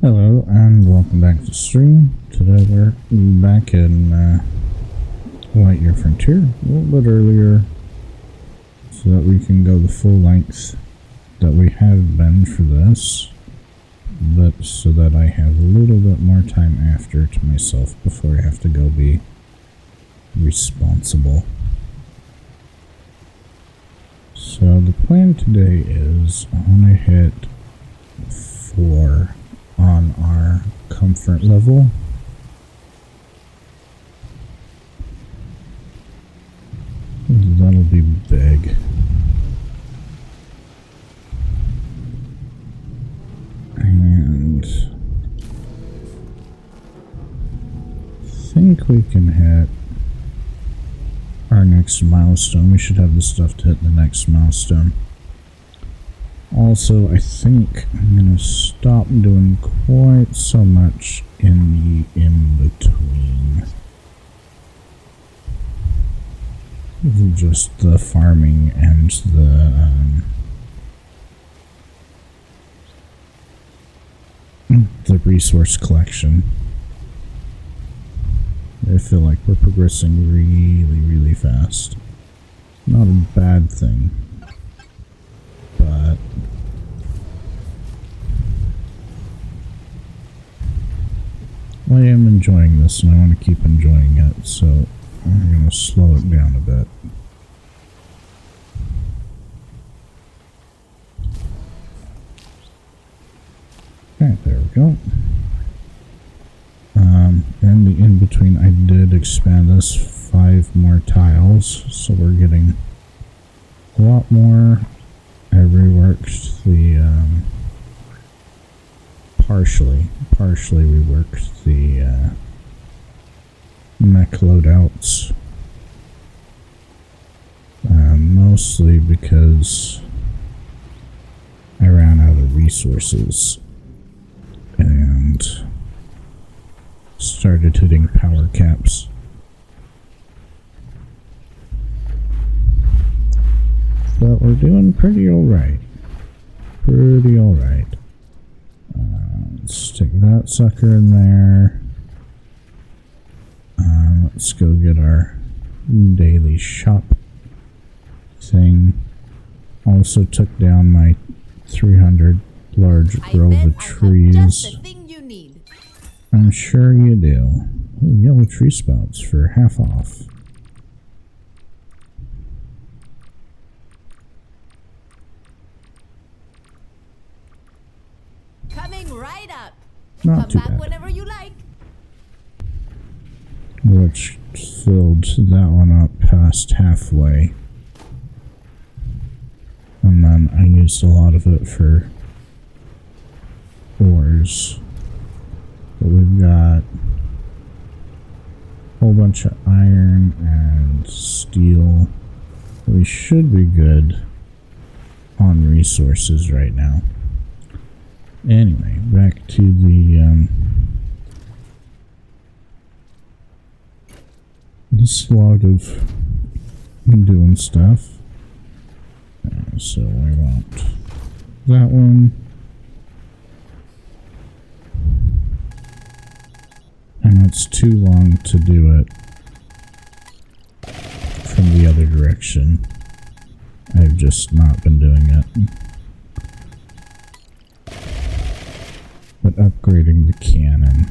Hello and welcome back to the stream. Today we're back in Lightyear Frontier a little bit earlier so that we can go the full length that we have been for this, but so that I have a little bit more time after to myself before I have to go be responsible. So the plan today is I want to hit 4 on our comfort level. That'll be big. And I think we can hit our next milestone. We should have the stuff to hit the next milestone. Also, I think I'm going to stop doing quite so much in the in-between. Just the farming and the resource collection. I feel like we're progressing really fast. Not a bad thing. But I am enjoying this and I want to keep enjoying it, so I'm going to slow it down a bit. Okay, there we go. And the in-between, I did expand this 5 more tiles, so we're getting a lot more. I reworked the, partially reworked the, mech loadouts. Mostly because I ran out of resources and started hitting power caps. But we're doing pretty alright. Let's stick that sucker in there. Let's go get our daily shop thing. Also took down my 300 large grove of trees. I'm sure you do. Ooh, yellow tree spouts for half off. Coming right up. Not Come too back bad. whenever you like. Which filled that one up past halfway. And then I used a lot of it for ores. But we've got a whole bunch of iron and steel. We should be good on resources right now. Anyway, back to the slog of doing stuff. So I want that one. And it's too long to do it from the other direction. I've just not been doing it. But upgrading the cannon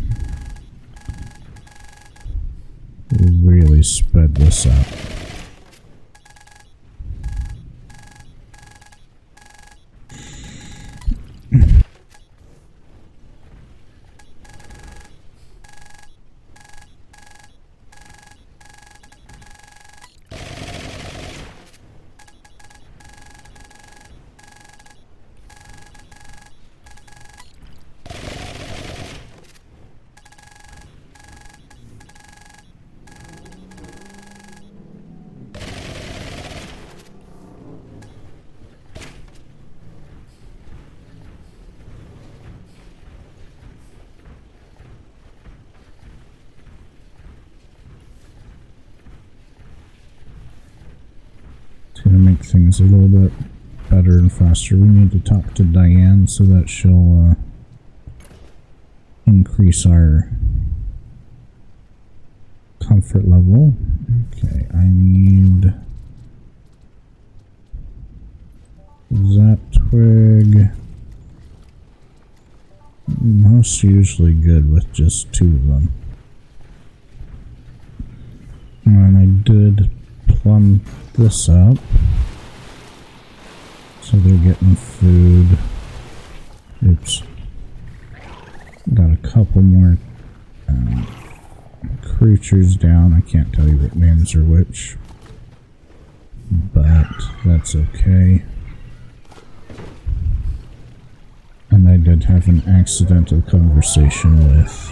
really sped this up. Make things a little bit better and faster. We need to talk to Diane so that she'll increase our comfort level. Okay, I need that twig. Most usually good with just 2 of them. And I did plumb this up. So they're getting food. Oops. Got a couple more creatures down. I can't tell you what names are which. But that's okay. And I did have an accidental conversation with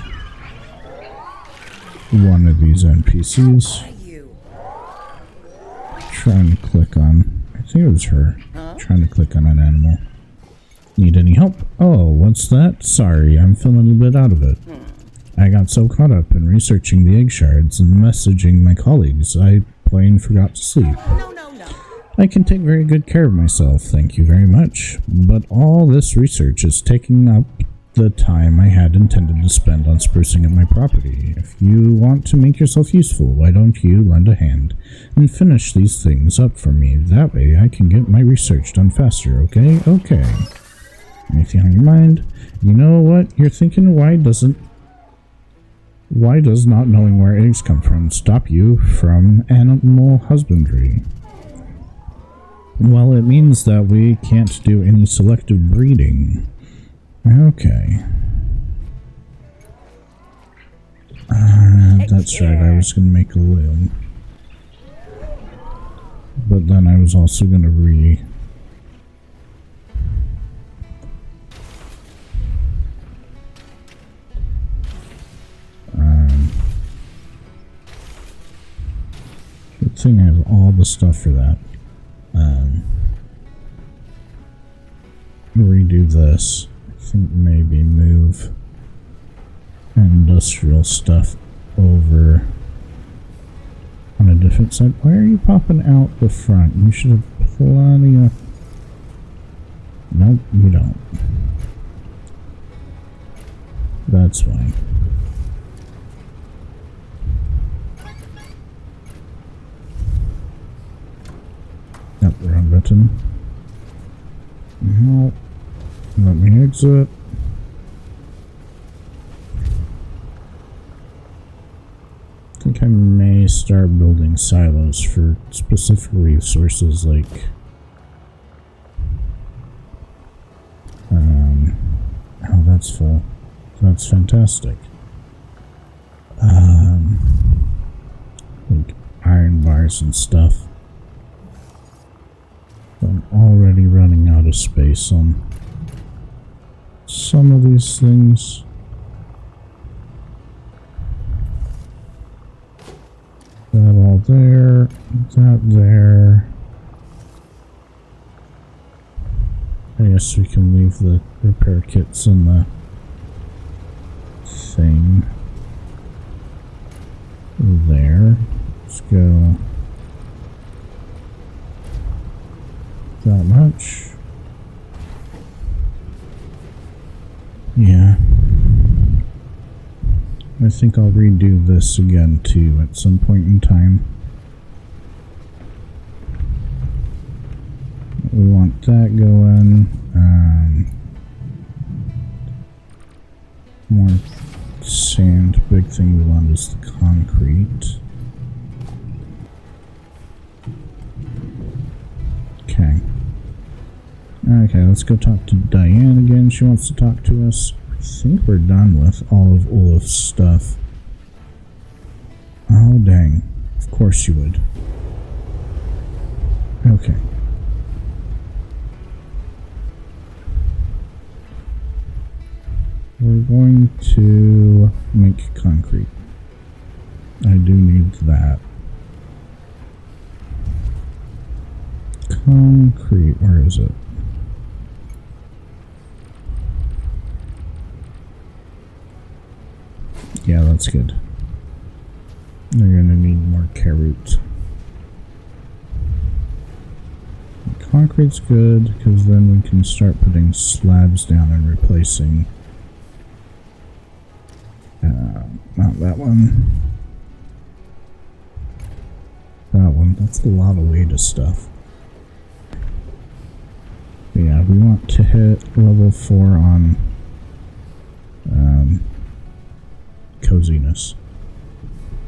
one of these NPCs. Trying to click on, I think it was her, trying to click on an animal. Need any help? Oh, what's that? Sorry, I'm feeling a bit out of it. I got so caught up in researching the egg shards and messaging my colleagues, I plain forgot to sleep. No. I can take very good care of myself, thank you very much. But all this research is taking up the time I had intended to spend on sprucing up my property. If you want to make yourself useful, why don't you lend a hand and finish these things up for me? That way I can get my research done faster, okay? Okay. Anything on your mind? You know what you're thinking? Why does not knowing where eggs come from stop you from animal husbandry? Well, it means that we can't do any selective breeding. Okay. That's right, I was going to make a loom. But then I was also going to good thing I have all the stuff for that. Redo this. I think maybe move industrial stuff over on a different side. Why are you popping out the front? You should have plenty of... Nope, you don't. That's why. Yep, wrong button. No. Let me exit. I think I may start building silos for specific resources like oh, that's full. That's fantastic. Like iron bars and stuff. I'm already running out of space on some of these things. That all there, that there. I guess we can leave the repair kits in the thing there. Let's go that much. Yeah. I think I'll redo this again too at some point in time. We want that going. More sand. Big thing we want is the concrete. Okay. Okay, let's go talk to Diane again. She wants to talk to us. I think we're done with all of Olaf's stuff. Oh, dang. Of course you would. Okay. We're going to make concrete. I do need that. Concrete, where is it? Yeah, that's good. They're gonna need more carrots. Concrete's good, because then we can start putting slabs down and replacing Not that one. That one. That's a lot of weight of stuff. But yeah, we want to hit level 4 on coziness.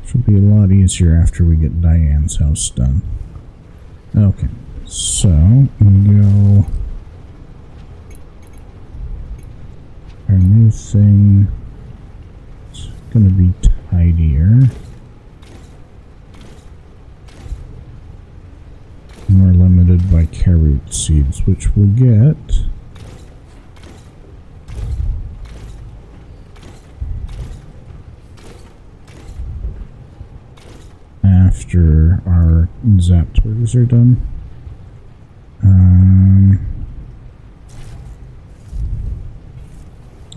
Which will be a lot easier after we get Diane's house done. Okay, so we go. Our new thing is going to be tidier. And we're limited by carrot seeds, which we'll get after our zapped burgers are done.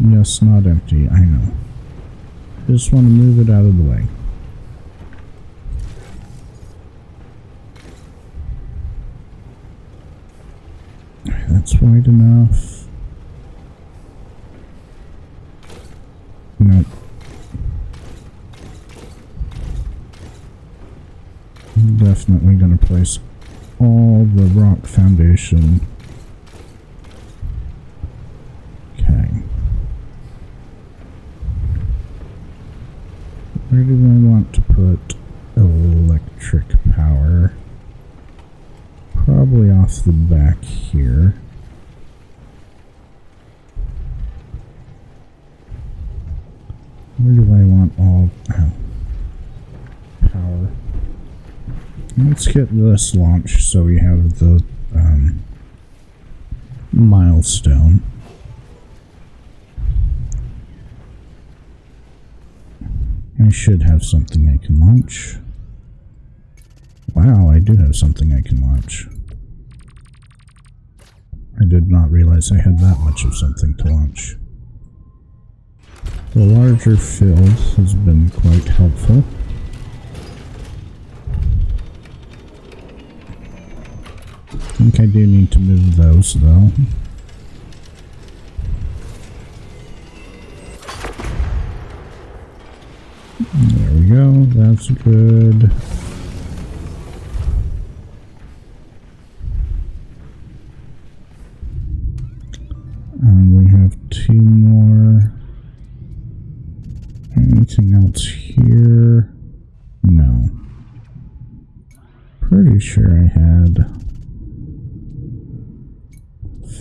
Yes, not empty, I know. Just want to move it out of the way. That's wide enough. Nope. Definitely gonna place all the rock foundation. Okay. Where do I want to put electric power? Probably off the back here. Where do I want all power? Let's get this launched so we have the milestone. I should have something I can launch. Wow, I do have something I can launch. I did not realize I had that much of something to launch. The larger field has been quite helpful. I think I do need to move those though. There we go, that's good. And we have 2 more. Anything else here? No. Pretty sure I had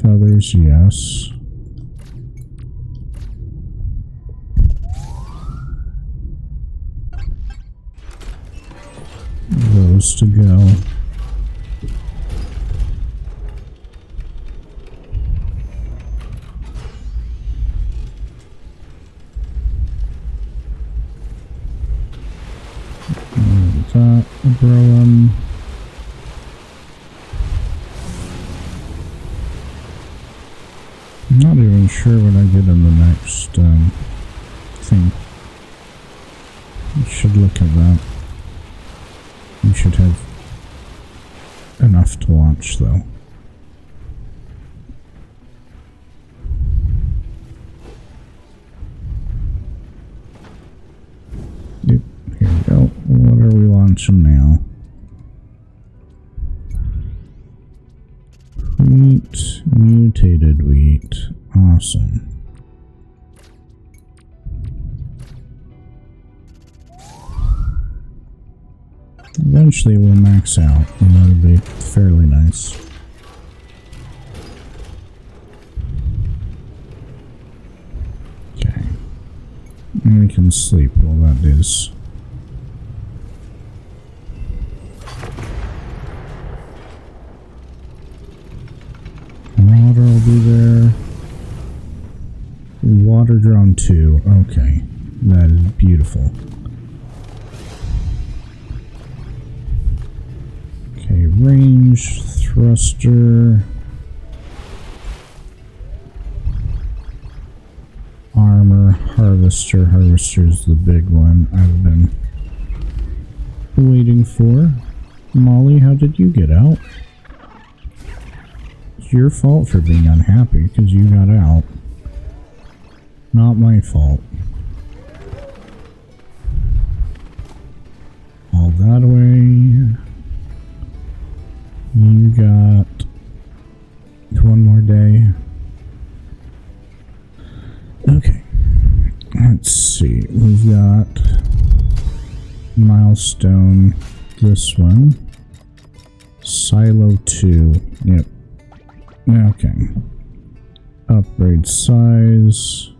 feathers, yes. Those to go. That, grow them. I'm not even sure what I get in the next thing. We should look at that. We should have enough to launch though. Yep, here we go. What are we launching now? Wheat, mutated wheat. Awesome. Eventually we'll max out, and that'll be fairly nice. Okay. And we can sleep while that is. Water will be there. Water drone 2. Okay. That is beautiful. Okay, range, thruster, armor, harvester. Harvester's the big one I've been waiting for. Molly, how did you get out? It's your fault for being unhappy because you got out. Not my fault. we've got one more day. Okay. Let's see. We've got milestone. This one. Silo 2. Yep. Okay. Upgrade size.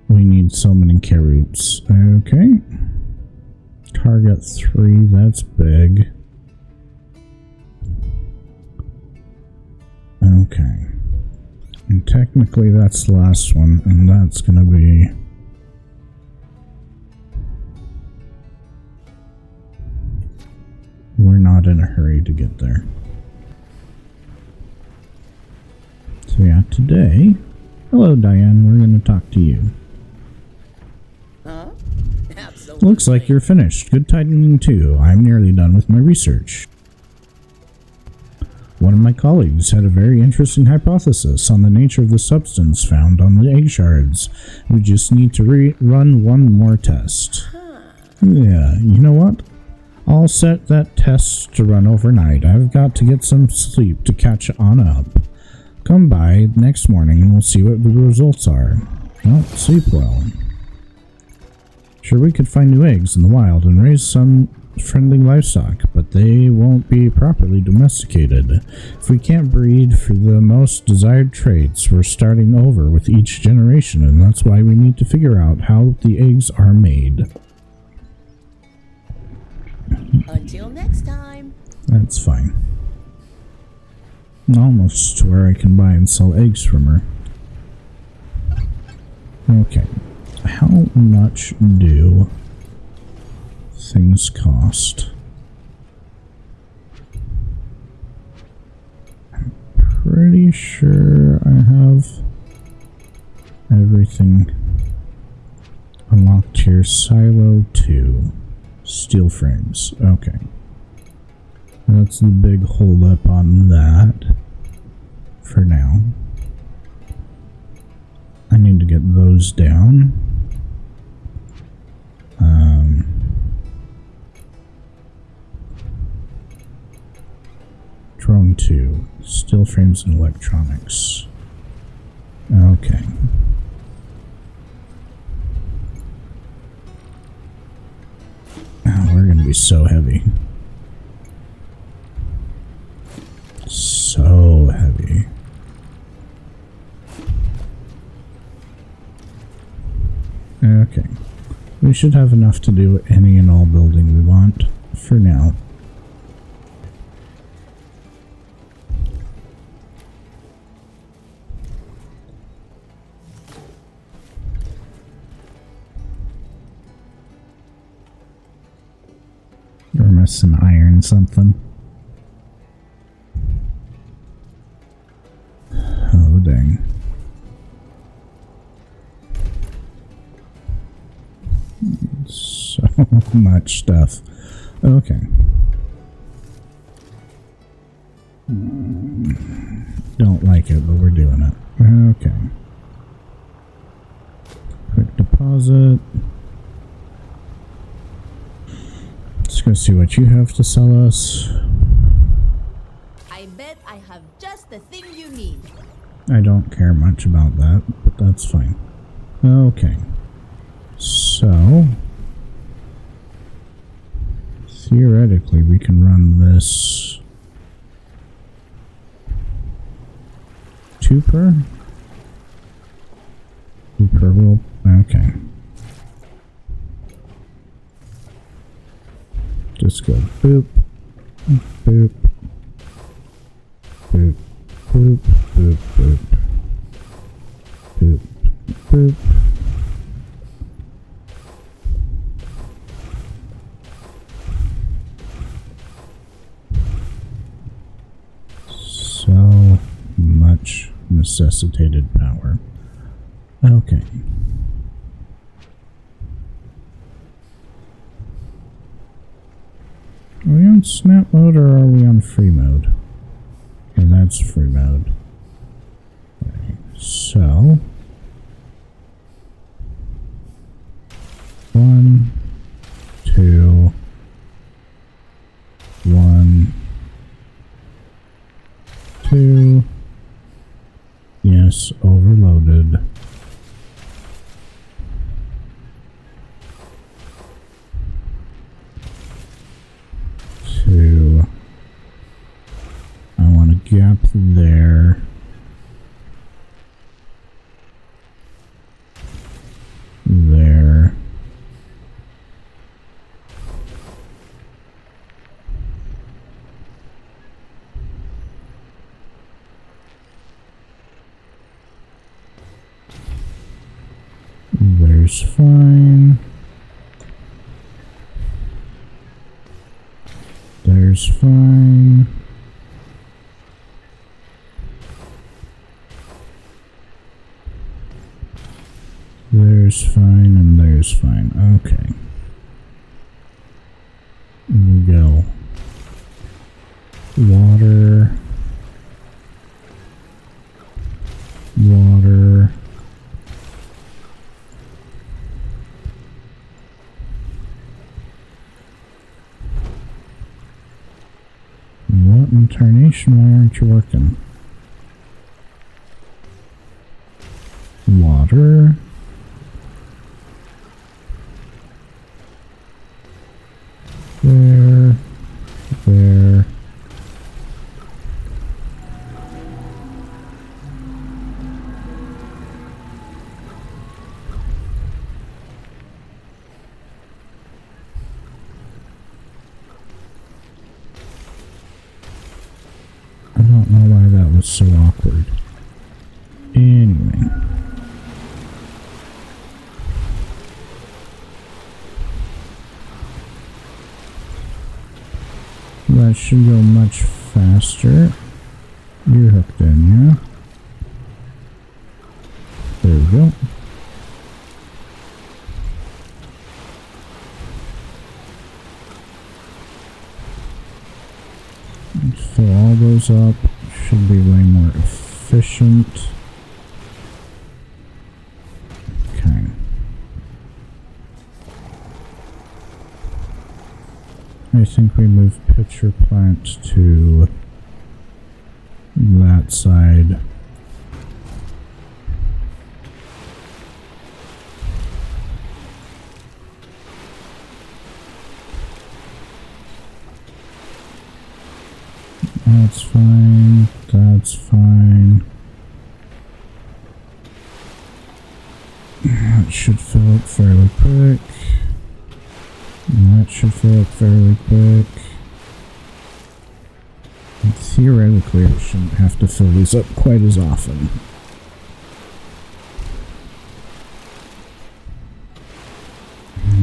We need so many carrots. Okay. Target 3. That's big. Okay. And technically that's the last one, and that's gonna be... We're not in a hurry to get there. So yeah, today... Hello Diane, we're gonna talk to you. Huh? Absolutely. Looks like you're finished. Good timing too. I'm nearly done with my research. One of my colleagues had a very interesting hypothesis on the nature of the substance found on the egg shards. We just need to run one more test. Yeah, you know what? I'll set that test to run overnight. I've got to get some sleep to catch on up. Come by next morning and we'll see what the results are. Well, sleep well. Sure, we could find new eggs in the wild and raise some friendly livestock, but they won't be properly domesticated. If we can't breed for the most desired traits, we're starting over with each generation, and that's why we need to figure out how the eggs are made. Until next time. That's fine. Almost to where I can buy and sell eggs from her. Okay. How much do things cost? I'm pretty sure I have everything unlocked here. Silo 2. Steel frames. Okay. That's the big hold up on that for now. I need to get those down. Drone 2. Steel frames and electronics. Okay. Oh, we're gonna be so heavy. So heavy. Okay. We should have enough to do any and all building we want for now. We're missing iron something. Oh, dang. So much stuff. Okay. Don't like it, but we're doing it. Okay. Quick deposit. Let's go see what you have to sell us. I bet I have just the thing you need. I don't care much about that, but that's fine. Okay. So, theoretically, we can run this 2 per? 2 per will? Okay. Just go boop, boop, boop, boop, boop, boop, boop, boop. So much necessitated power. Okay. Are we on snap mode or are we on free mode? Okay, that's free mode. Okay, so 1, 2, 1, It's overloaded. Two. I want a gap there. There. There's fine. There's fine. There's fine and there's fine. Okay. We go. Water. Water. What in tarnation? Why aren't you working? Water. There. There. I don't know why that was so awkward. Anyway. That should go much faster. You're hooked in, yeah? There we go. Fill all those up. Should be way more efficient. Okay. I think we move pitcher plant to that side. That's fine. That's fine. That should fill up fairly quick. That should fill up fairly quick. And theoretically, I shouldn't have to fill these up quite as often.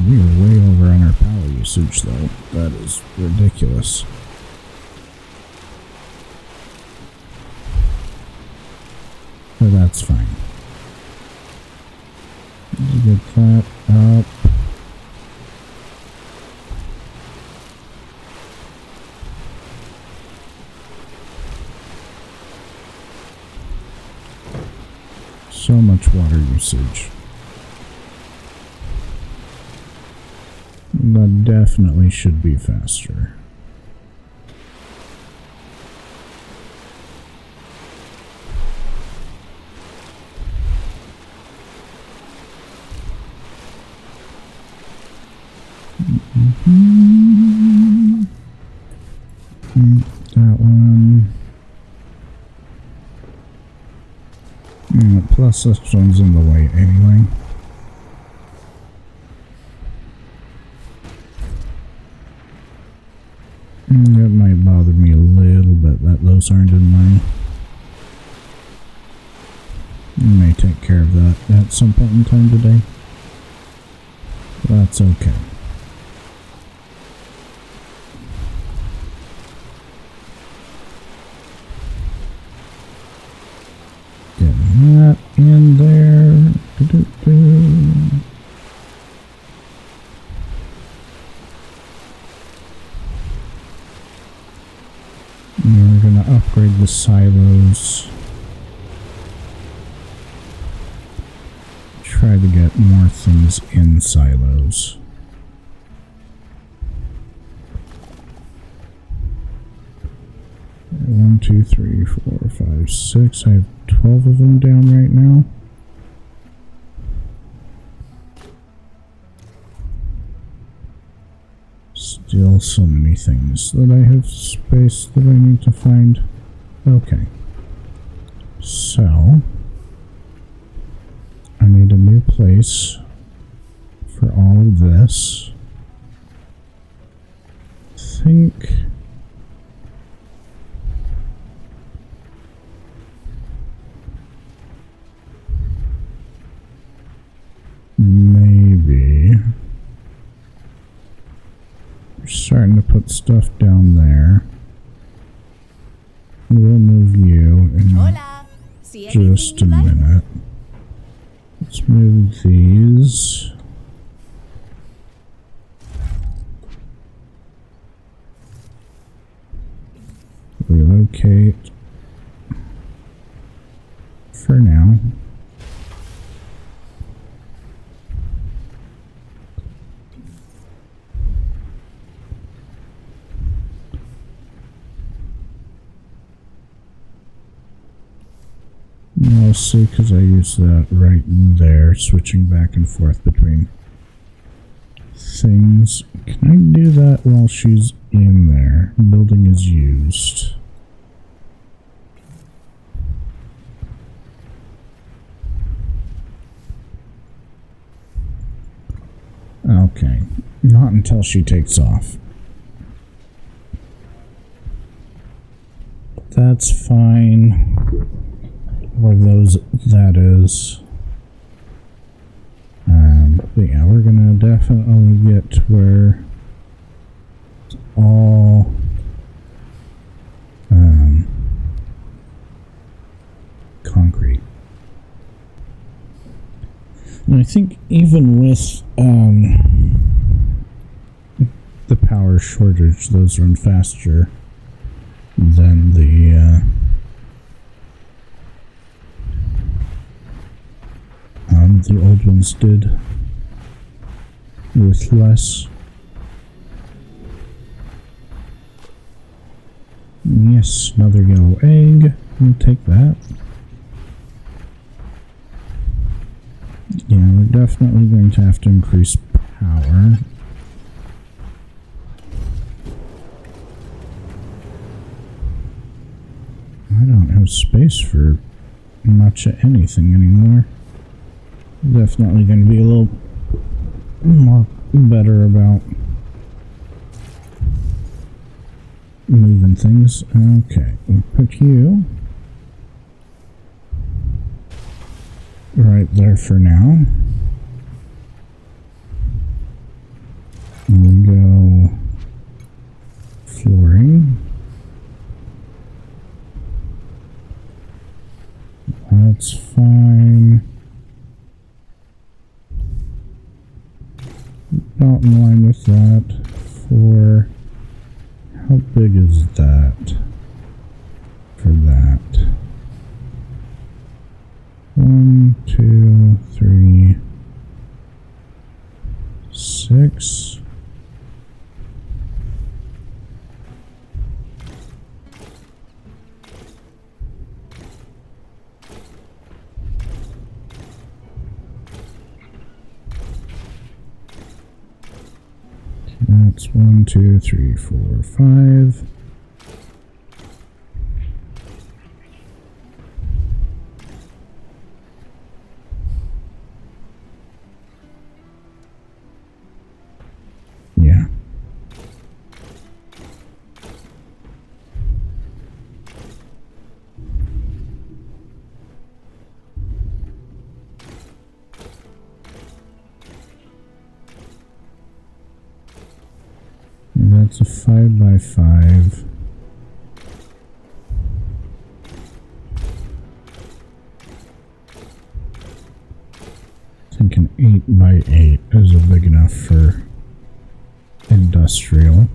We are way over on our power usage, though. That is ridiculous. But that's fine. Get that up. So much water usage. That definitely should be faster. That one. Plus this one's in the way anyway. That might bother me a little bit that those aren't in line. I may take care of that at some point in time today. That's okay. Getting that in there. And we're going to upgrade the silos. Try to get more things in silos. One 2, 3, 4, 5, 6. I have 12 of them down right now. Still so many things that I have space that I need to find. Okay. So, I need a new place for all of this. I think maybe we're starting to put stuff down there. We'll move you in Hola. See anything just a you like? minute. Let's move these. Relocate for now. Mostly because I use that right there, switching back and forth between things. Can I do that while she's in there? Building is used. Okay, not until she takes off. That's fine. Or those, that is. But yeah, we're gonna definitely get to where it's all concrete. And I think even with the power shortage, those run faster than the old ones did with less. Yes, another yellow egg. We'll take that. Yeah, we're definitely going to have to increase power. I don't have space for much of anything anymore. Definitely going to be a little more better about moving things. Okay, we'll put you right there for now. And we go flooring. That's fine. About in line with that. For how big is that? For that. 1, 2, 3, 6. That's 1, 2, 3, 4, 5. Yeah. That's a 5 by 5. I think an 8 by 8 is big enough for industrial.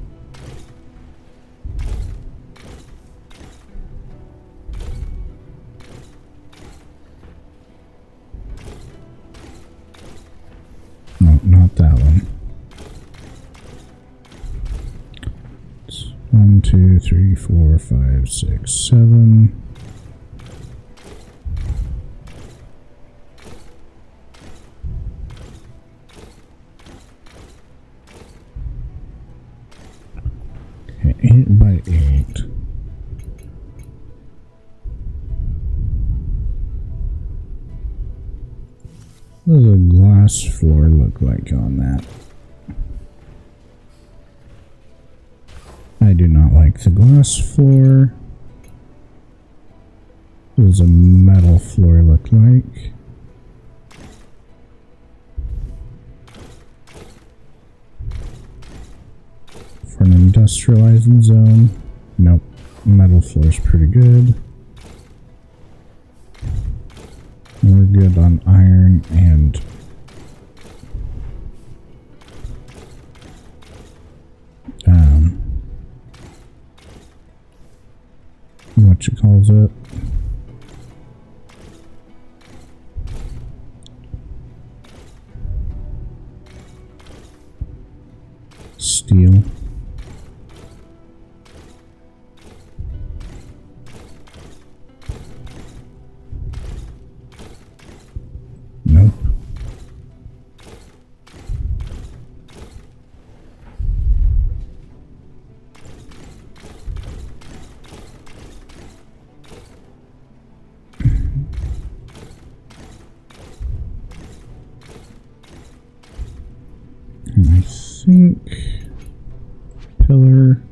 No, not that one. 1, 2, 3, 4, 5, 6, 7. Okay, 8 by 8. What does a glass floor look like on that? I do not like the glass floor. What does a metal floor look like? For an industrialized zone, nope. Metal floor is pretty good. We're good on iron and what you calls it? Steel. Nope. And I think pillar.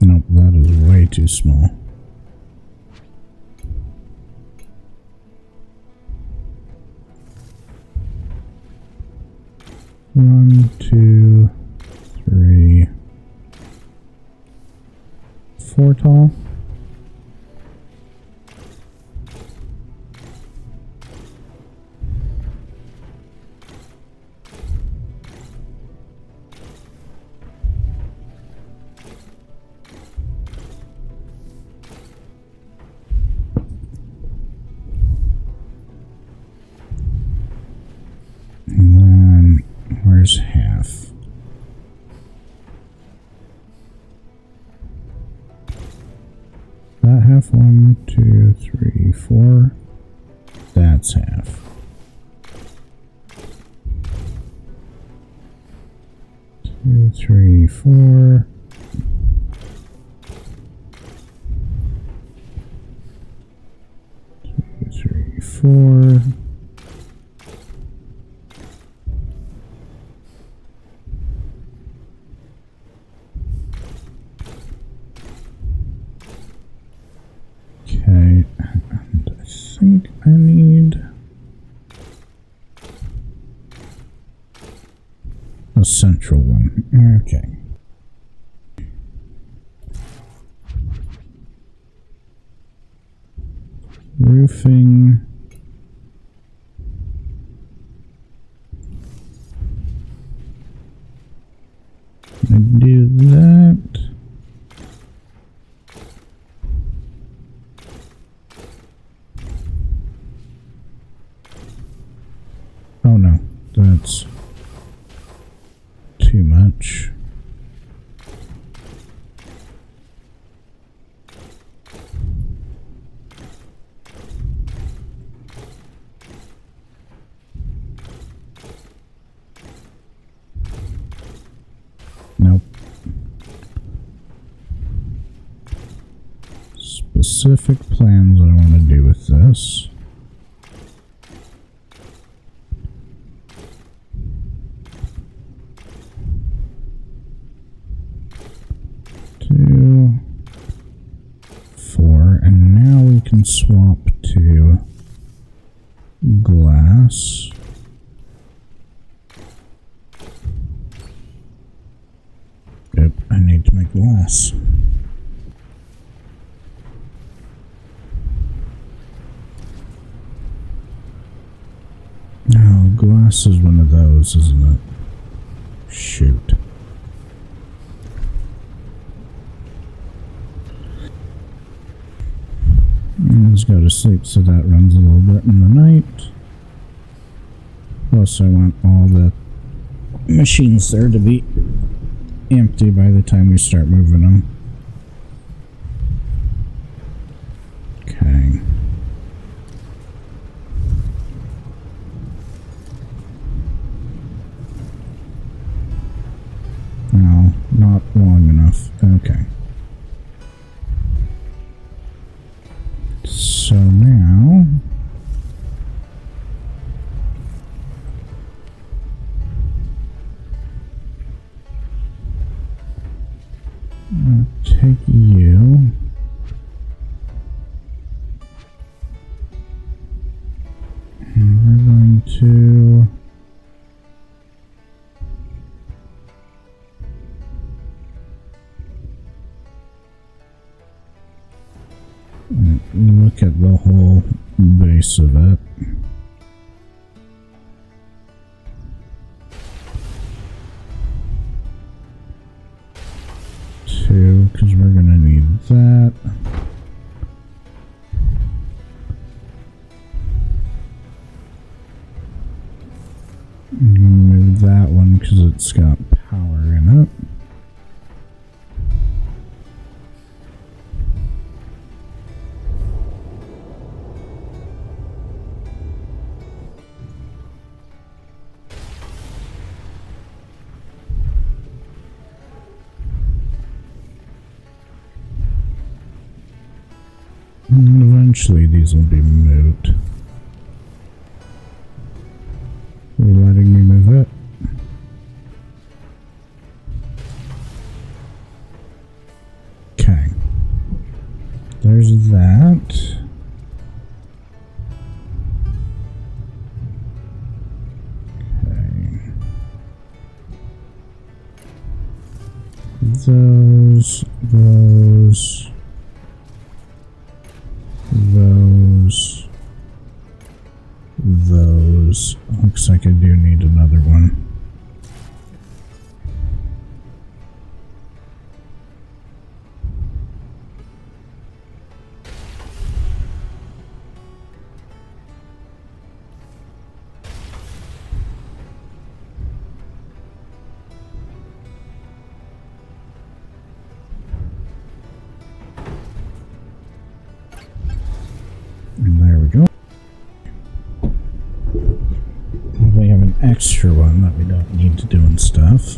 Nope, that is way too small. One, 2, 3, 4 tall. And then where's half? That half, 1, 2, 3, 4. That's half. Two, 3, 4. Two, 3, 4. Okay, and I think I need a central one. Okay. Roofing. I do that. Oh no, that's too much. Nope. Specific plans I want to do with this. Two, 4, and now we can swap to glass. Yep, I need to make glass. Oh, glass is one of those, isn't it? Shoot. Let's go to sleep so that runs a little bit in the night. Plus I want all the machines there to be empty by the time we start moving them. Okay. No, not long enough. Okay. So now I'll take you. And we're going to look at the whole base of it. Two, because we're going to need that. I'm going to move that one because it's got power in it. And eventually these will be moved. You're letting me move it? Okay. There's that. Okay. Those. Looks like I do need another one. And there we go. We have an extra one that we don't need to do and stuff.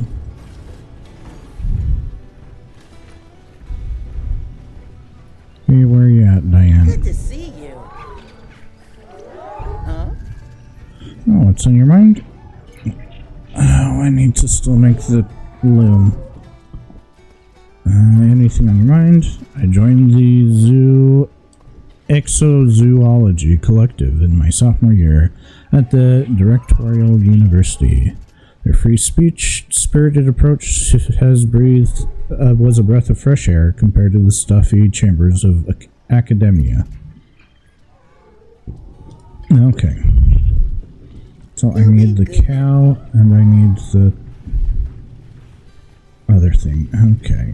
Hey, where are you at, Diane? Good to see you. Huh? Oh, what's on your mind? Oh, I need to still make the loom. Anything on your mind? I joined the Exozoology Collective in my sophomore year at the Directorial University. Their free speech, spirited approach was a breath of fresh air compared to the stuffy chambers of academia. Okay. So I need the cow and I need the other thing. Okay.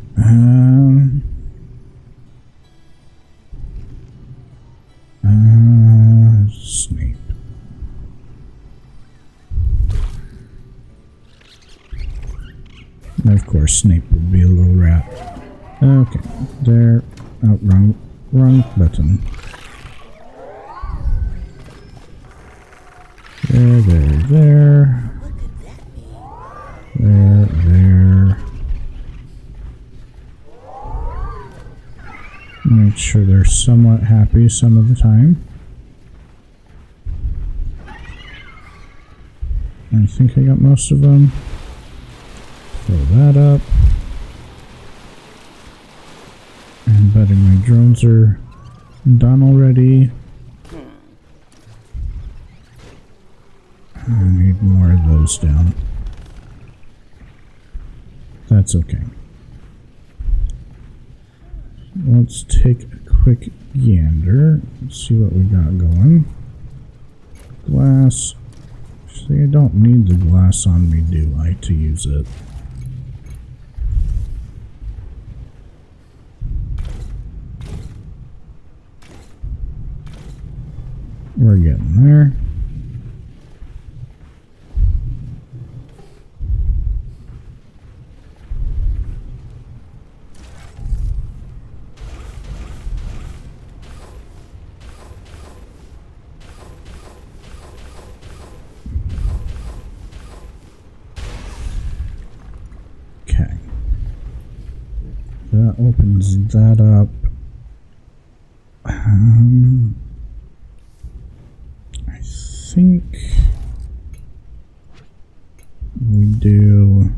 Snape. Of course, Snape would be a little rat. Okay, there. Oh, wrong button. There. There. Make sure they're somewhat happy some of the time. I think I got most of them. Fill that up. And betting my drones are done already. I need more of those down. That's okay. Let's take a quick gander. See what we got going. Glass. Actually, I don't need the glass on me, do I, to use it? We're getting there. lines that up. I think we do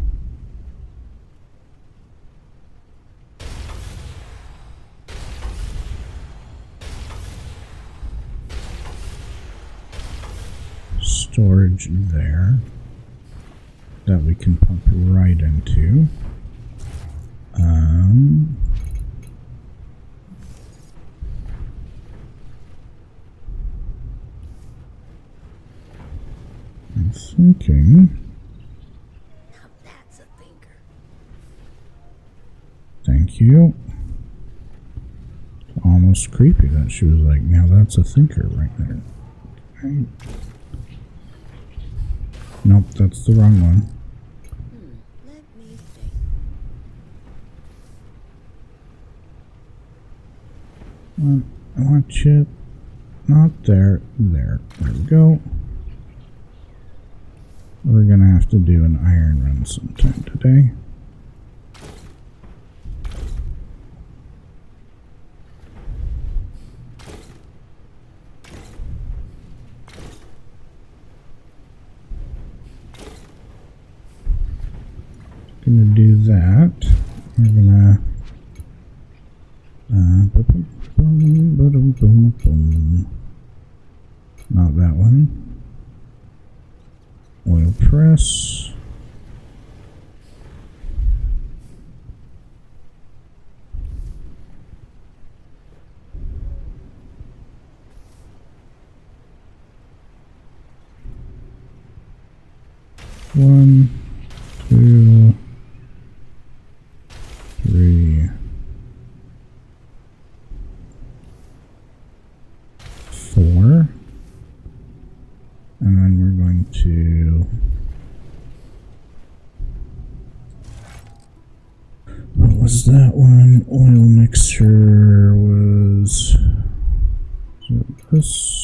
storage there that we can pump right into. I'm thinking. Now that's a thinker. Thank you. It's almost creepy that she was like, now that's a thinker right there. Right. Nope, that's the wrong one. Let me think. I want chip. Not there. There. There we go. We're gonna have to do an iron run sometime today. Gonna do that. We're gonna not that one. Oil press. One, two, three, four, and then we're going to what was that one? Oil mixture was this.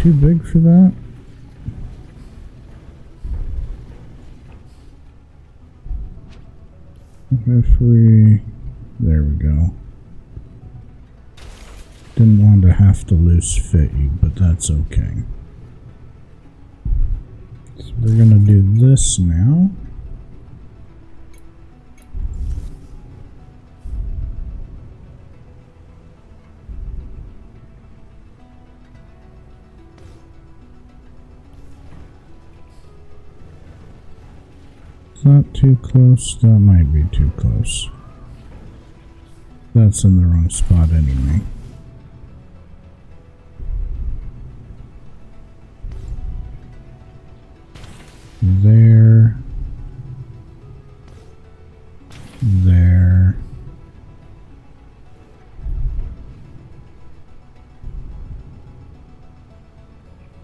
Too big for that. If we, there we go. Didn't want to have to loose fit you, but that's okay. So we're gonna do this now. Not too close. That might be too close. That's in the wrong spot anyway. There. There.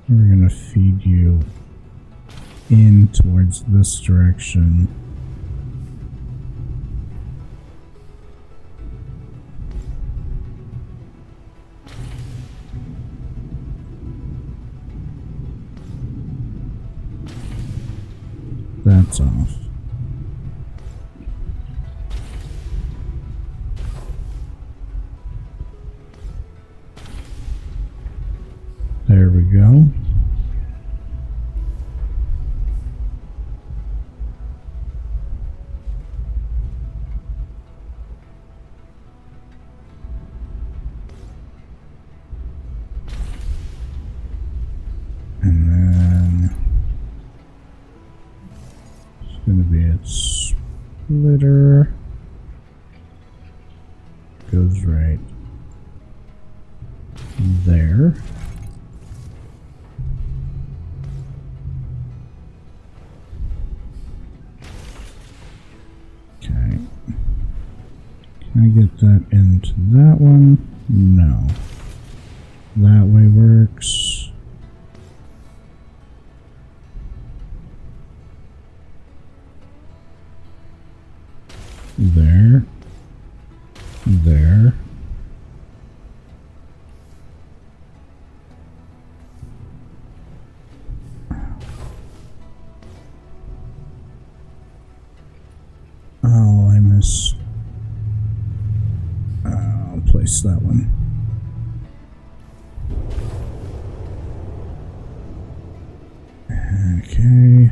We're gonna feed you in towards this direction. That's off. There we go. And then it's going to be its splitter. Goes right there. Okay. Can I get that into that one? No. That way works. There. that one? Okay.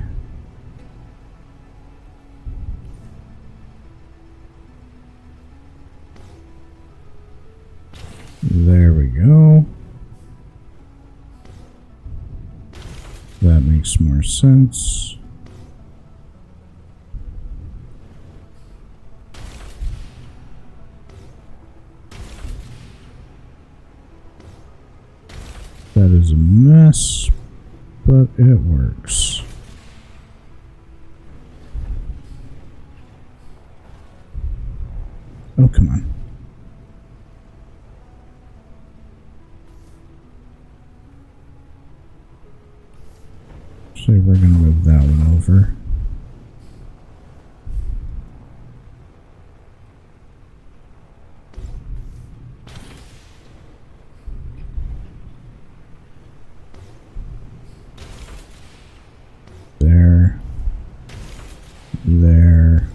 There we go. That makes more sense. That is a mess, but it works. Oh, come on. So we're going to move that one over. There. There.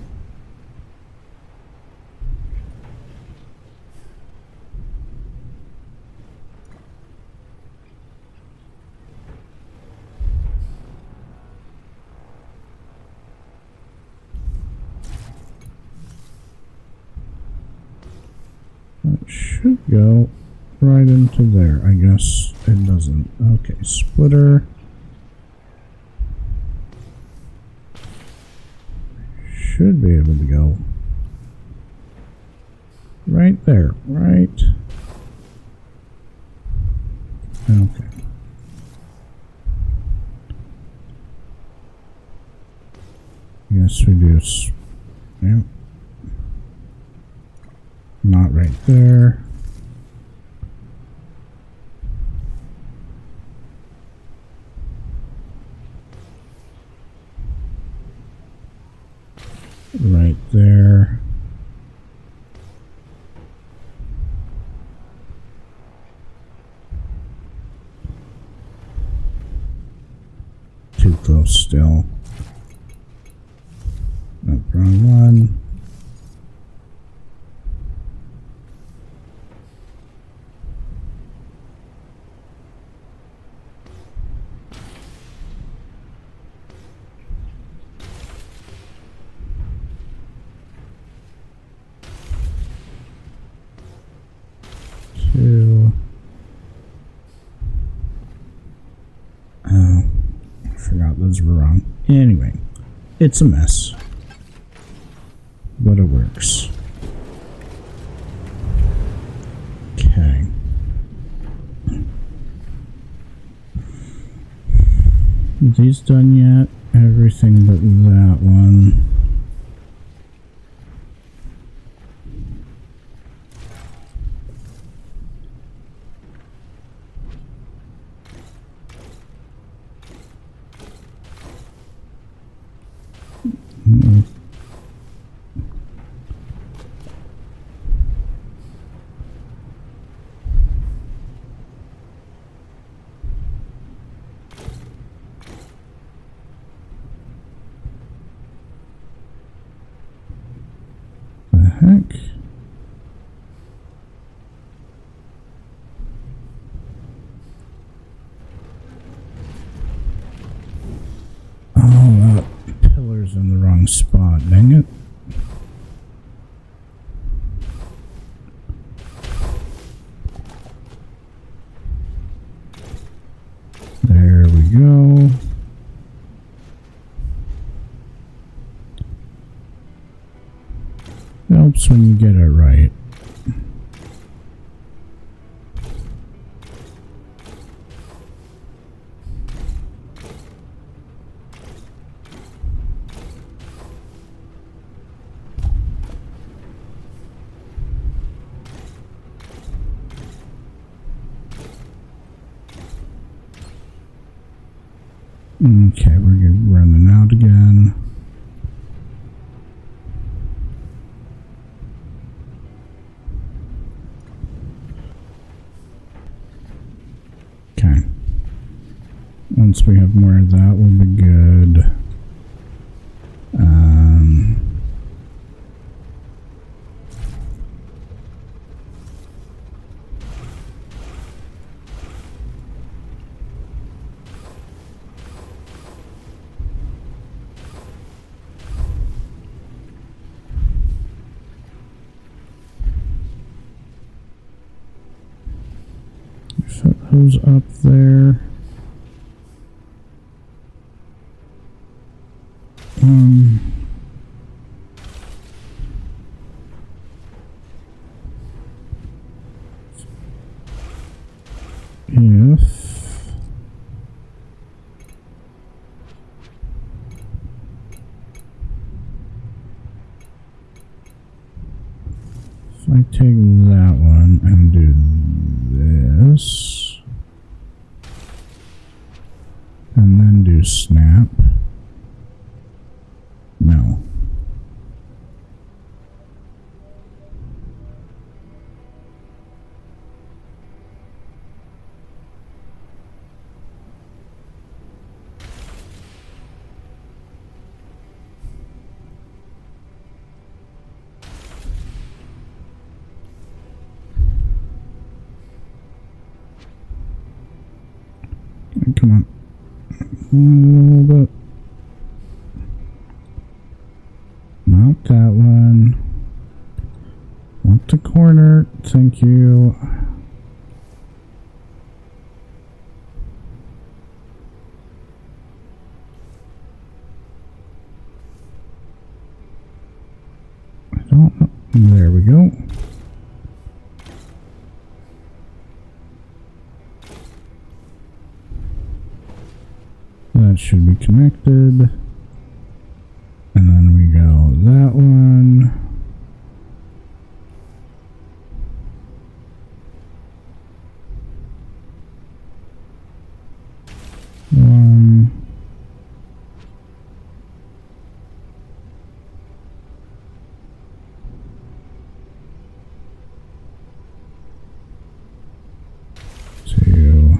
That should go right into there. I guess it doesn't. Okay, splitter. Should be able to go right there, right? Okay. Yes, we do. Yep. Not right there. Right there. Too close still. Nope, wrong one. Two. Oh, I forgot those were wrong. Anyway, it's a mess, but it works. Okay. Are these done yet? Everything but that one. The heck? Oh, that pillar's in the wrong spot, dang it. There we go. Helps when you get it right. Okay, we're running out again. Okay. Once we have more of that, we'll be good. goes up there. If I take that one and do this, and then do snap, no. Come on. A little bit. Not that one. Want the corner. Thank you. I don't know. There we go. That should be connected. And then we go that one. Two.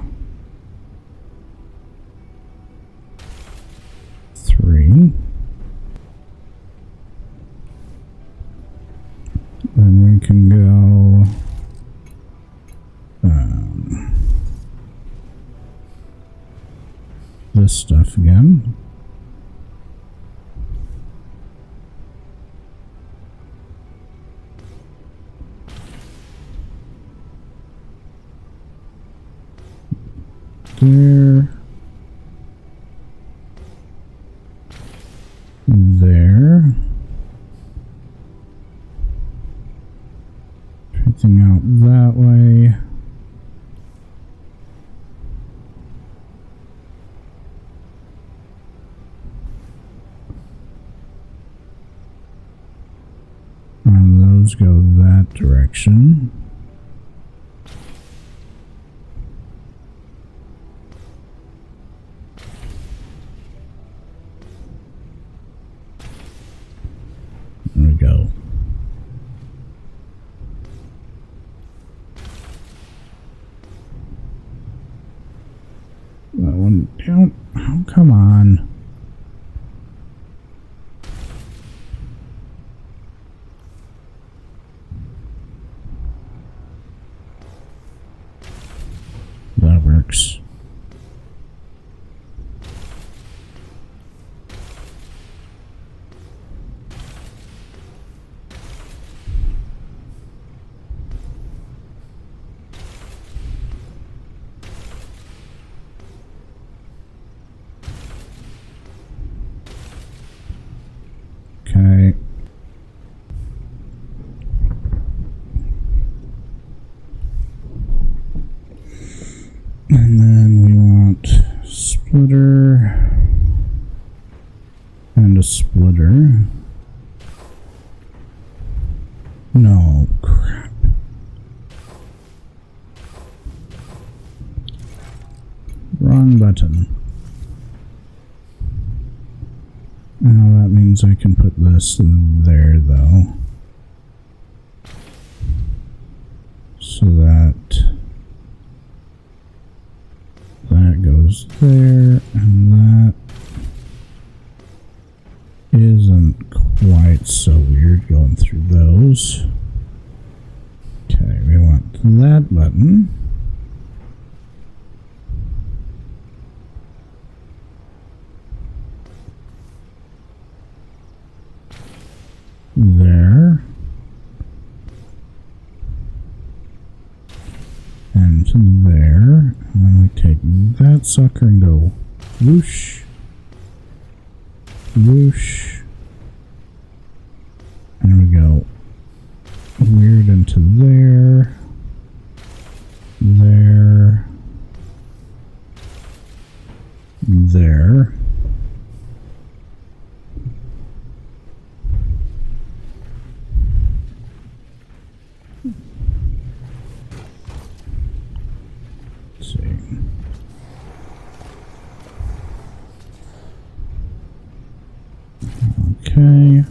3. Then we can go this stuff again. There. There. Everything out that way. And those go that direction. There we go. That one down. Oh, come on. That works. Okay. And then we want splitter and a splitter. No, crap. Wrong button. Now that means I can put this there though. So that goes there, and that isn't quite so weird going through those. Okay, we want that button. There. And there. take that sucker and go whoosh, whoosh, and we go weird into there, there, there. Let's see. Okay.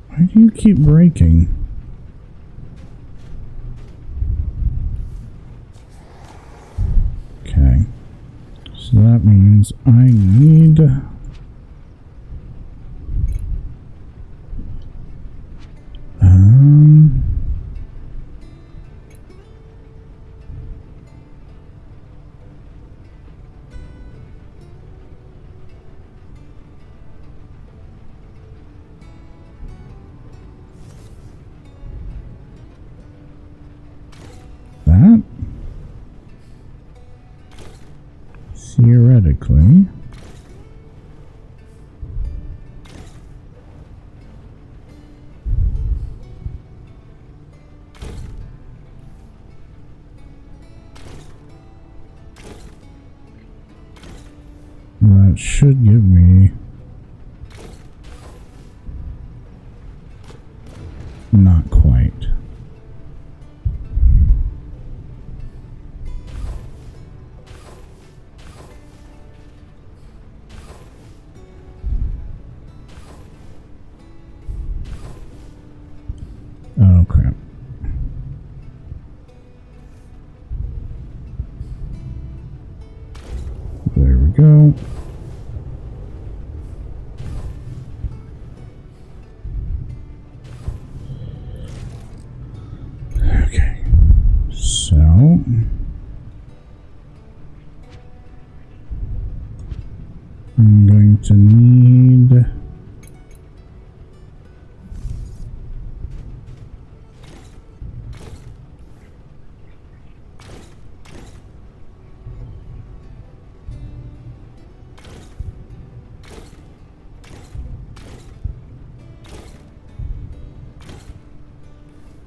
Why do you keep breaking? Okay. So that means I need... that? Theoretically. That should give me not quite. Oh crap. There we go. Okay. So I'm going to need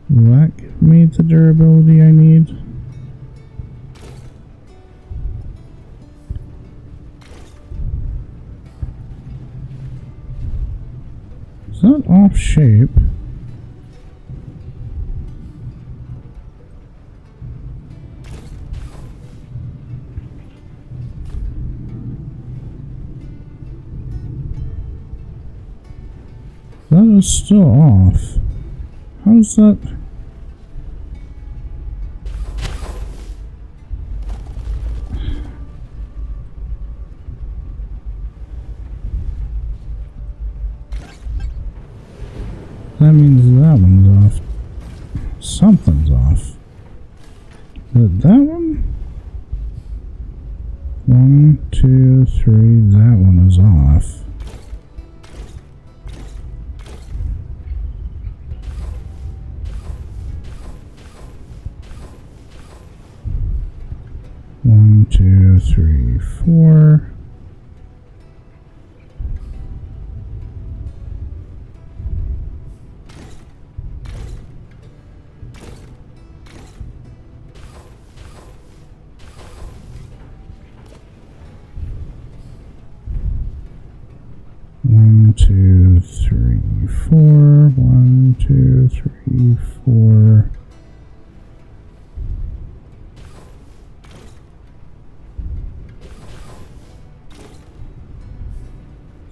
will that give me the durability I need? Is that off shape? That is still off. How's that? That means that one's off. Something's off. But that one? 1, 2, 3, that one is off. One, two, three, four. One, two, three, four. 1, 2, 3, 4.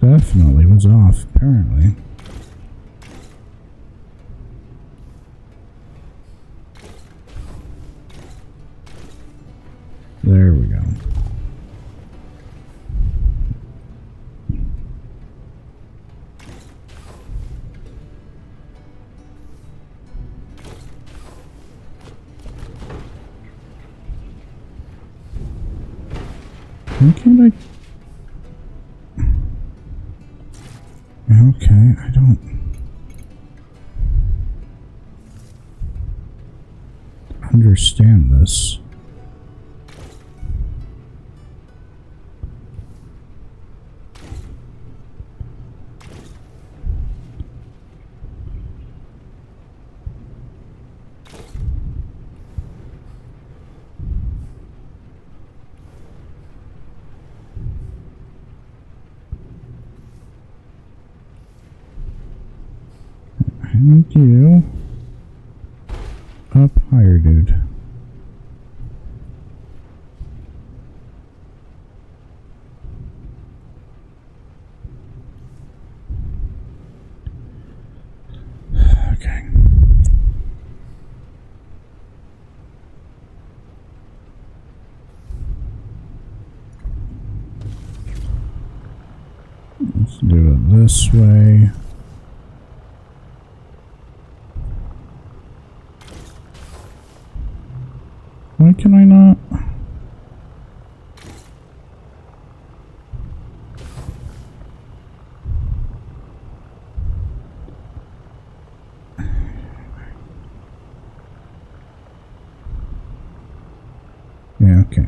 Definitely was off, apparently. There we go. Why can't I? Okay, I don't. understand this. I need you up higher, dude. Okay. Let's do it this way. Why can I not? Yeah, okay.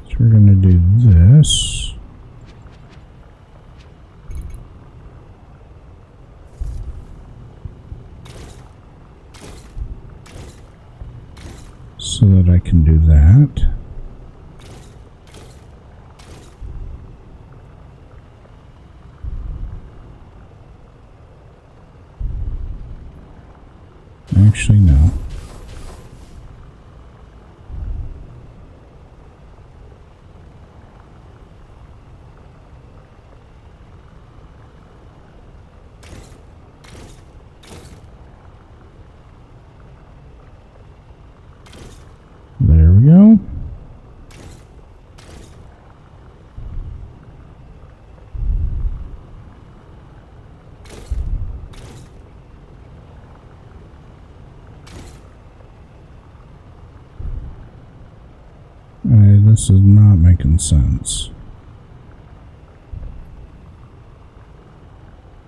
So we're gonna do this. So that I can do that. Actually, no. There we go. This is not making sense.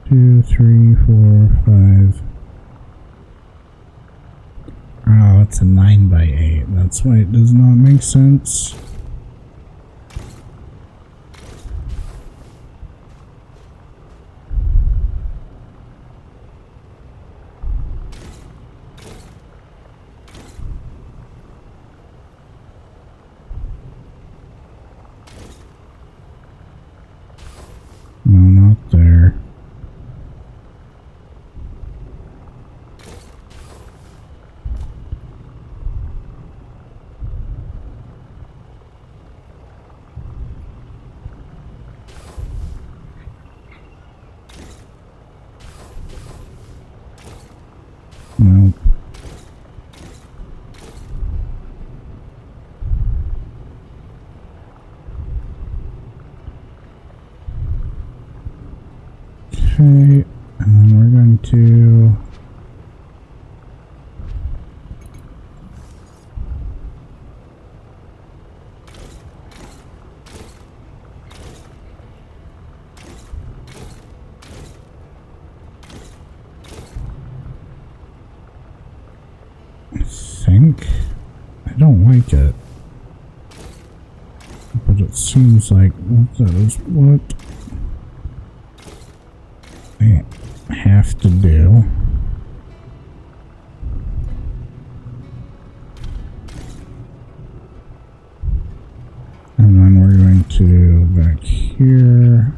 2, 3, 4, 5. Oh, it's a 9 by 8. That's why it does not make sense. No, not there. No. Okay, and then we're going to I don't like it, but it seems like that is what I have to do. And then we're going to back here.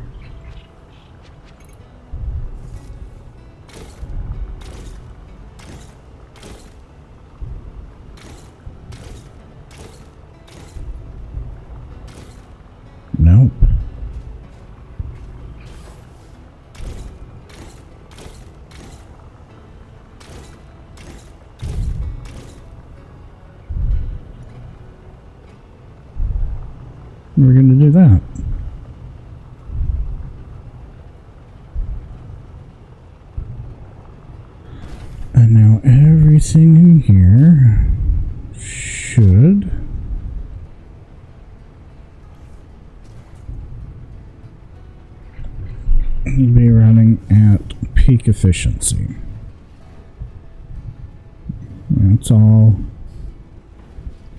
Nope. We're going to do that. And now everything in here should be running at peak efficiency. That's all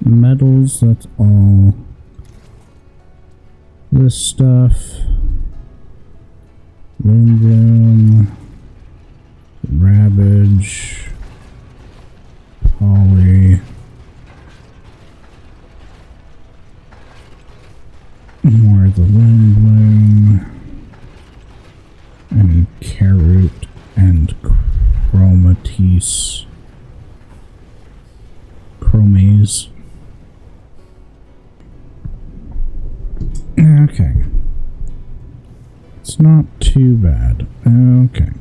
Metals, that's all. This stuff. Bloom, Ravage, Poly. More of the Bloom, and Carrot and Chromatis. Chromaze. Okay. It's not too bad. Okay.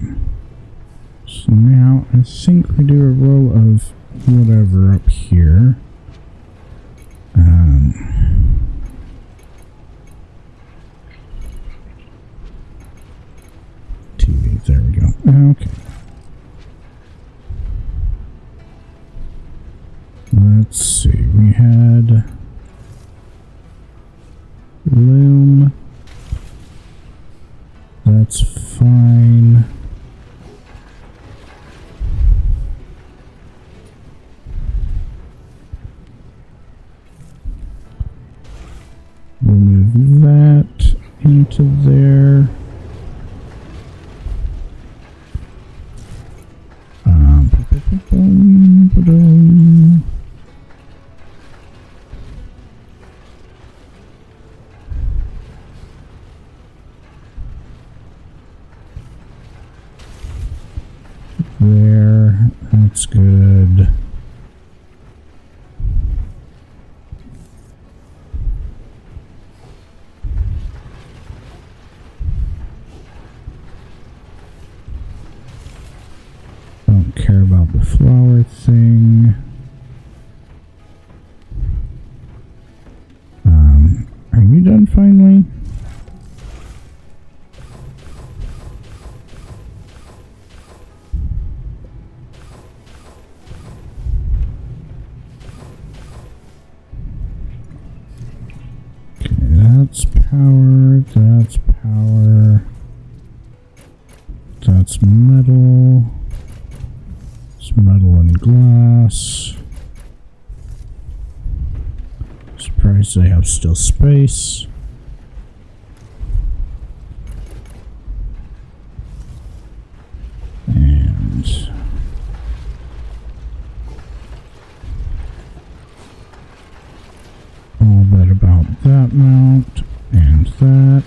So now I think we do a row of whatever up here. TV, there we go. Okay. Let's see, we had Loom. That's fine. We'll move that into there. There, that's good. Don't care about the flower thing. Are you done finally? That's power, that's power, that's metal, it's metal and glass. Surprised they have still space. And all that about that mount and that.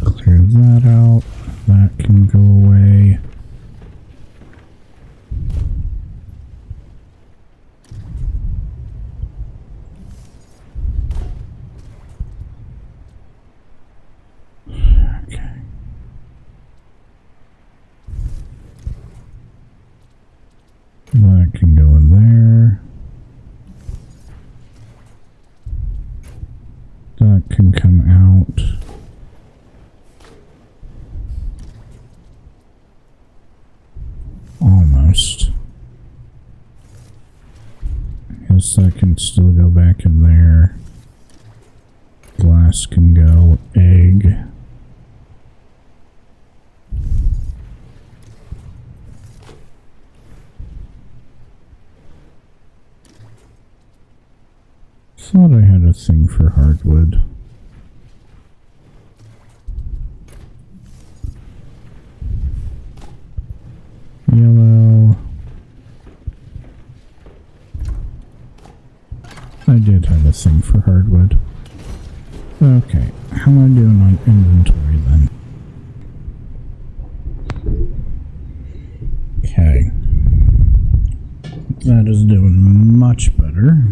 Clear that out. That can go away. Okay. That can go in there. That can come out. Almost. I guess that can still go back in there. Glass can go. Egg. Thought I had a thing for hardwood. Yellow. I did have a thing for hardwood. Okay, how am I doing on inventory then? Okay. That is doing much better.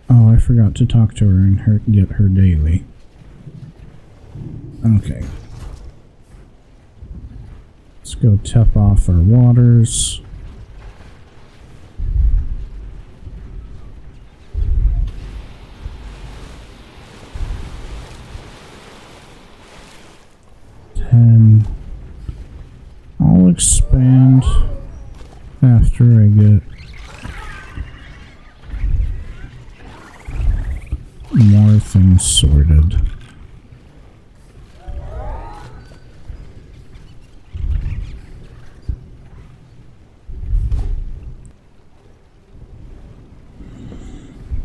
Oh, I forgot to talk to her and get her daily. Okay. Let's go tap off our waters. I'll expand after I get more our things sorted.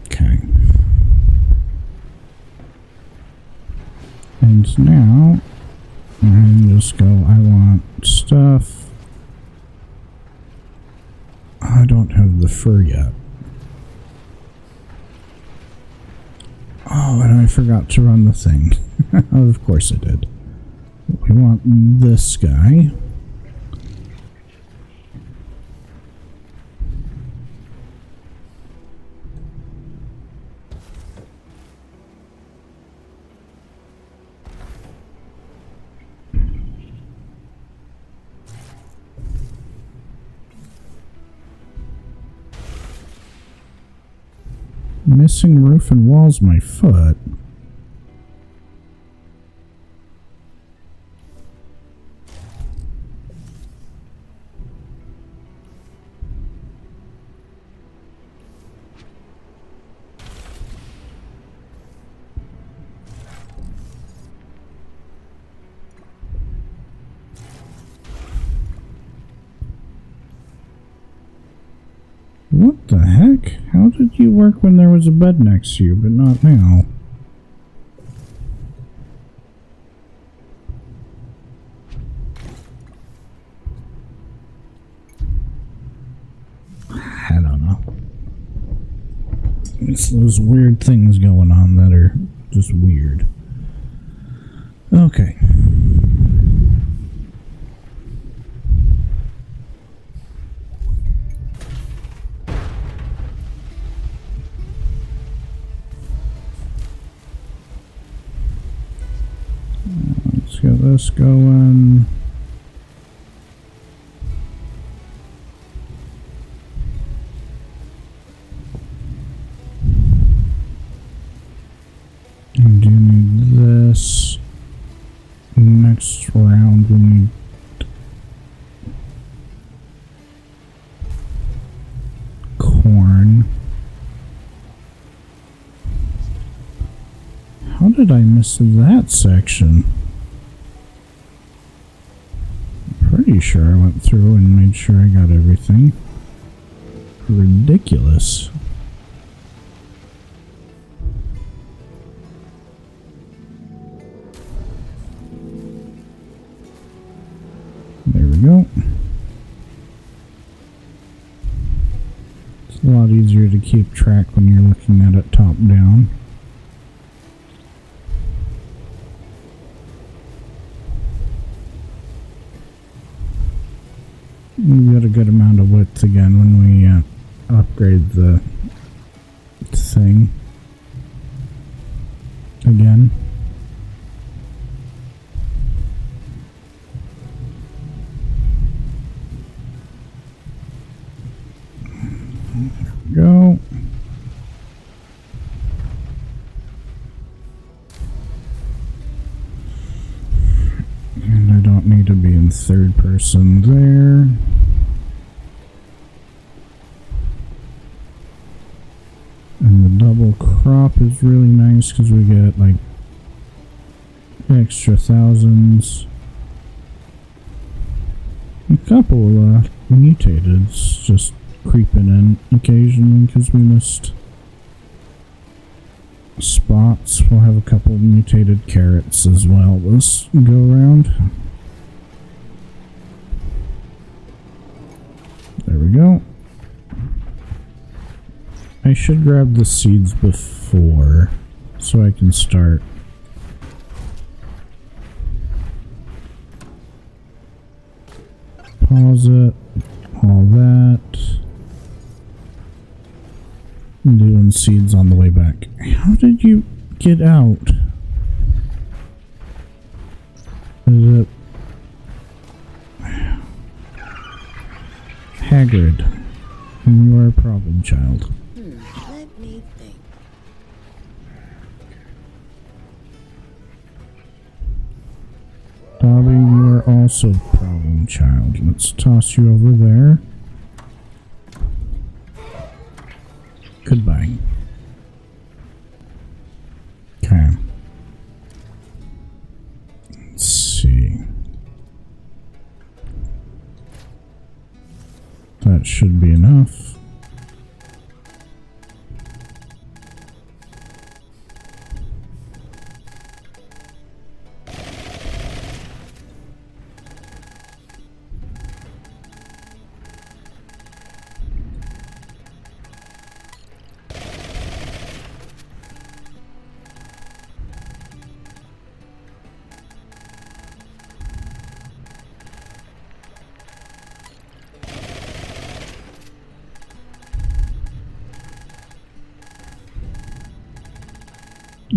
Okay. And now, I just go, I want stuff. I don't have the fur yet. Oh, and I forgot to run the thing. Of course I did. We want this guy. Missing roof and walls my foot. What the heck? How did you work when there was a bed next to you, but not now? I don't know. It's those weird things going on that are just weird. Okay. Let's get this going. I do need this. Next round we need corn. How did I miss that section? Pretty sure I went through and made sure I got everything. Ridiculous. There we go. It's a lot easier to keep track when you're looking at it top down. We got a good amount of width again when we upgrade the thing again. There we go. And I don't need to be in third person there. And the double crop is really nice because we get like extra thousands. A couple mutateds just creeping in occasionally because we missed spots. We'll have a couple mutated carrots as well this go around. There we go. I should grab the seeds before so I can start. Pause it. All that. Doing seeds on the way back. How did you get out? Is it Hagrid? You are a problem child. Let me think. Dobby, you are also a problem child. Let's toss you over there. Goodbye.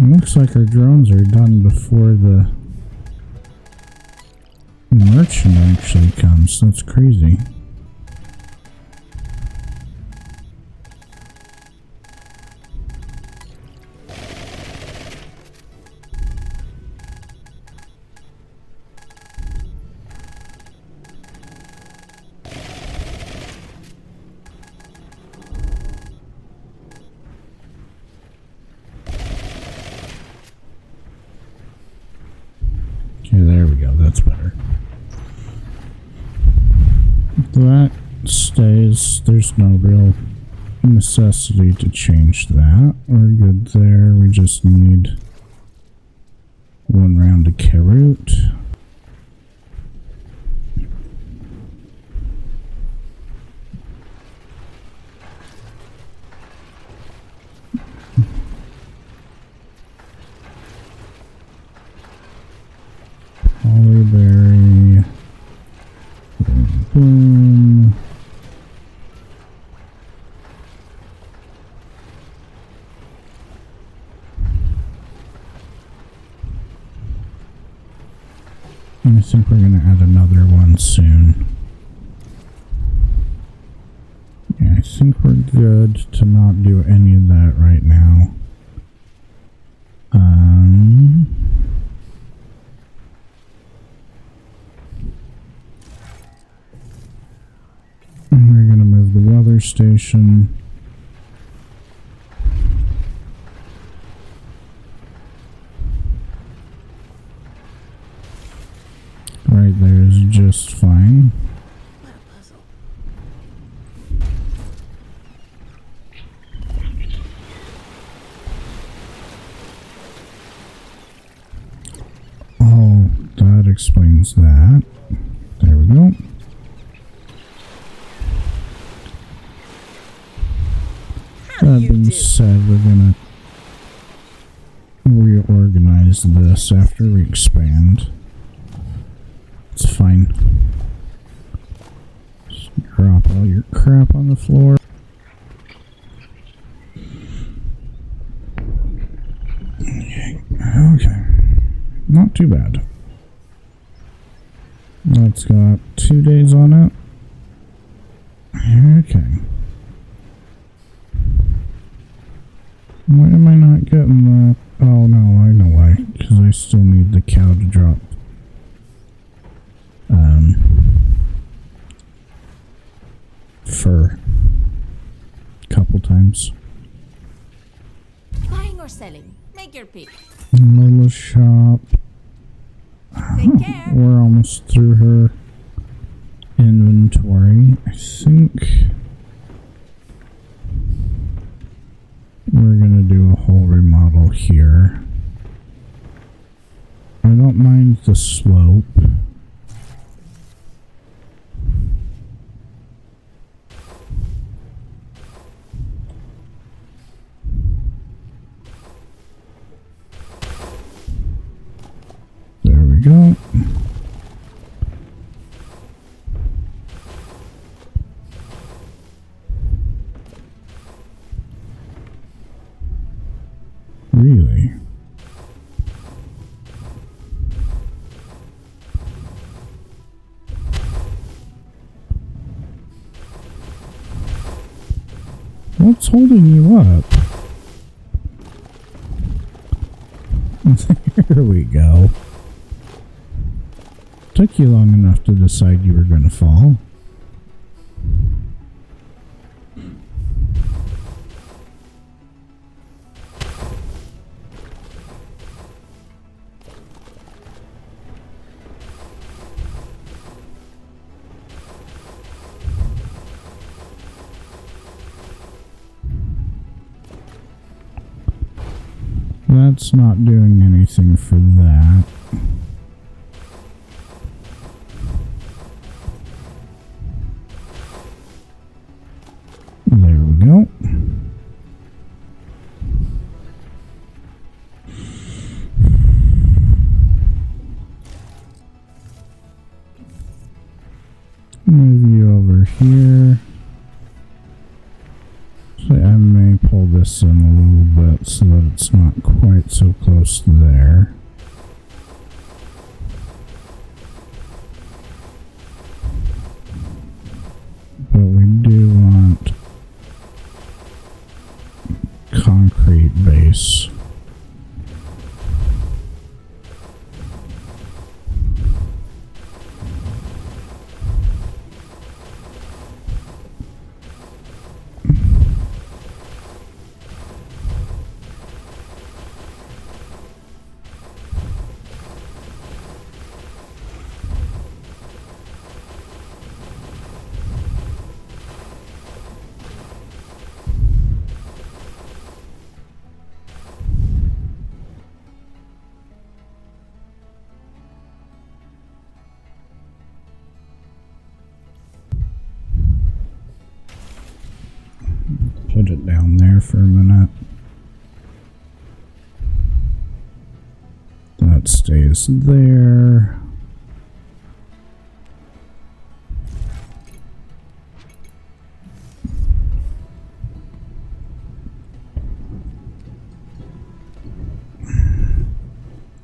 Looks like our drones are done before the merchant actually comes. That's crazy. Okay, there we go. That's better. That stays. There's no real necessity to change that. We're good there. We just need one round of carrot. Hollyberry. Boom, boom. I think we're going to add another one soon. Yeah, I think we're good to not do any of that right now. We're going to move the weather station. Right there is just fine. What a puzzle. Oh, that explains that. There we go. That being said, we're gonna reorganize this after we expand. It's fine. Just drop all your crap on the floor. Okay. Not too bad. That's got 2 days on it. Okay. Why am I not getting that? Oh no, I know why. Because I still need the cow to drop. Fur. Couple times. Buying or selling? Make your pick. Lola's shop. Take care. We're almost through her inventory. I think we're gonna do a whole remodel here. I don't mind the slope. There we go. Really? What's holding you up? There we go. Took you long enough to decide you were going to fall. That's not doing anything for that. There we go. Move you over here. So I may pull this this in a little bit so that it's not quite so close there. But we do want concrete base. Put it down there for a minute. That stays there.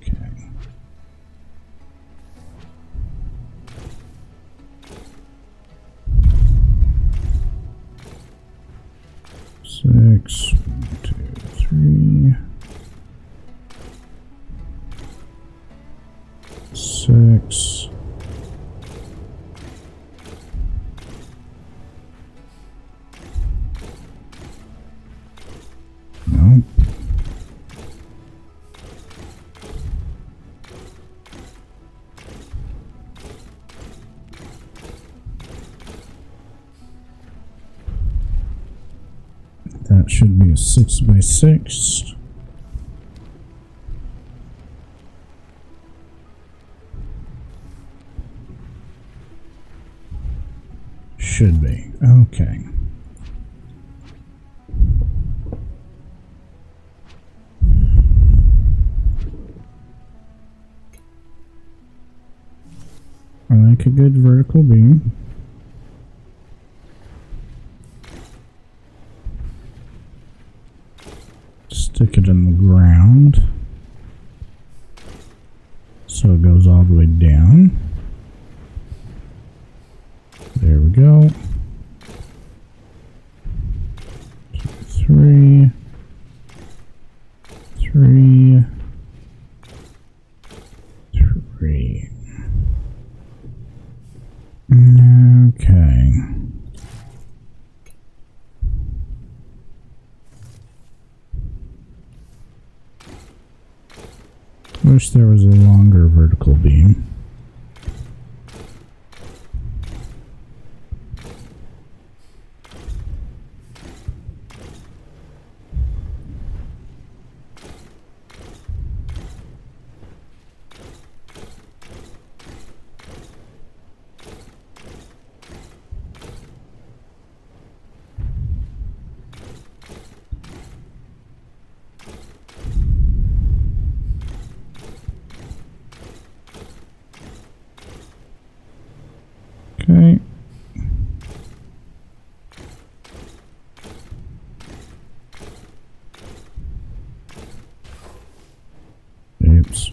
Okay. Six, 1, 2, 3, 6. Nope. That should be a 6 by 6. Should be. Okay. I like a good vertical beam. Stick it in the ground so it goes all the way down. There we go. 3, 3, 3. Okay. Wish there was a longer vertical beam. Okay. Oops.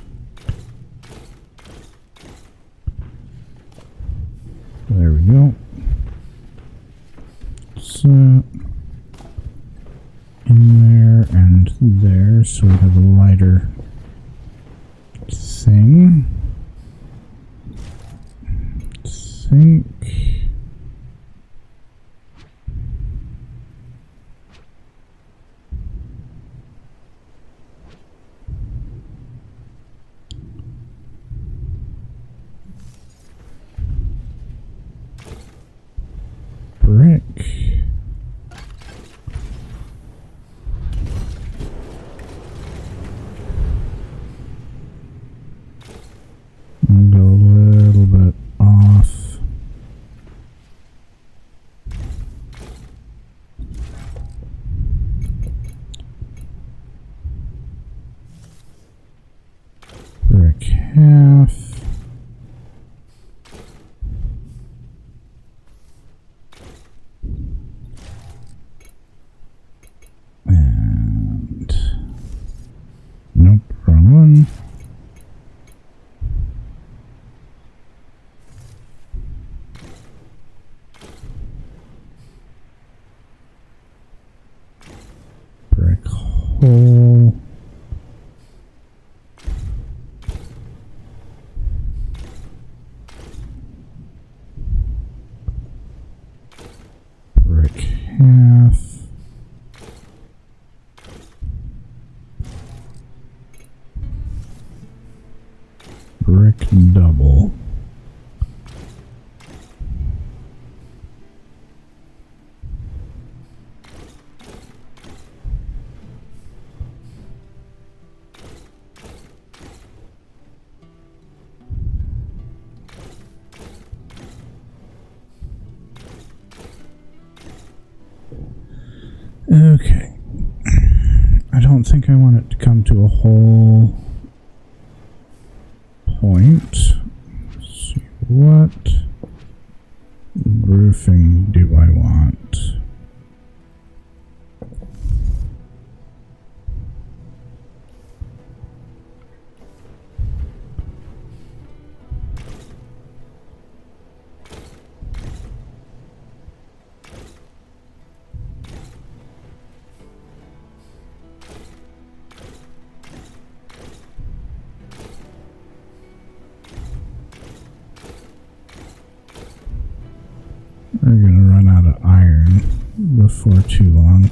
There we go. So in there and there, so we have a lighter thing. Think brick. I'll go a little bit off. hole. Brick half. Brick double. Okay. I don't think I want it to come to a whole point. Let's see, what roofing do I want? We're gonna run out of iron before too long.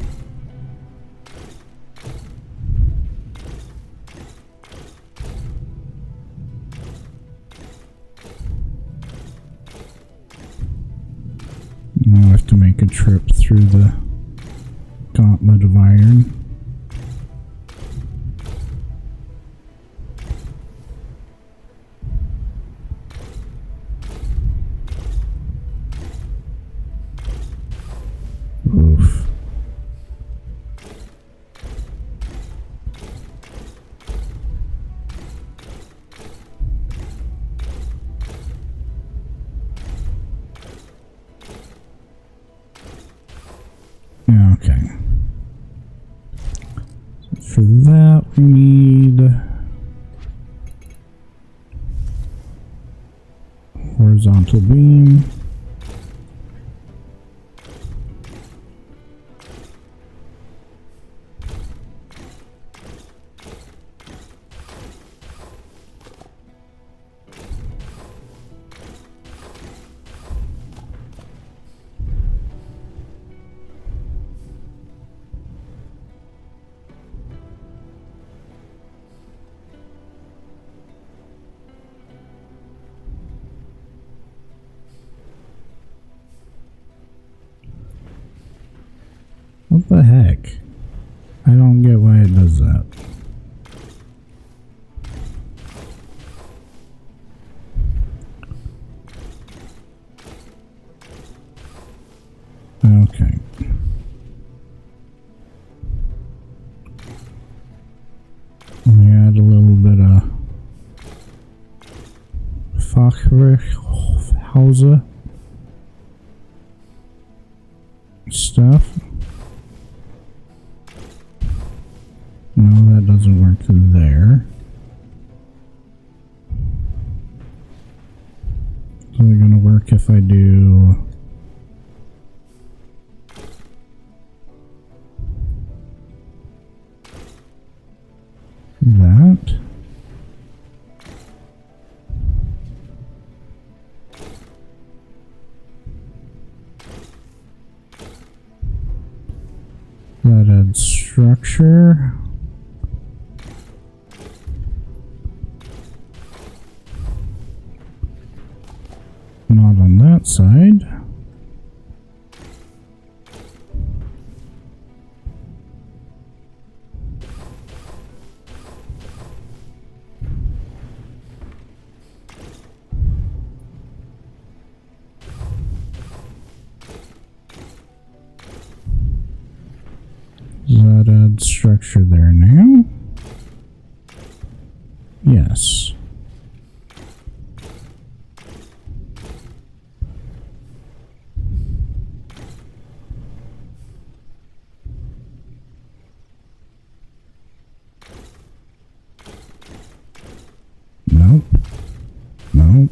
I'll have to make a trip through the gauntlet of iron. Oof. Okay. For that we need horizontal beam. What the heck? I don't get why it does that. Okay. Let me add a little bit of Fachwerkhauser stuff. No, that doesn't work there. Is it gonna work if I do that? That adds structure. Not on that side. Does that add structure there now? Yes. Nope. Nope.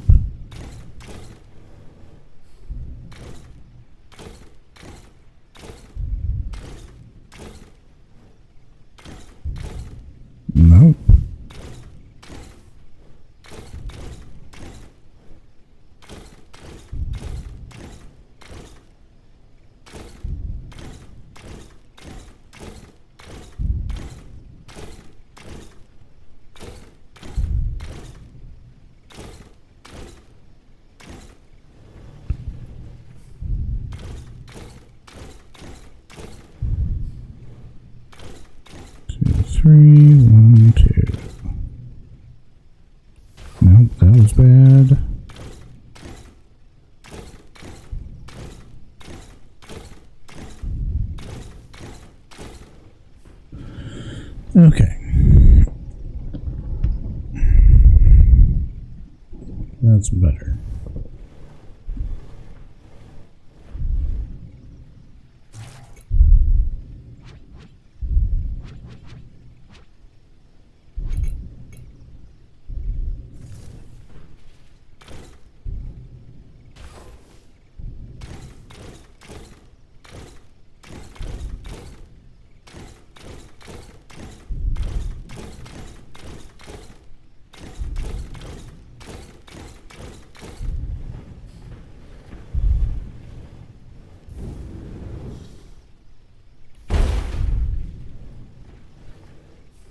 3, 1, 2. Nope, that was bad. Okay. That's better.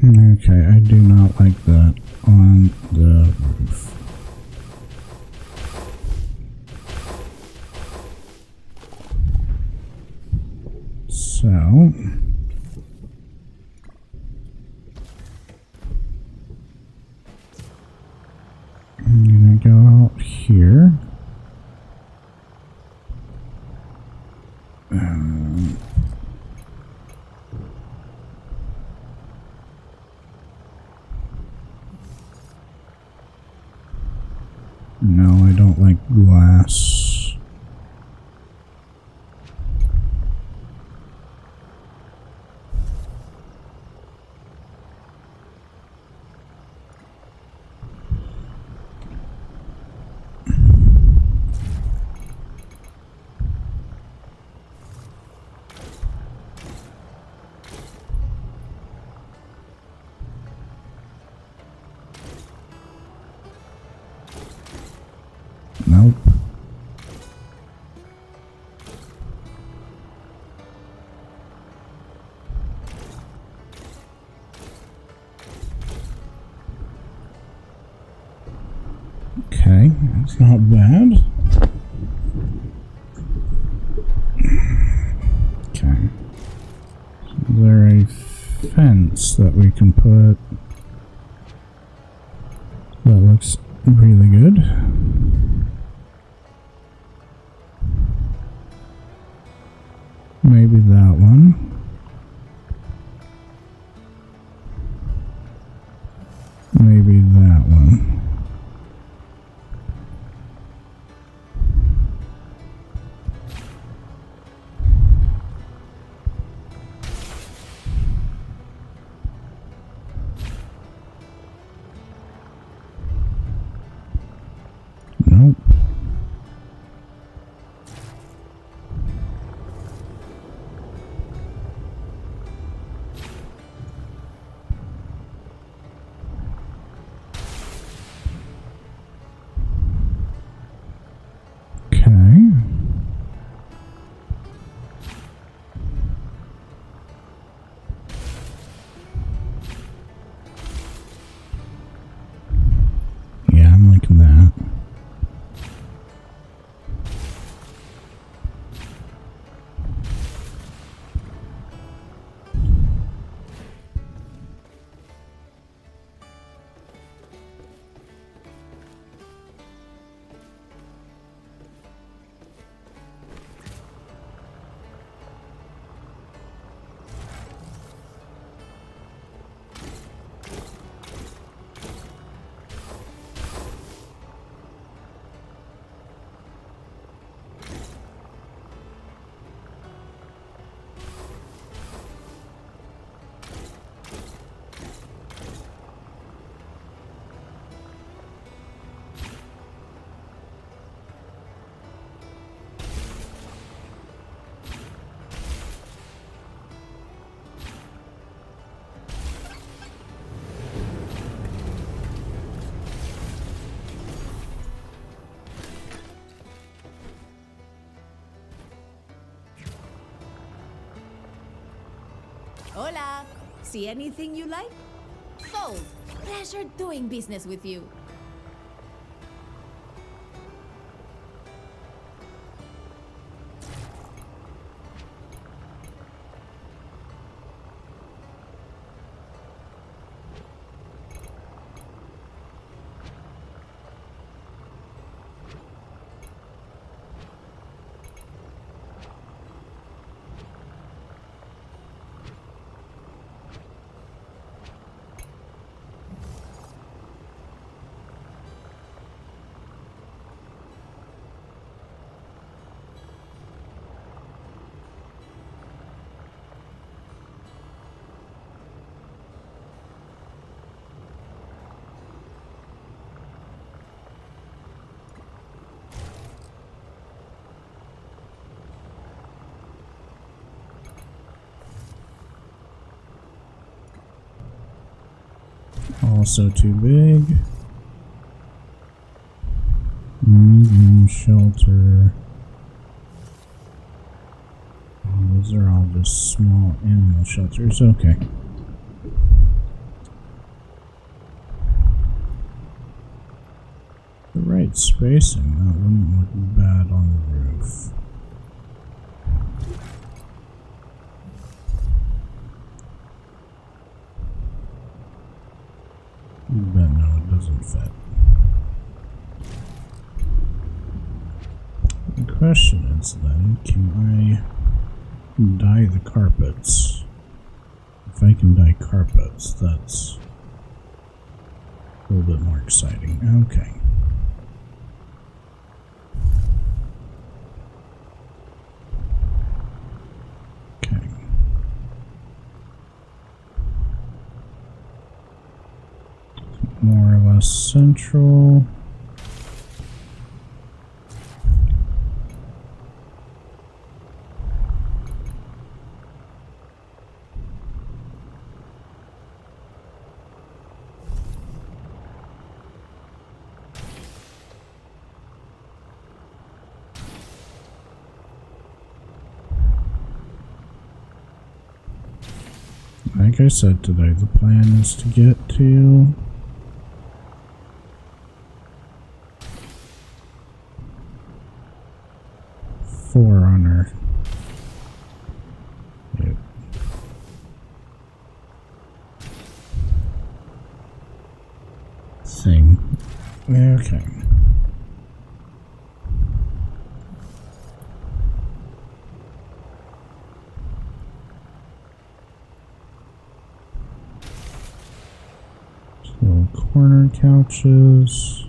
Okay, I do not like that on the roof. So, I'm gonna go out here. No, I don't like glass. Nope. Okay, that's not bad. Okay. Is there a fence that we can put? That looks really good. Maybe that one. Maybe that one. Nope. Okay. Yeah, I'm liking that. Hola. See anything you like? Sold. Pleasure doing business with you. Also too big. Medium shelter. Oh, those are all just small animal shelters. Okay. The right spacing, that wouldn't look bad on the roof. But no, it doesn't fit. The question is then, can I dye the carpets? If I can dye carpets, that's a little bit more exciting. Okay. Okay. More or less central. Like I said today, the plan is to get to four on our thing. Okay. So corner couches.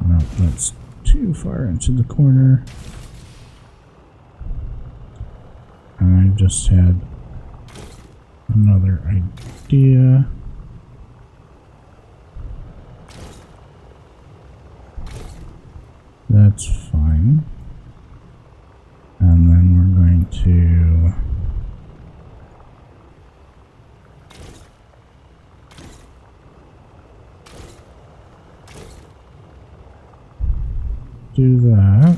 No, that's too far into the corner. And I just had another idea. That's fine. And then we're going to do that.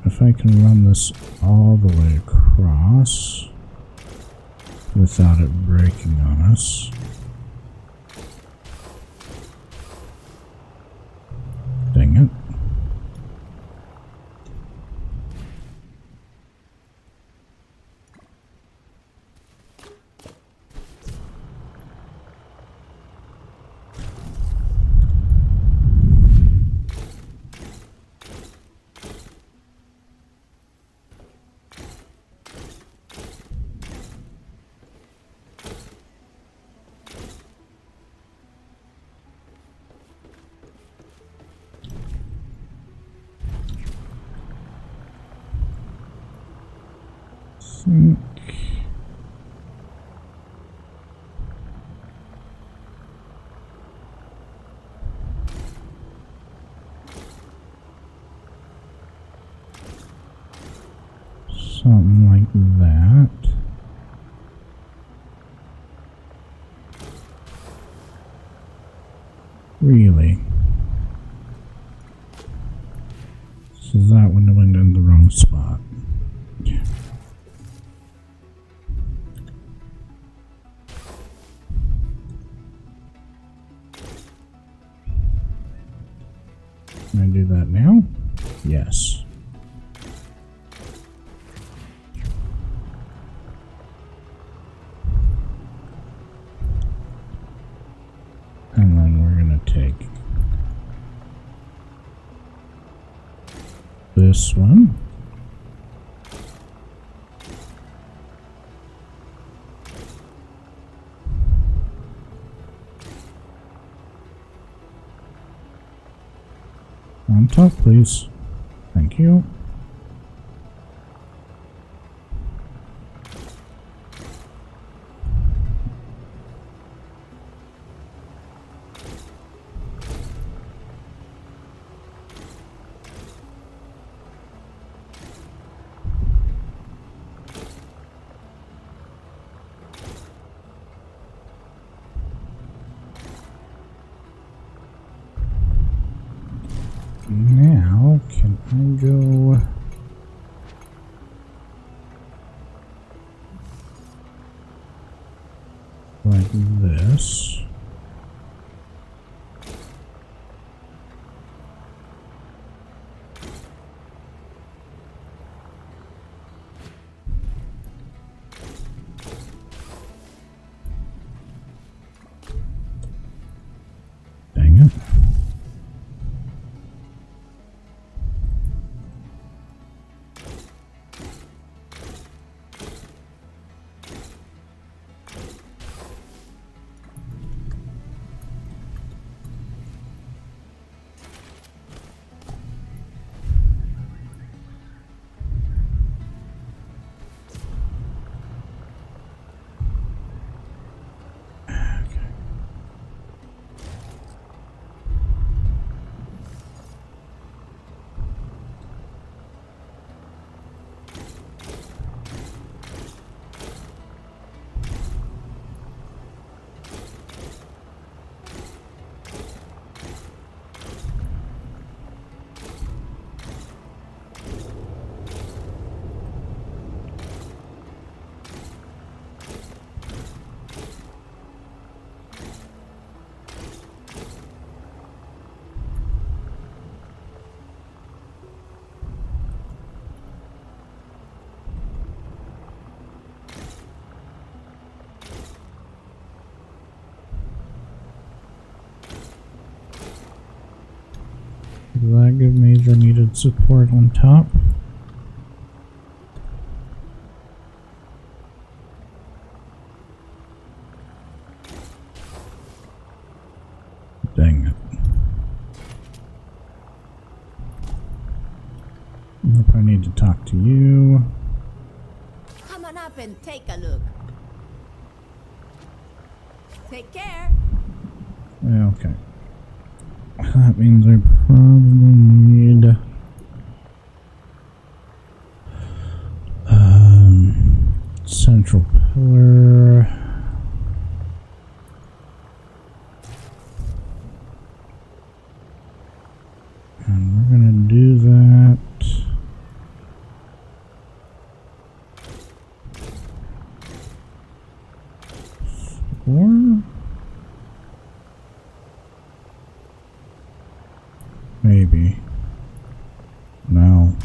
If I can run this all the way across without it breaking on us. Dang it. Think. Something like that. Really? So that one went in the wrong spot. Can I do that now? Yes. And then we're going to take this one. On top, please. Thank you. I go like this. Dang it. Does that give major needed support on top? Dang it. Nope, I need to talk to you. Come on up and take a look. Take care. Okay. That means I probably need central pillar. And we're gonna do that. Or maybe. No.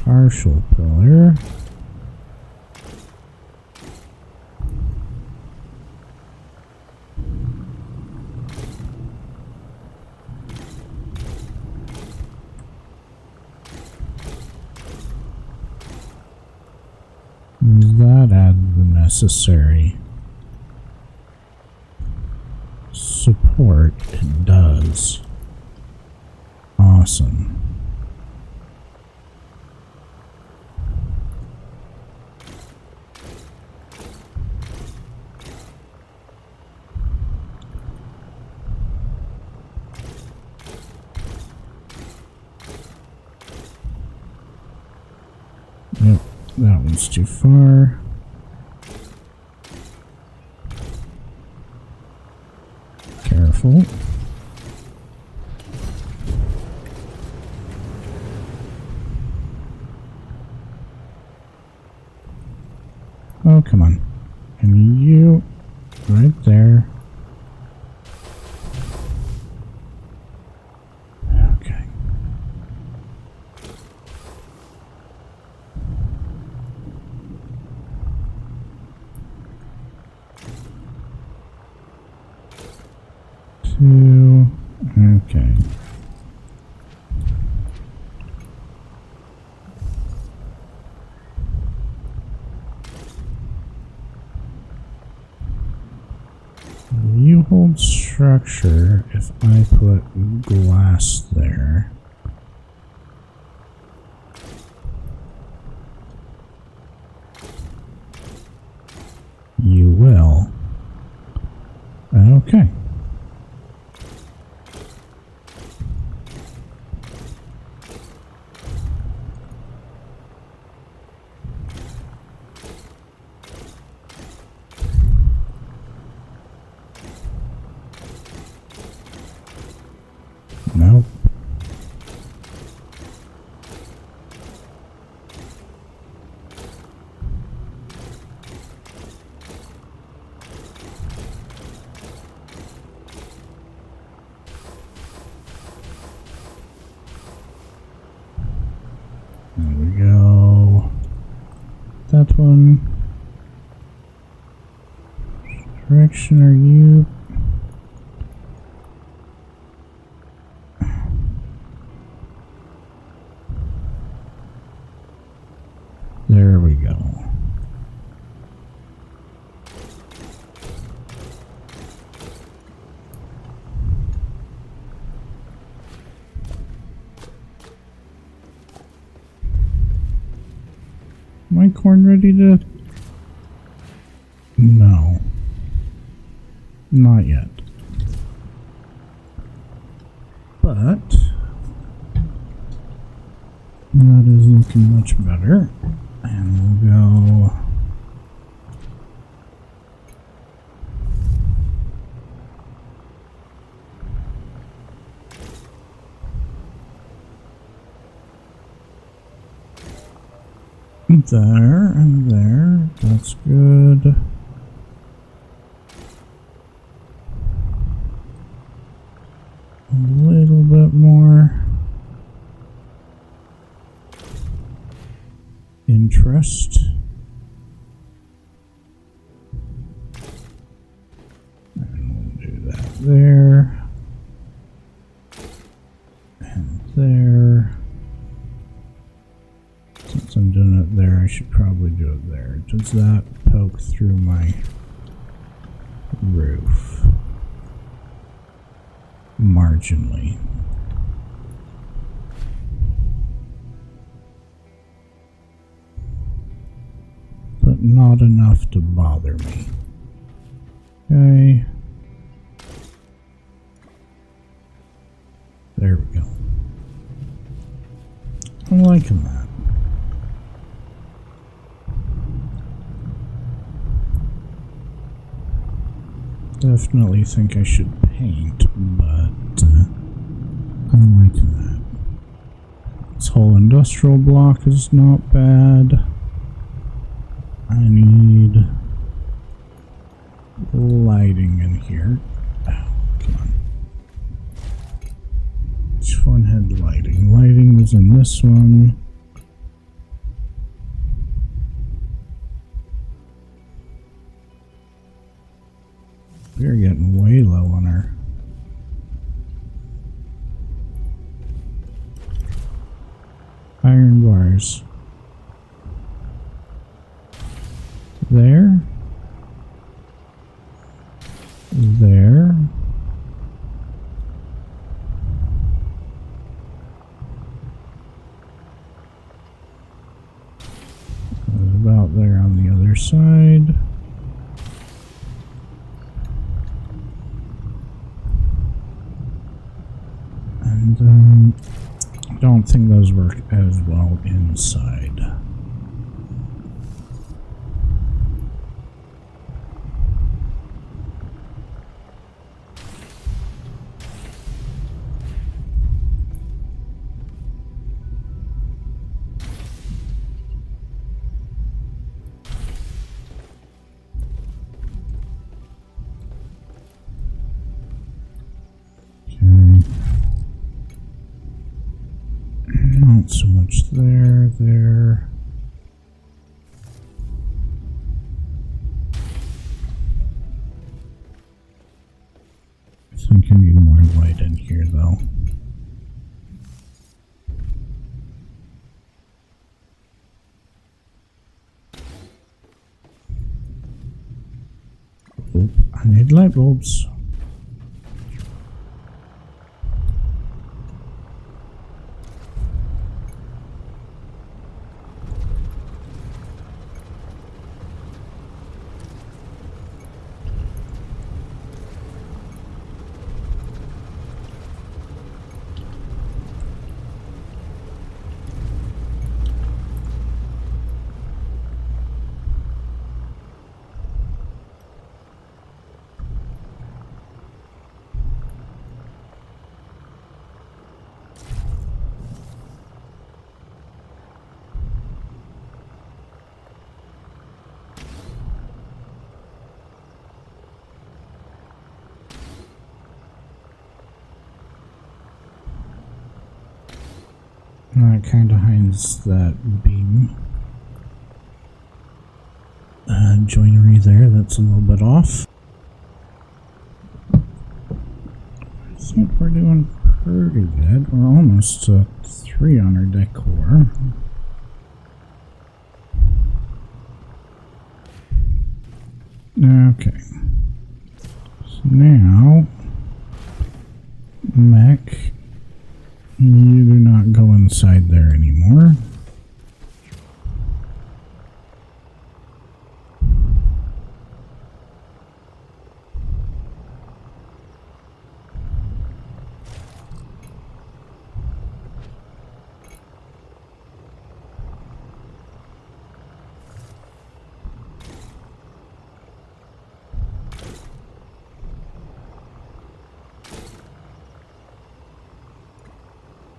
Partial pillar. Does that add the necessary support? It does. Awesome. Yep, that one's too far. Careful. Oh, come on. And you, right there. Okay. Two. Okay. You hold structure if I put glass there. You will. Okay. Nope. There we go. That one. Which direction are you? There we go. My corn ready to... No. Not yet. But... that is looking much better. And we'll go... there and there. That's good. A little bit more interest. And we'll do that there. And there. Since I'm doing it there, I should probably do it there. Does that poke through my roof? Marginally. But not enough to bother me. Okay. There we go. I'm liking that. Definitely think I should paint, but I'm liking that. This whole industrial block is not bad. I need lighting in here. Oh, come on. Which one had lighting? Lighting was in this one. We're getting way low on our... iron bars. There. There. About there on the other side. And I don't think those work as well inside. Not so much there. I think I need more light in here though. Oh, I need light bulbs. That kind of hides that beam joinery there. That's a little bit off. I think we're doing pretty good. We're almost to 3 on our decor. Okay. So now, mech, you do not go inside there anymore.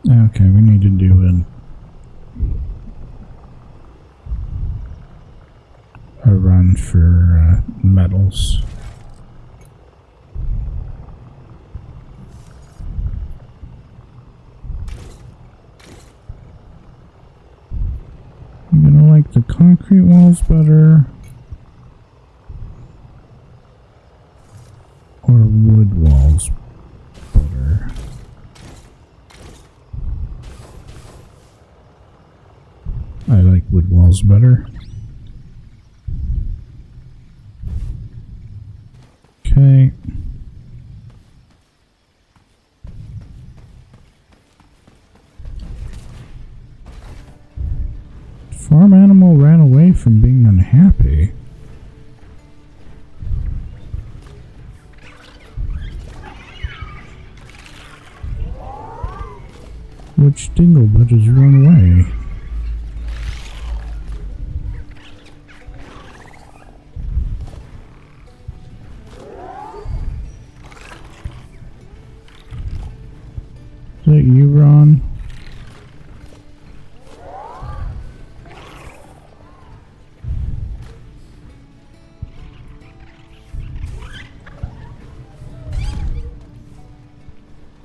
Okay, we need to do a run for metals. I'm gonna like the concrete walls better, or wood walls better. I like wood walls better. Okay. Farm animal ran away from being unhappy. Which dinglebutt has run away? Is that you, Ron?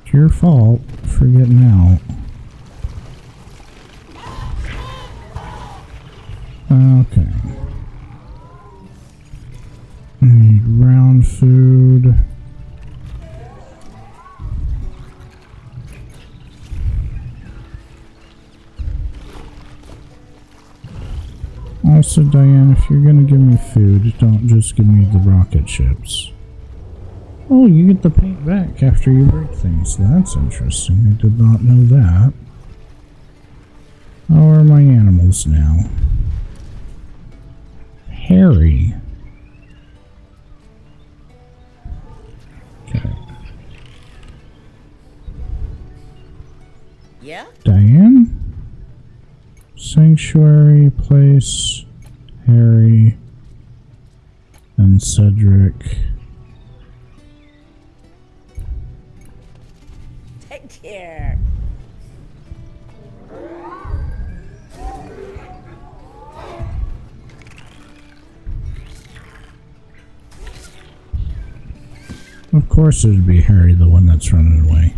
It's your fault for getting out. Okay. Need round food. Also, Diane, if you're gonna give me food, don't just give me the rocket ships. Oh, you get the paint back after you break things. That's interesting. I did not know that. How are my animals now? Harry. Okay. Yeah? Diane? Sanctuary, Place, Harry, and Cedric. Take care. Of course it'd be Harry, the one that's running away.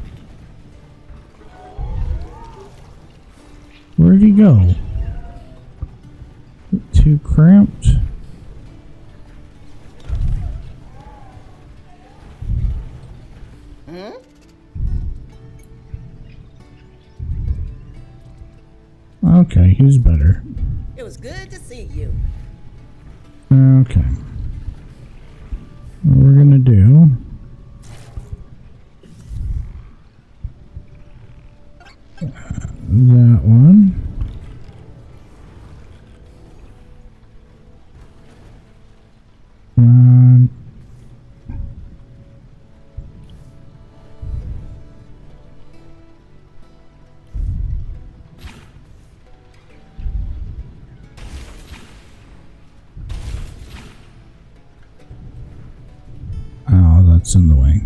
Where'd he go? Too cramped? Okay, he's better. It was good to see you. Okay. What we're gonna do... that one. And oh, that's in the way.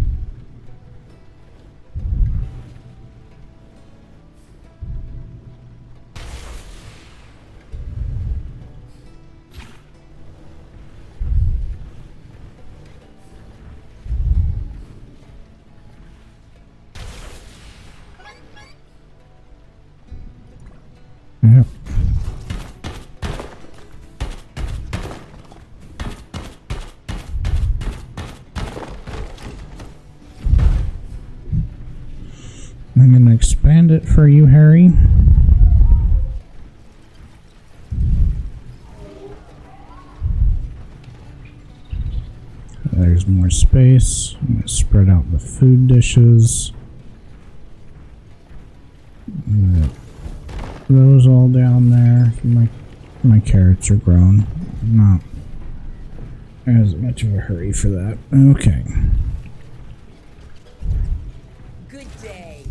it for you, Harry. There's more space. I'm going to spread out the food dishes. Those all down there. My carrots are grown. Not as much of a hurry for that. Okay. Good day.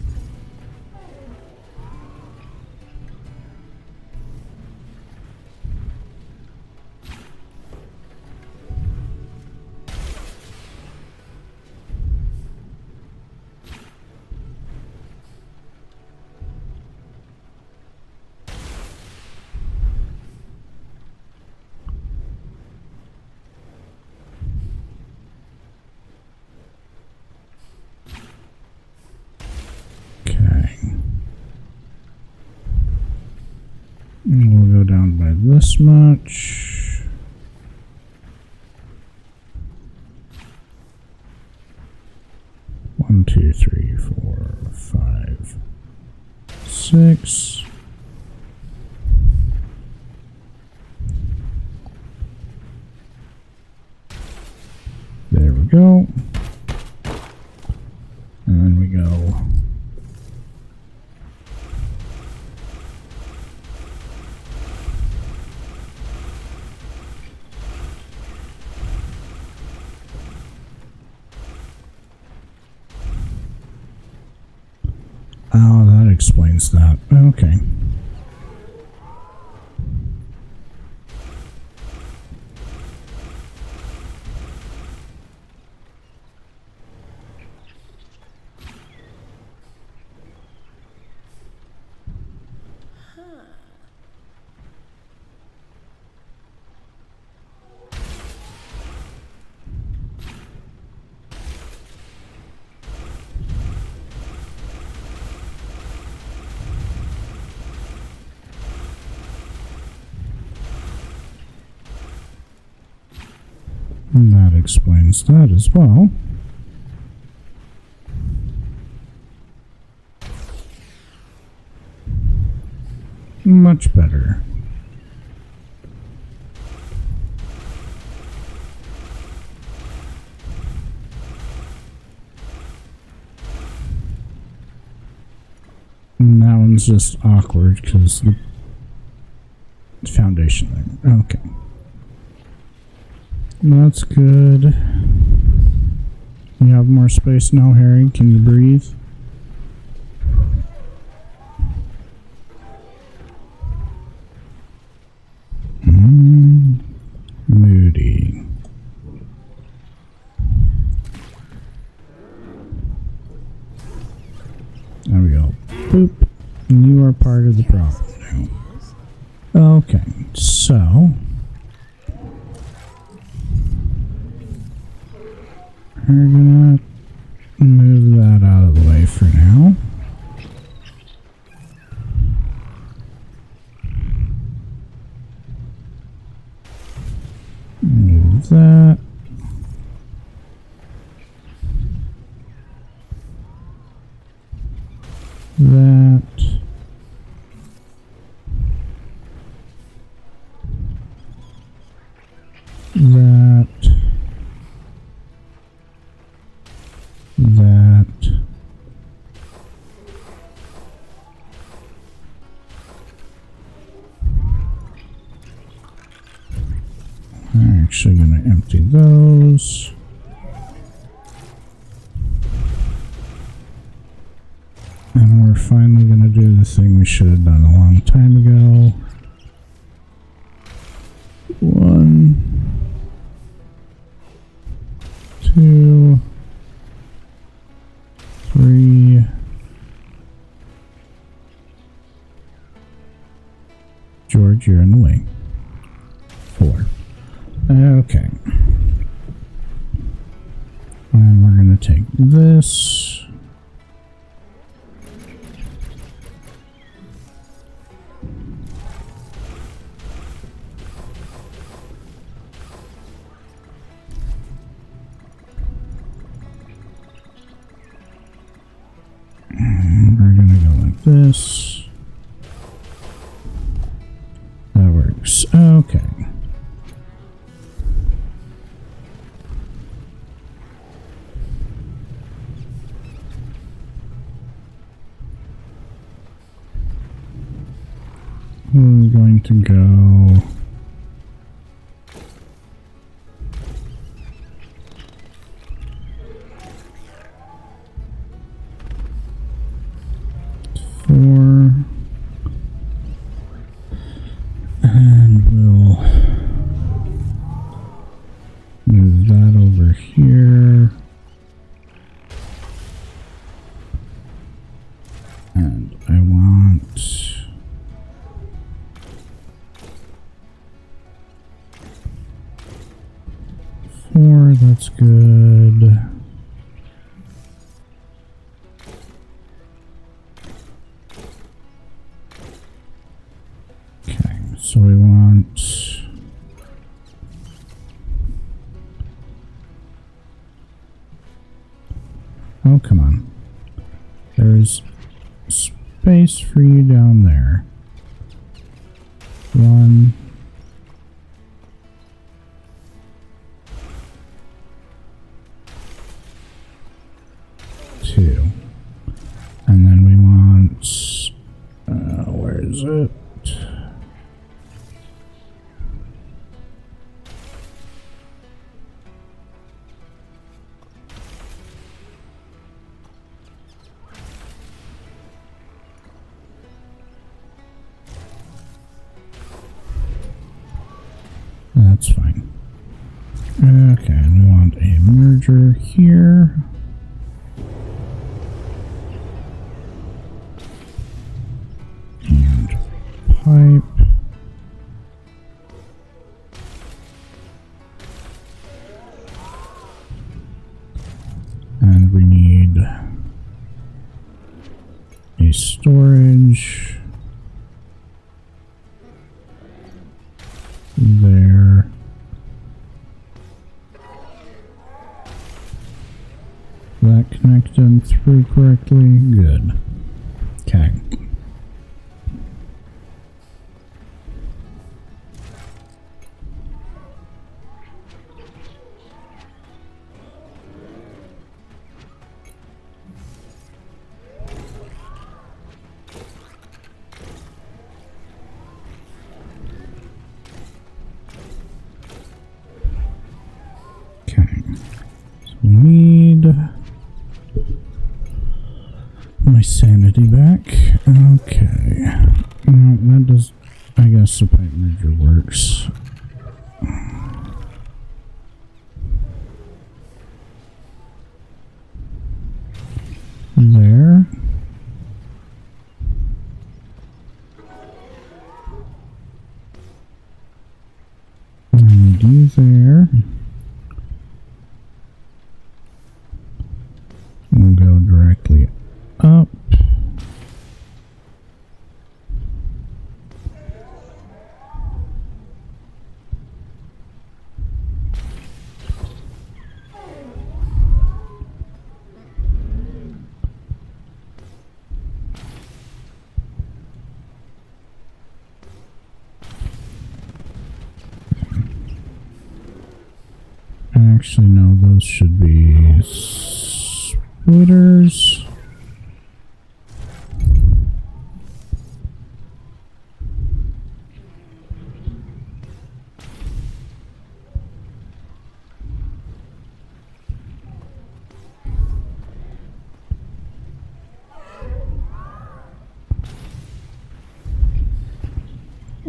We'll go down by this much. One, two, three, 4, 5, 6. There we go. And then we go. Oh, that explains that. Okay. And that explains that as well. Much better. And that one's just awkward because the foundation there. Okay. That's good. You have more space now, Harry. Can you breathe? Moody. There we go. Boop. You are part of the problem now. Okay, so we're gonna move that out of the way for now. Move that. That. That. That. I'm actually going to empty those. And we're finally going to do the thing we should have done a long time ago. 1, 2, 3. George, you're in the way. 4. Okay. And we're going to take this. And we're going to go like this. That works. Okay. We're going to go four, and we'll move that over here, and I want four. That's good. Okay, so we want oh, come on. There's space for you down there. One. Two. And then we want where is it? That's fine. Okay, and we want a merger here. And pipe. And we need a storage there. That connected through correctly. Good. Okay. We need my sanity back. Okay. That does, I guess the pipe merger works. There. And do there. We'll go directly up. Actually, no, those should be splitters.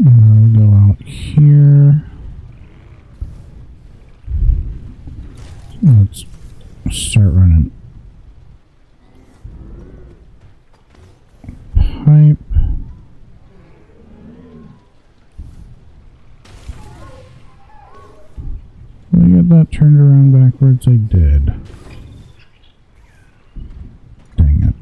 I'll go out here. Let's start running pipe. Did I get that turned around backwards? I did. Dang it.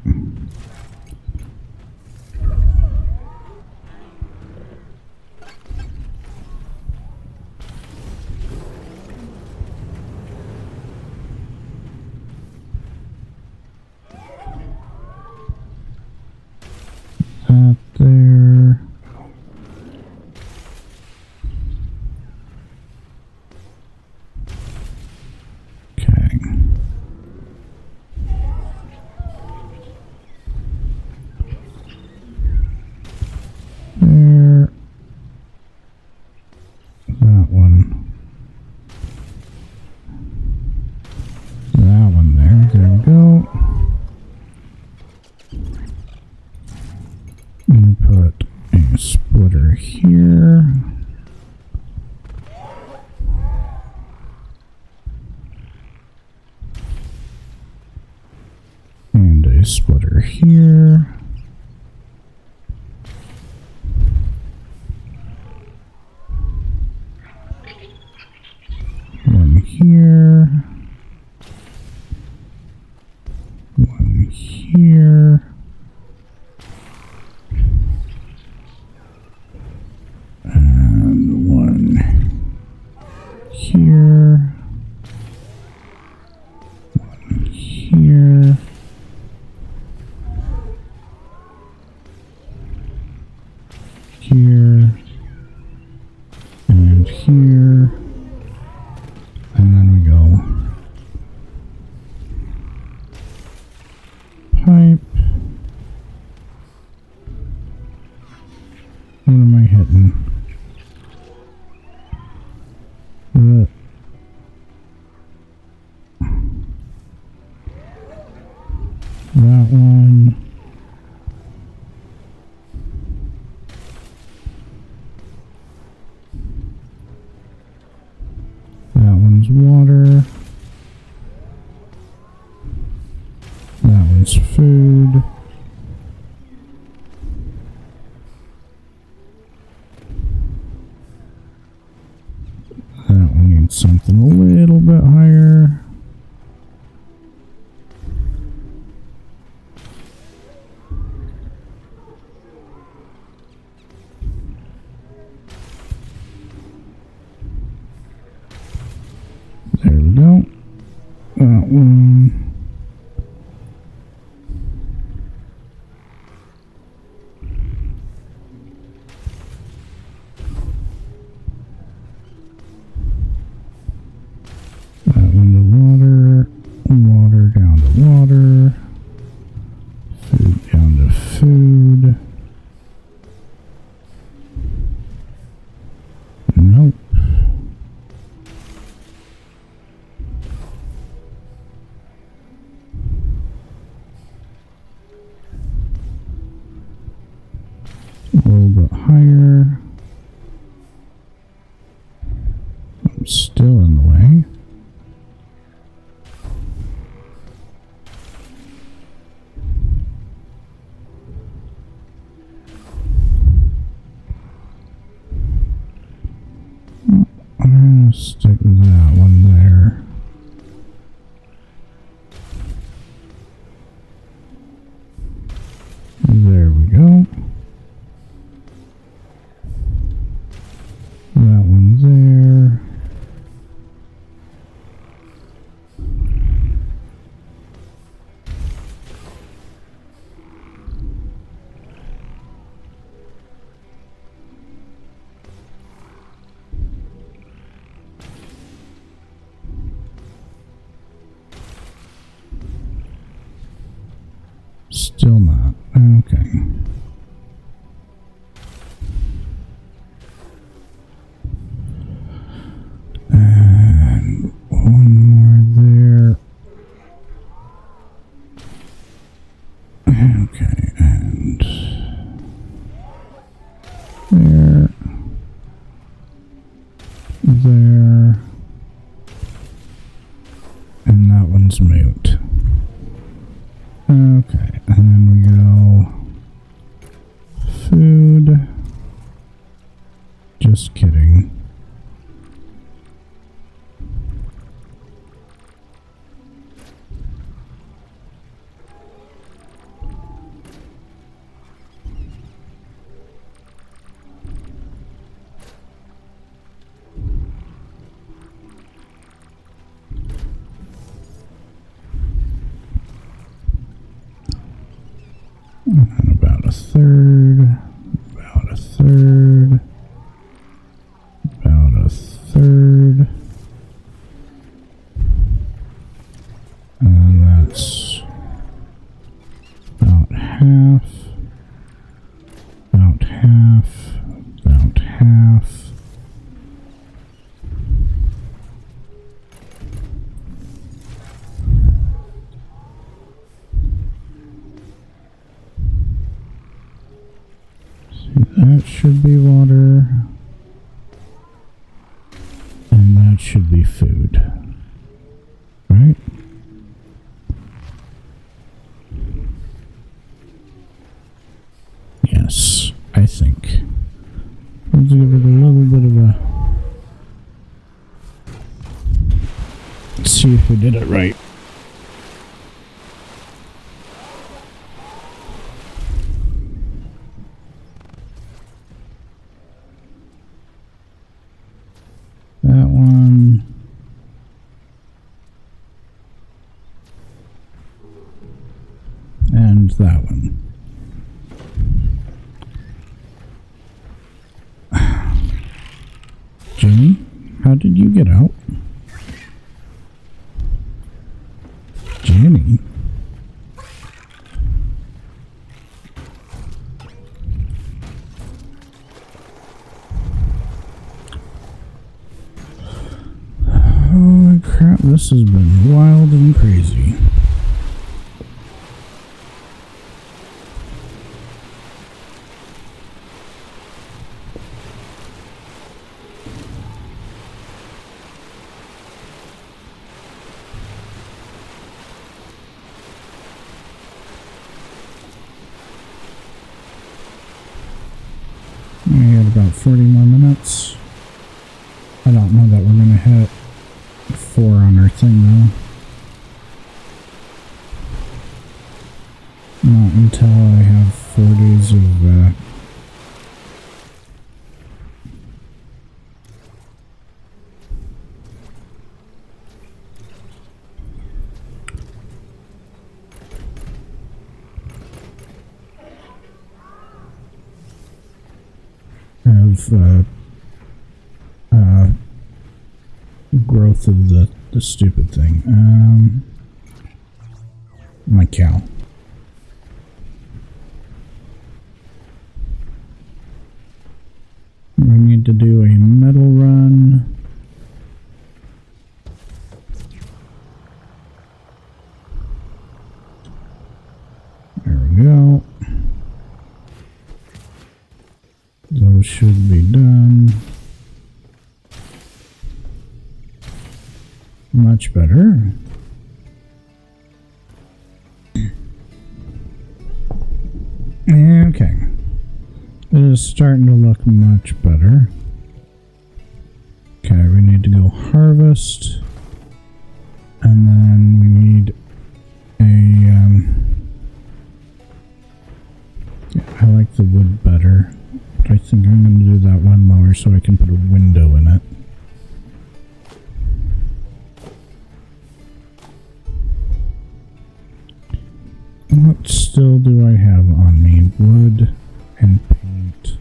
a splitter here. One here. One here. And one here. One here. Here. And here. And then we go pipe. What am I hitting? That one. That one's water. That one's food. That one needs something a little bit higher. There we go. That one. That one to water. Water down to water. Food down to food. Nope. A little bit higher. I'm still in the way. I'm gonna stick that one there. There we go. That one there. Still not. Okay. And one more there. Okay, and there. There. And that one's mute. Okay, and then we go food. Just kidding. And about a third. About a third. see if we did it right. That one. And that one. Jimmy, how did you get out? Jimmy? Holy crap, this has been wild and crazy. We got about 40 more minutes. I don't know that we're going to hit 4 on our thing though. Not until I have 4 days growth of the stupid thing. My cow. We need to do a metal run. There we go. Those should be done. Much better. Okay. It is starting to look much better. Okay, we need to go harvest. And then we need a, yeah, I like the wood better. But I think I'm going to do that one lower so I can put a window in it. What still do I have on me? Wood and paint.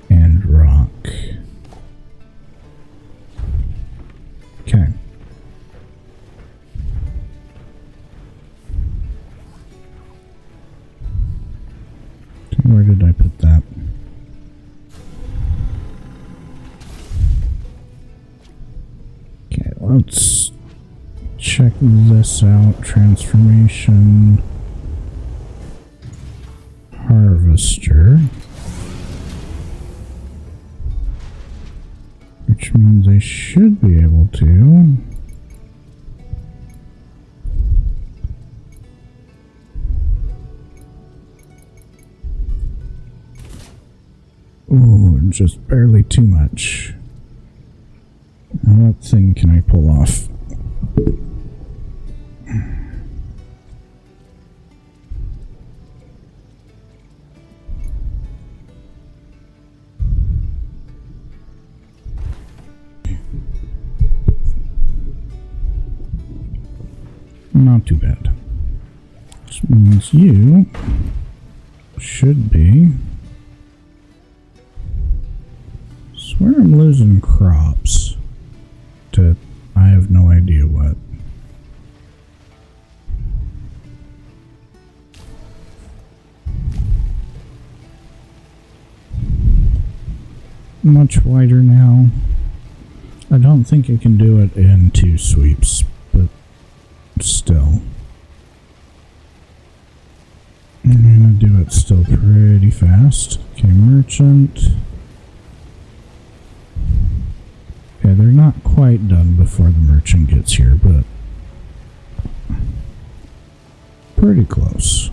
And rock. Okay. Where did I put that? Let's check this out. Transformation. Harvester. Which means I should be able to. Ooh, just barely too much. What thing can I pull off? Not too bad. Which means you should be. Swear I'm losing crops. I have no idea what. Much wider now. I don't think I can do it in 2 sweeps, but still. I'm gonna do it still pretty fast. Okay, merchant. Okay, they're not quite done before the merchant gets here, but pretty close.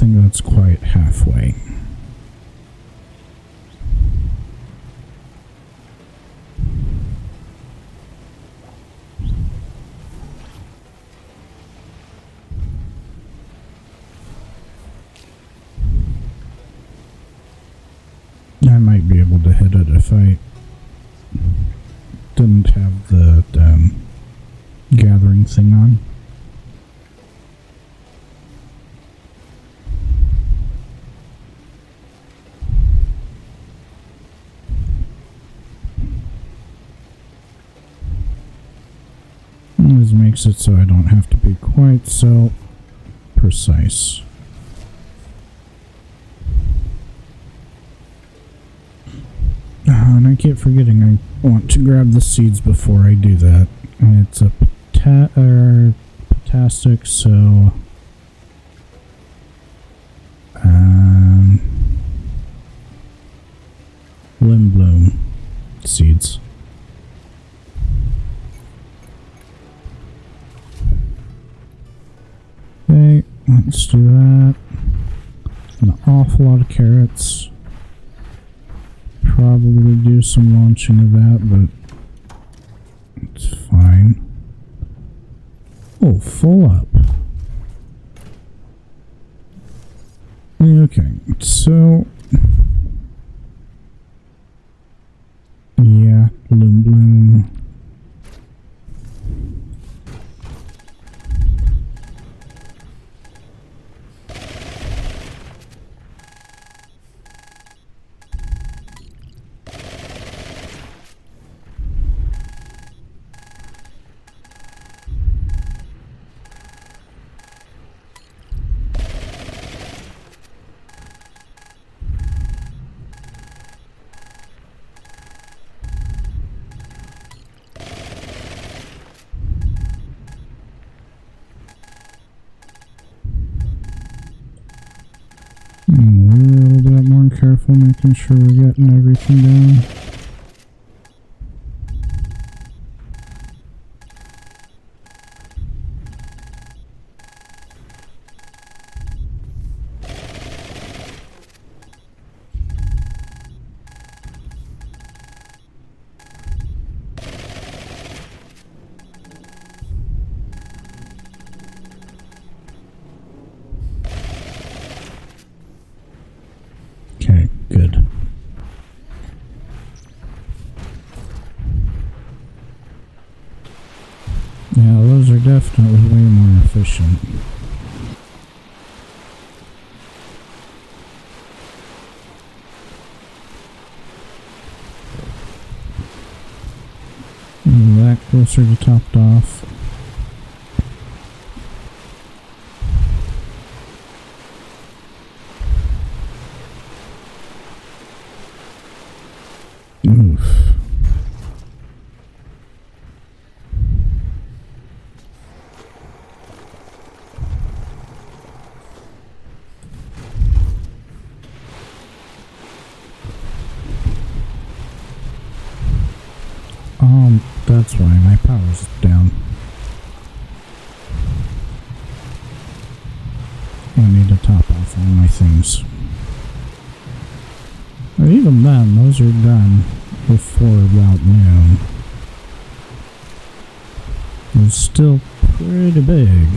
think that's quite halfway. I might be able to hit it if I didn't have the gathering thing on. This makes it so I don't have to be quite so precise. And I keep forgetting I want to grab the seeds before I do that. It's a potastic, so limb bloom seeds. Okay, let's do that. An awful lot of carrots. Probably do some launching of that, but it's fine. Oh, full up. Okay, so yeah, limb bloom. A little bit more careful, making sure we're getting everything down. Okay, good. Yeah, those are definitely way more efficient. That closer to topped off. Oof. That's why my power's down. I need to top off all my things. But even then, those are done before about noon. It's still pretty big.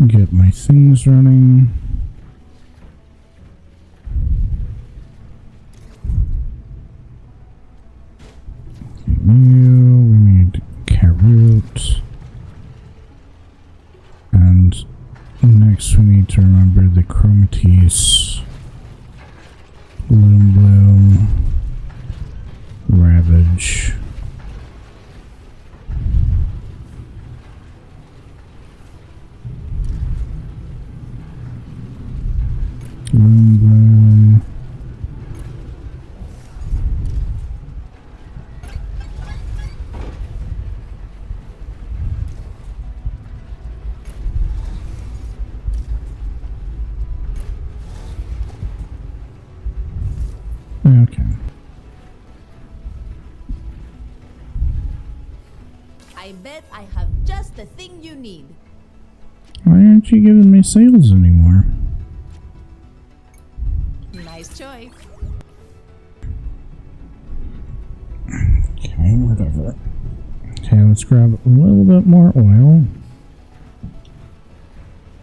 Get my things running. We need carrot. And next we need to remember the chromatis. Bloom, ravage. Okay. I bet I have just the thing you need. Why aren't you giving me sales anymore? Nice choice. Okay, whatever. Okay, let's grab a little bit more oil.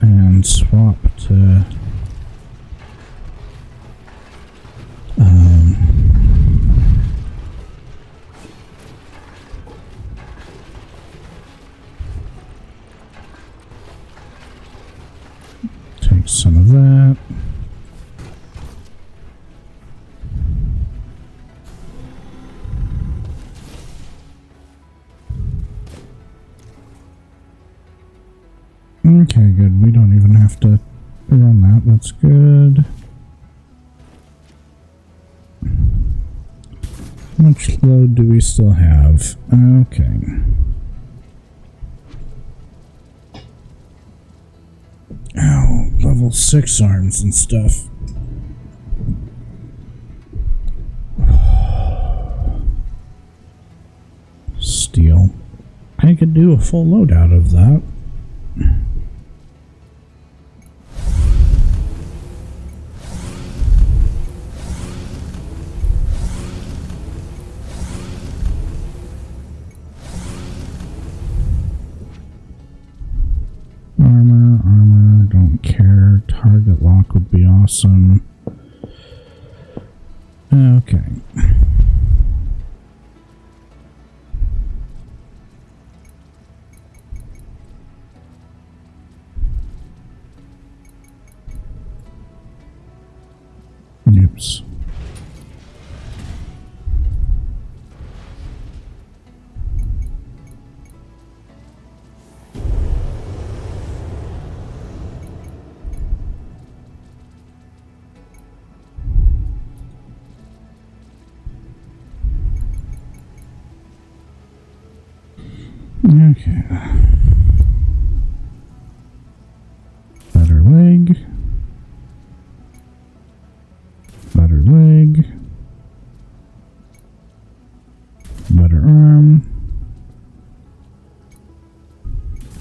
And swap to... take some of that. Okay, good. We don't even have to run that. That's good. How much load do we still have? Okay. Oh, level 6 arms and stuff. Steel. I could do a full load out of that. Armor, don't care. Target lock would be awesome. Okay. Oops. Okay. Better leg. Better leg. Better arm.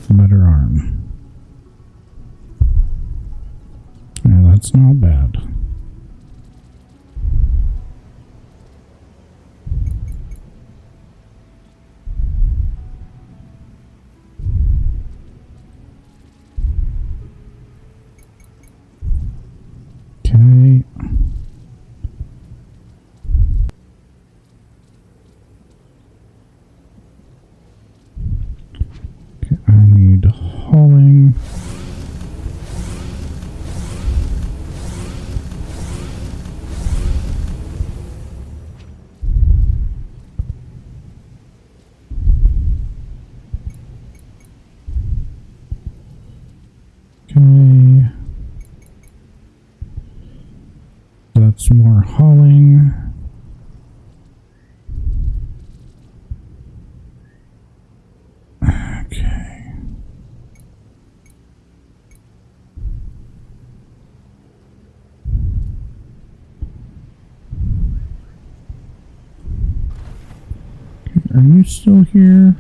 Better arm. Yeah, that's not bad. Okay. Okay, I need hauling. Okay. That's more hauling. Okay. Are you still here?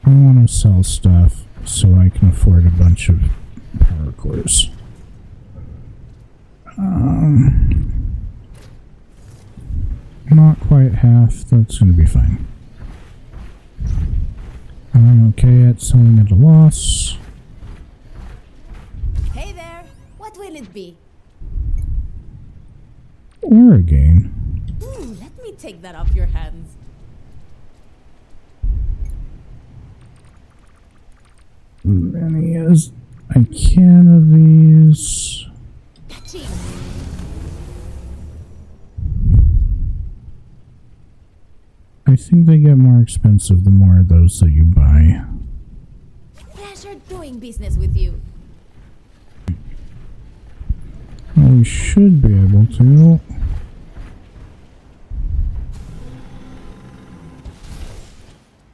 I want to sell stuff so I can afford a bunch of power cores. Not quite half. That's going to be fine. I'm okay at selling at a loss. Hey there. What will it be? Or a gain. Let me take that off your hands. Many as I can of these. Catchy. I think they get more expensive the more of those that you buy. Pleasure doing business with you. Well, we should be able to.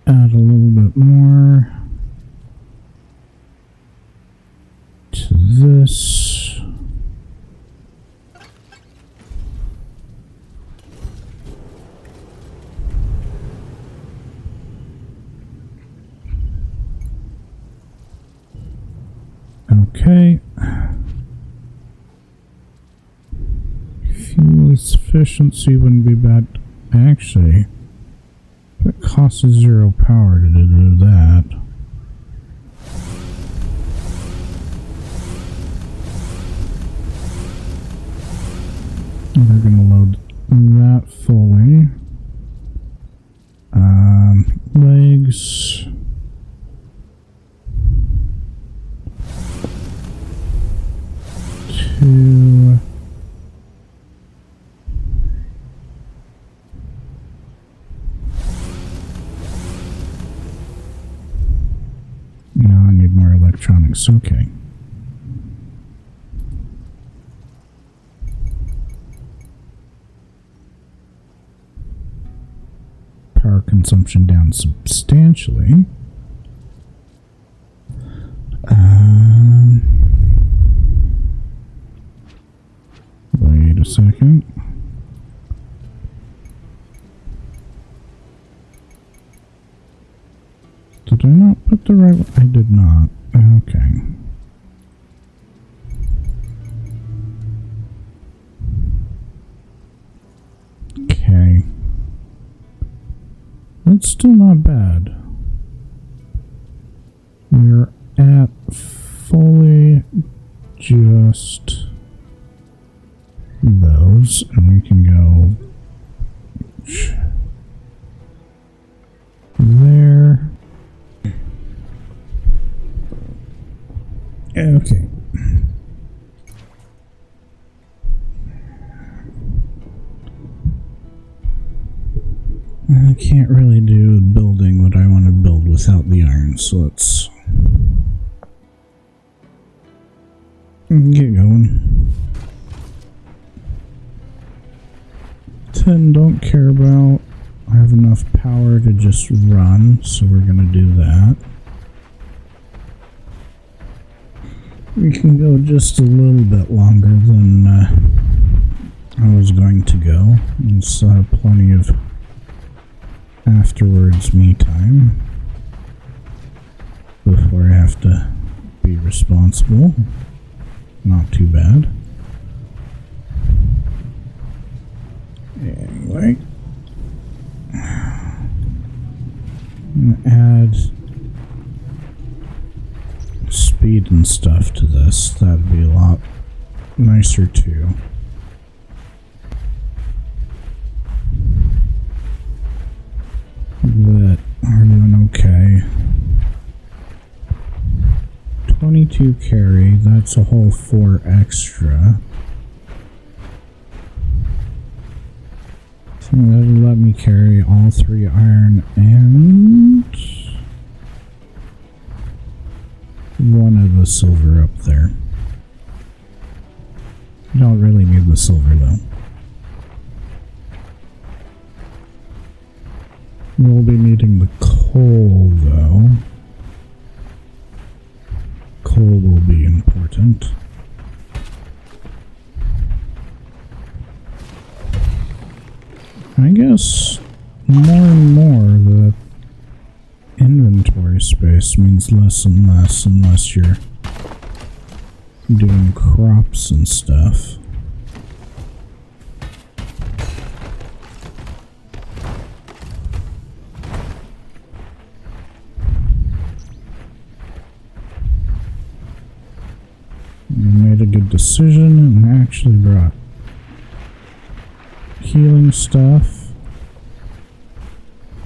Add a little bit more to this. efficiency wouldn't be bad. Actually, it costs 0 power to do that. We're going to load that fully. Legs. Two. Now I need more electronics. Okay. Power consumption down substantially. Wait a second. Did I not put the right one? I did not. Okay. Okay. That's still not bad. We're at fully just those, and we can go there. Okay. I can't really do building what I want to build without the iron, so let's get going. 10 don't care about. I have enough power to just run, so we're gonna do that. We can go just a little bit longer than I was going to go, and still have plenty of afterwards me time before I have to be responsible. Not too bad. Anyway, I'm gonna add speed and stuff to this. That'd be a lot nicer too. But we're doing okay. 22 carry, that's a whole 4 extra. So that'll let me carry all 3 iron and 1 of the silver up there. Don't really need the silver though. We'll be needing the coal though. Coal will be important. I guess more and more the inventory space means less and less unless you're doing crops and stuff. We made a good decision and actually brought healing stuff,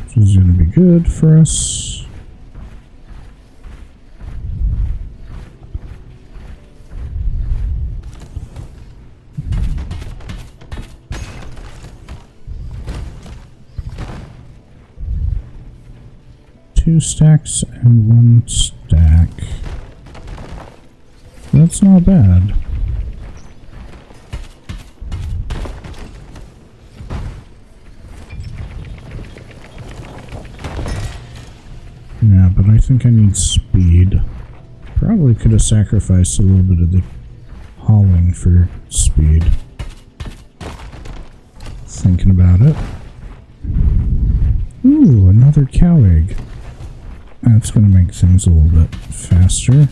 which is going to be good for us. Two stacks and 1 stack. That's not bad. Yeah, but I think I need speed. Probably could have sacrificed a little bit of the hauling for speed. Thinking about it. Ooh, another cow egg. That's going to make things a little bit faster.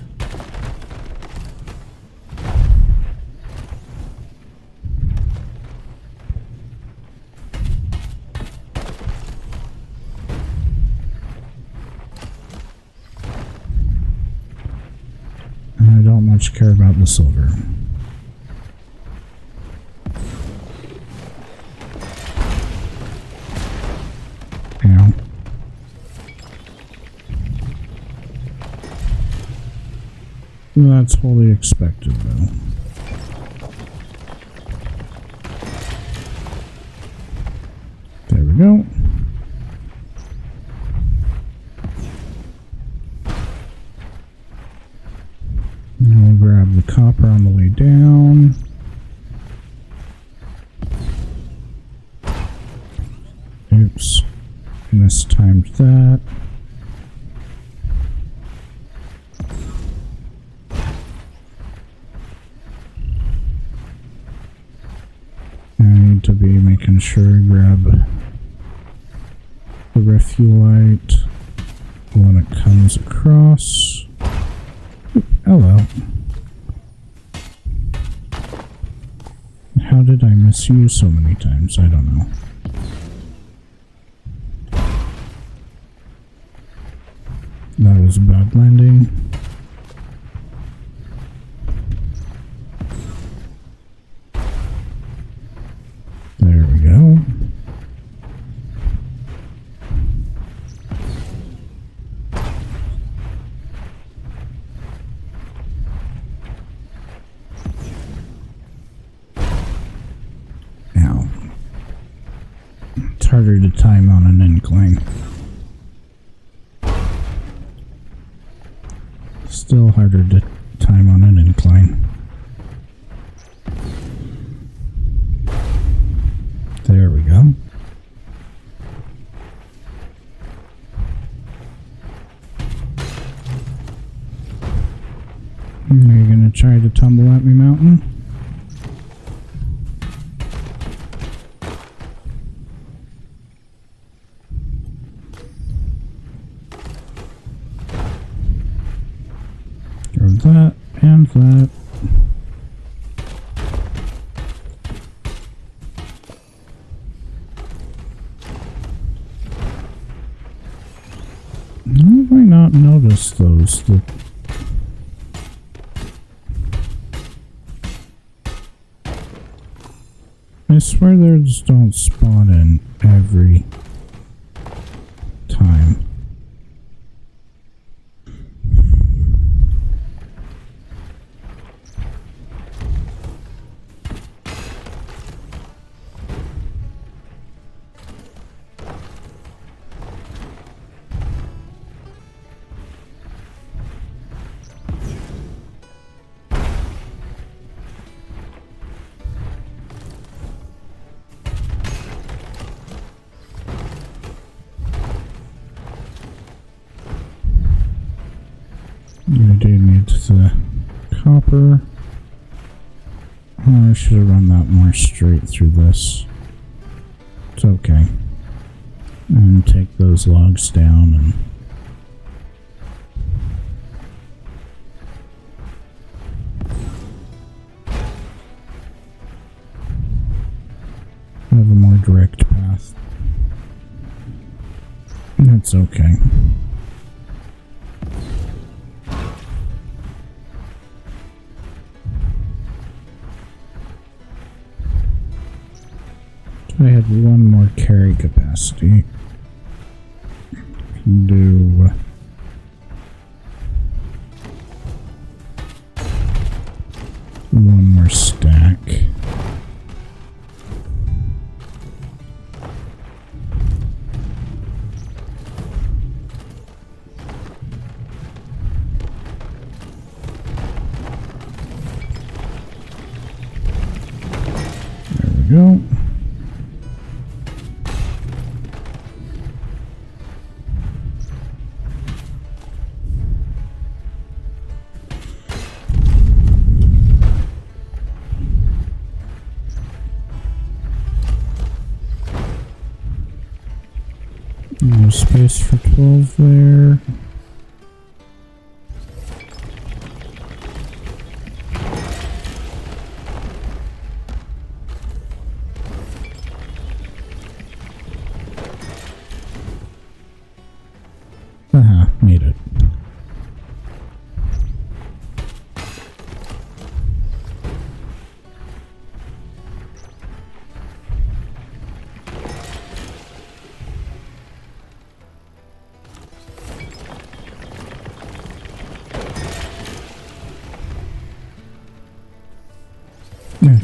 silver. Ow. That's wholly expected, though. There we go. Now we'll grab the copper on the way down. Oops. Mistimed that. I need to be making sure I grab the refuelite when it comes across. Hello. How did I miss you so many times? I don't know. That was a bad landing. There we go. Now, it's harder to time on an incline. Still harder to time on an incline. There we go. Are you gonna try to tumble at me, mountain? Grab that and that. How have I not noticed those? I swear those don't spawn in every time. I do need the copper. Oh, I should have run that more straight through this. It's okay. And take those logs down and have a more direct path. That's okay. I had one more carry capacity. Can do one more stack. There we go. No space for 12 there. Aha, made it. Okay.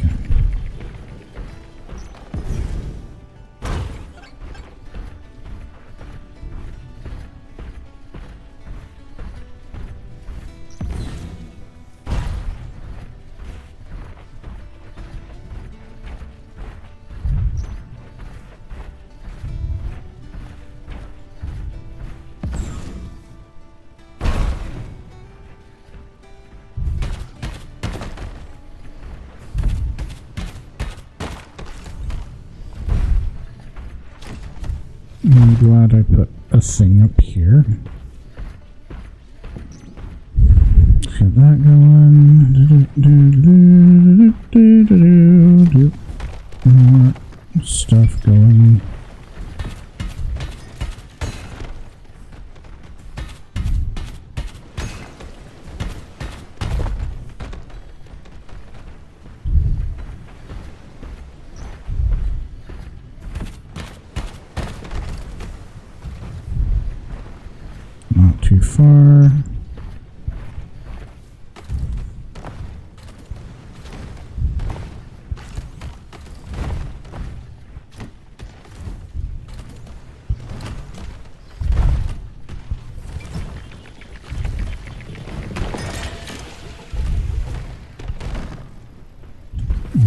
I'm glad I put a thing up here. Get that going. More stuff going. Not too far.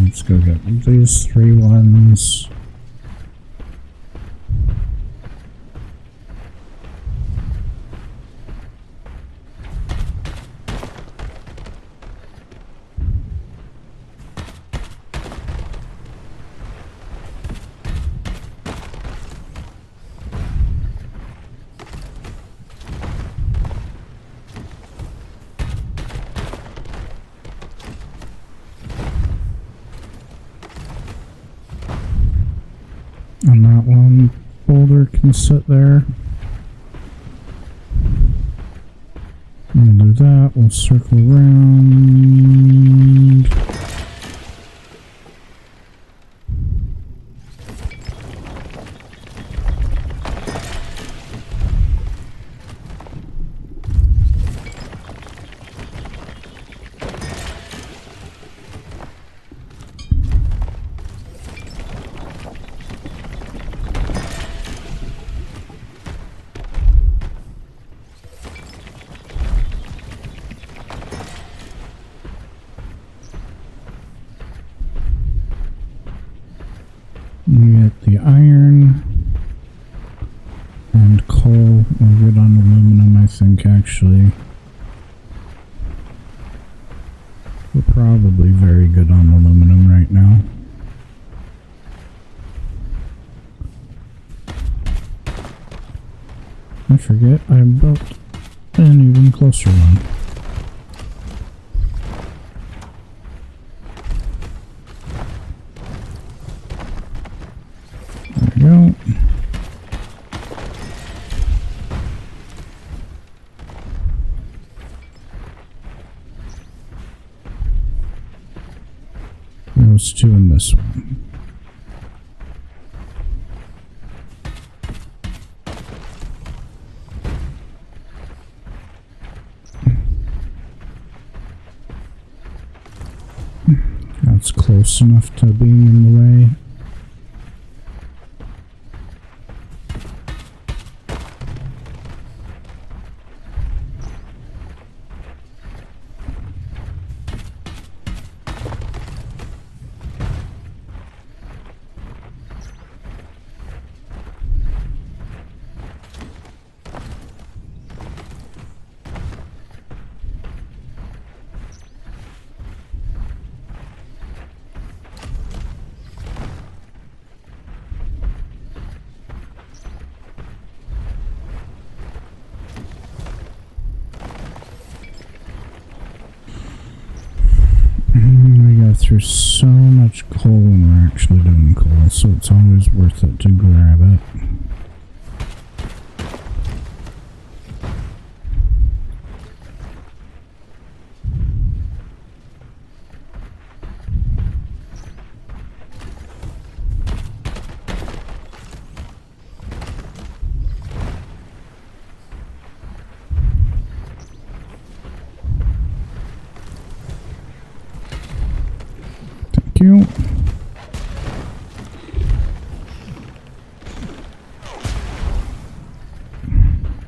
Let's go get these 3 ones. And that one boulder can sit there. We'll do that. We'll circle around. We get the iron and coal. We're good on aluminum, I think, actually. We're probably very good on aluminum right now. I forget I built an even closer one. There we go. Those 2 in this one. That's close enough to being in the way. We go through so much coal when we're actually doing coal, so it's always worth it to grab it. Thank you.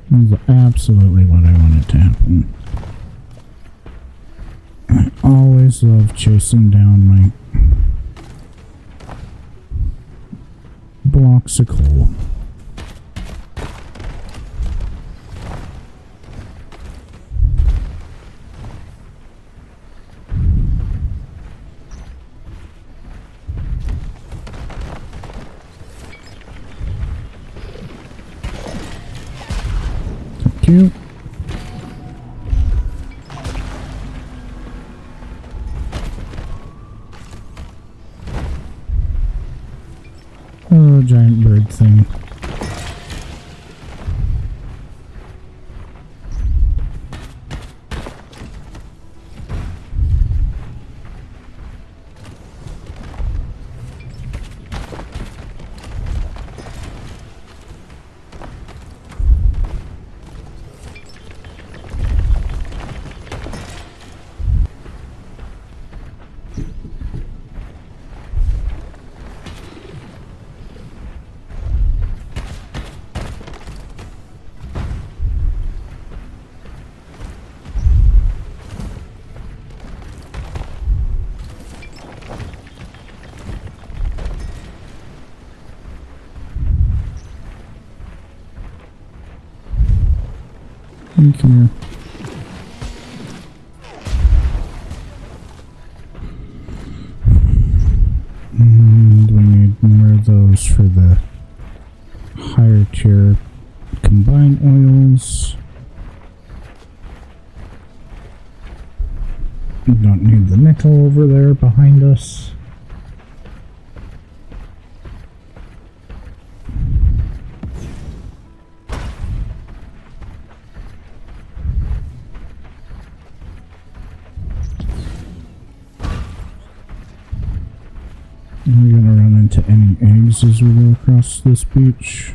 That's absolutely what I wanted to happen. I always love chasing down my blocks of coal. Thank you. Oh, giant bird thing. Come here. And we need more of those for the higher tier combined oils. We don't need the nickel over there behind us. Are we gonna run into any eggs as we go across this beach?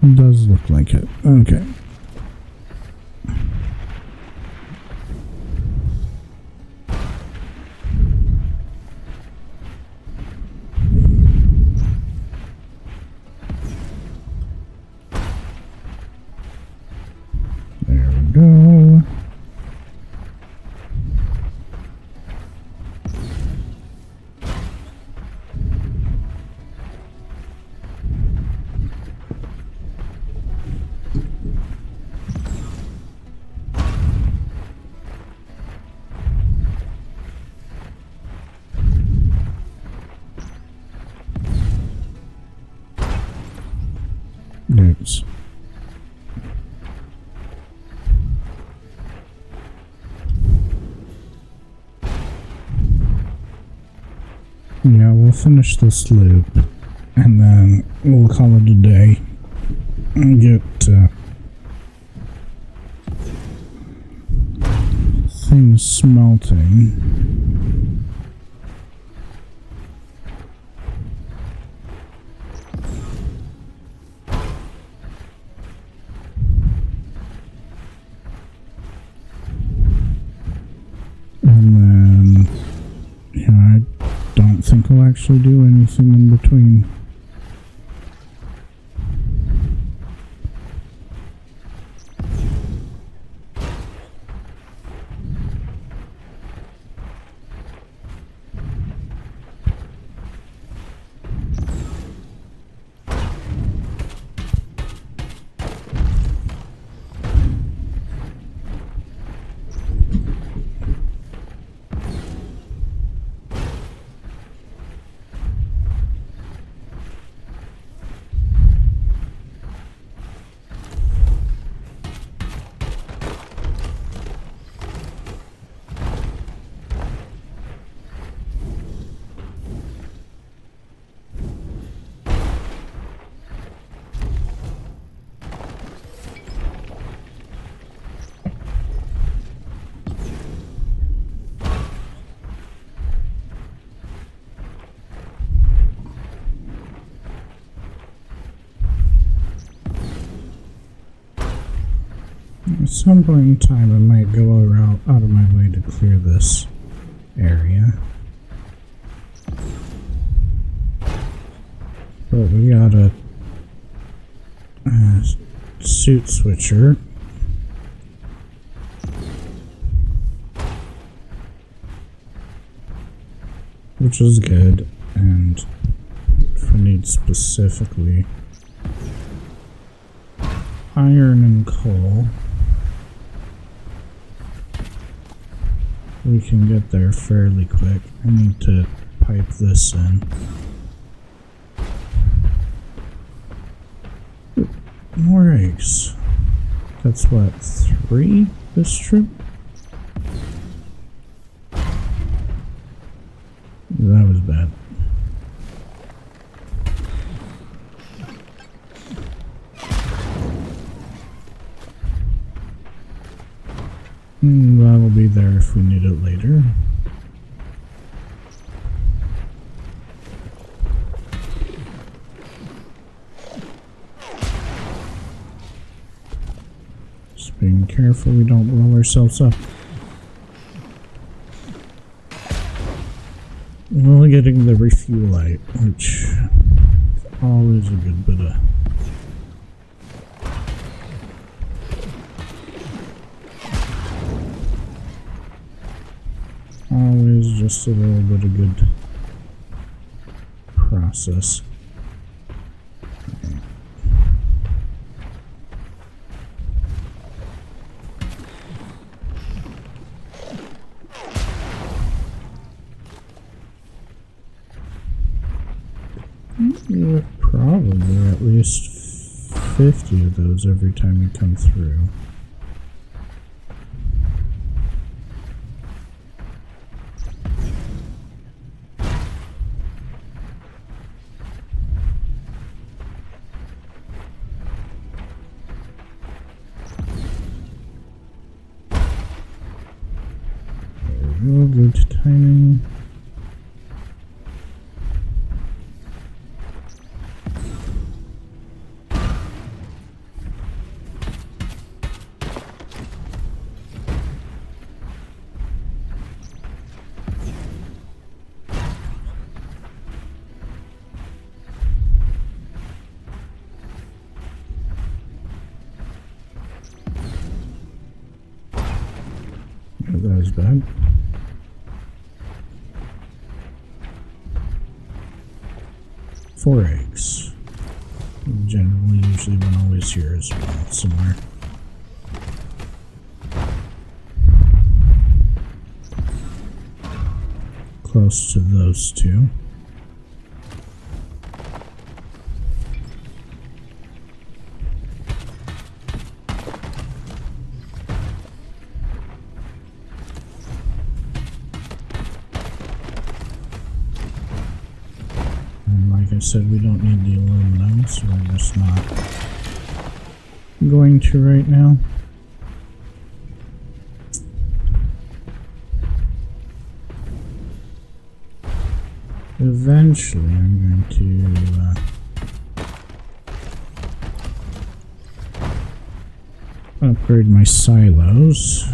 It does look like it. Okay. There we go. Dudes. Yeah, we'll finish this loop and then we'll call it a day and get things smelting. And then, yeah, I don't think I'll actually do anything in between. some point in time I might go out of my way to clear this area. But we got a suit switcher. Which is good, and for needs specifically iron and coal, we can get there fairly quick. I need to pipe this in. More eggs. That's what, 3 this trip? That was bad. That'll be there if we need it later. Just being careful we don't blow ourselves up. Well, getting the refuelite, which is always a good bit of always just a little bit of good process. Probably at least 50 of those every time we come through. There we go, good timing. That was bad. Four eggs. Generally, usually one always here as well, somewhere. Close to those two. Like I said, we don't need the aluminum, so we're just not going to right now. Eventually, I'm going to upgrade my silos.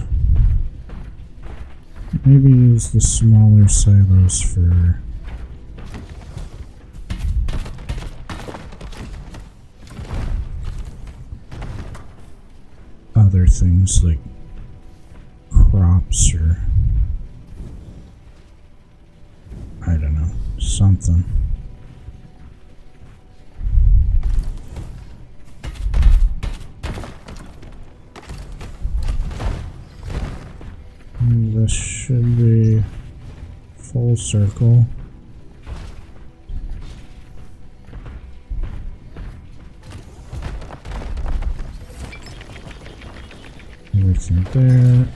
Maybe use the smaller silos for other things like crops or I don't know, something. And this should be full circle. Everything there.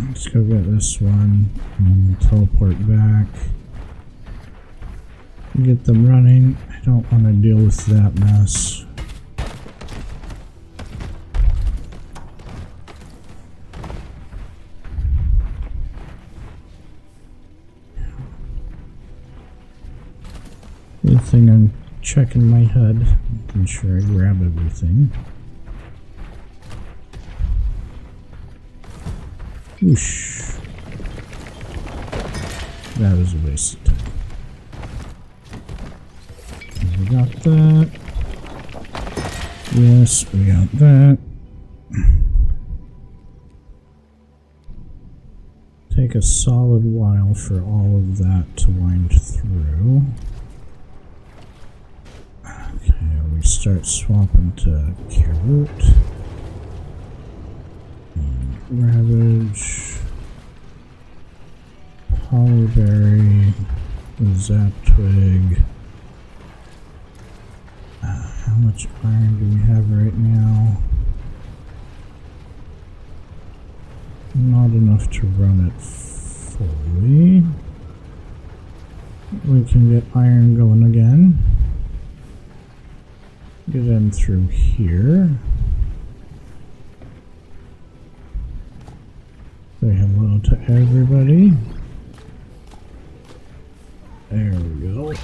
Let's go get this one and teleport back. Get them running. I don't want to deal with that mess. Good thing I'm checking my HUD, making sure I grab everything. Whoosh. That was a waste of time. We got that. Yes, we got that. Take a solid while for all of that to wind through. Okay, we start swapping to carrot. Ravage. Hollyberry. Zap twig. How much iron do we have right now? Not enough to run it fully. We can get iron going again. Get in through here. Say hello to everybody. There we go.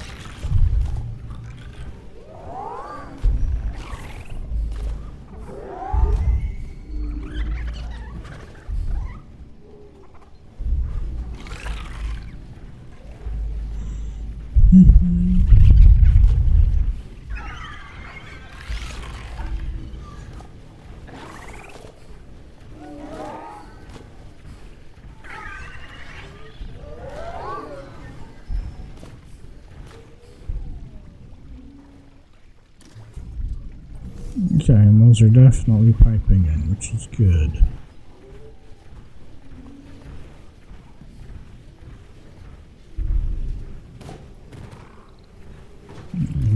Okay, and those are definitely piping in, which is good.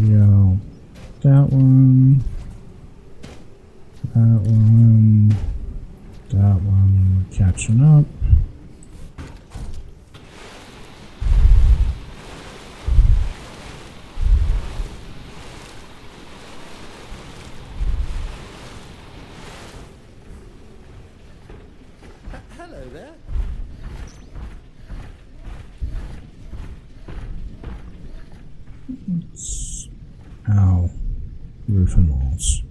Yo, that one, that one, that one, we're catching up. Hello there. Ow. Roof and walls.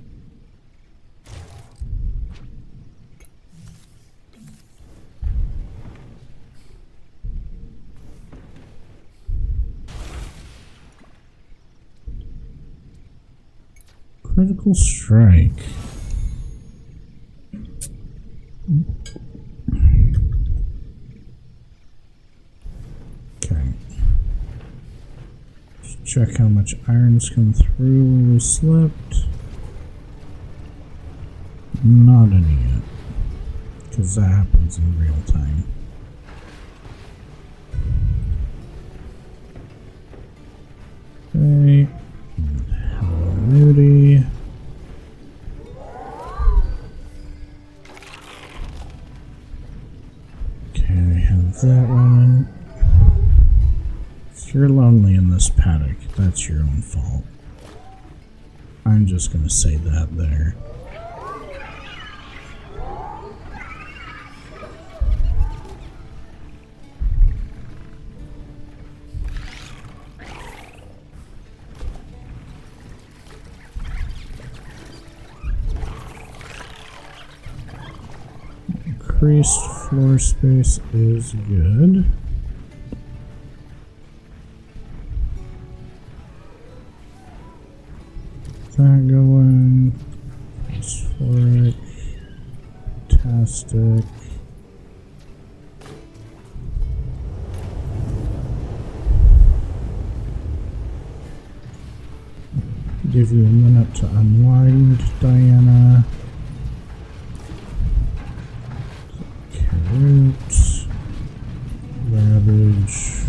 Critical strike. Okay. Just check how much iron's come through when we slept. Not any yet. Because that happens in real time. Okay. Hello, Moody. Okay, we have that running. If you're lonely in this paddock, that's your own fault. I'm just gonna say that there. Increased floor space is good. That going. Phosphoric. Fantastic. Give you a minute to unwind, Diana. Carrot, Ravage,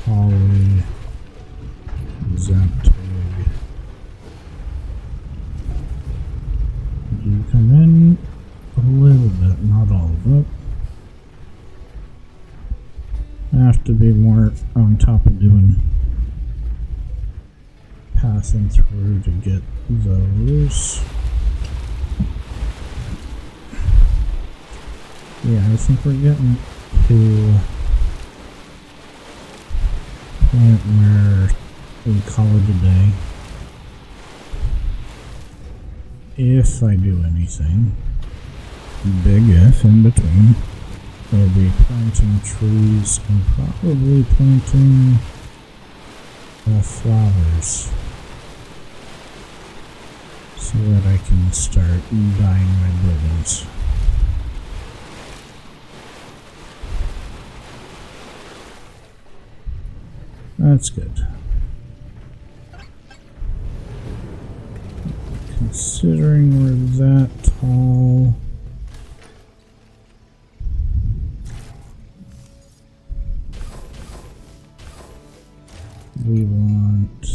Polly, Zaptig. You come in a little bit, not all of it. I have to be more on top of doing passing through to get those. Yeah, I think we're getting to a point where we call it a day. If I do anything. big if in between. We'll be planting trees and probably planting flowers so that I can start dyeing my buildings. That's good. Considering we're that tall, we want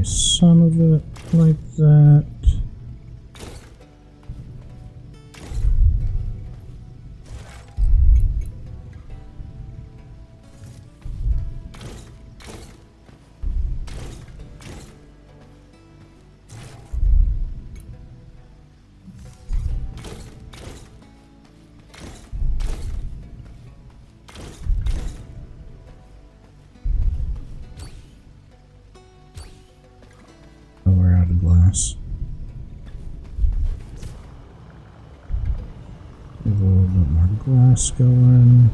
some of it like that. Oh, we're out of glass. Give a little bit more glass going.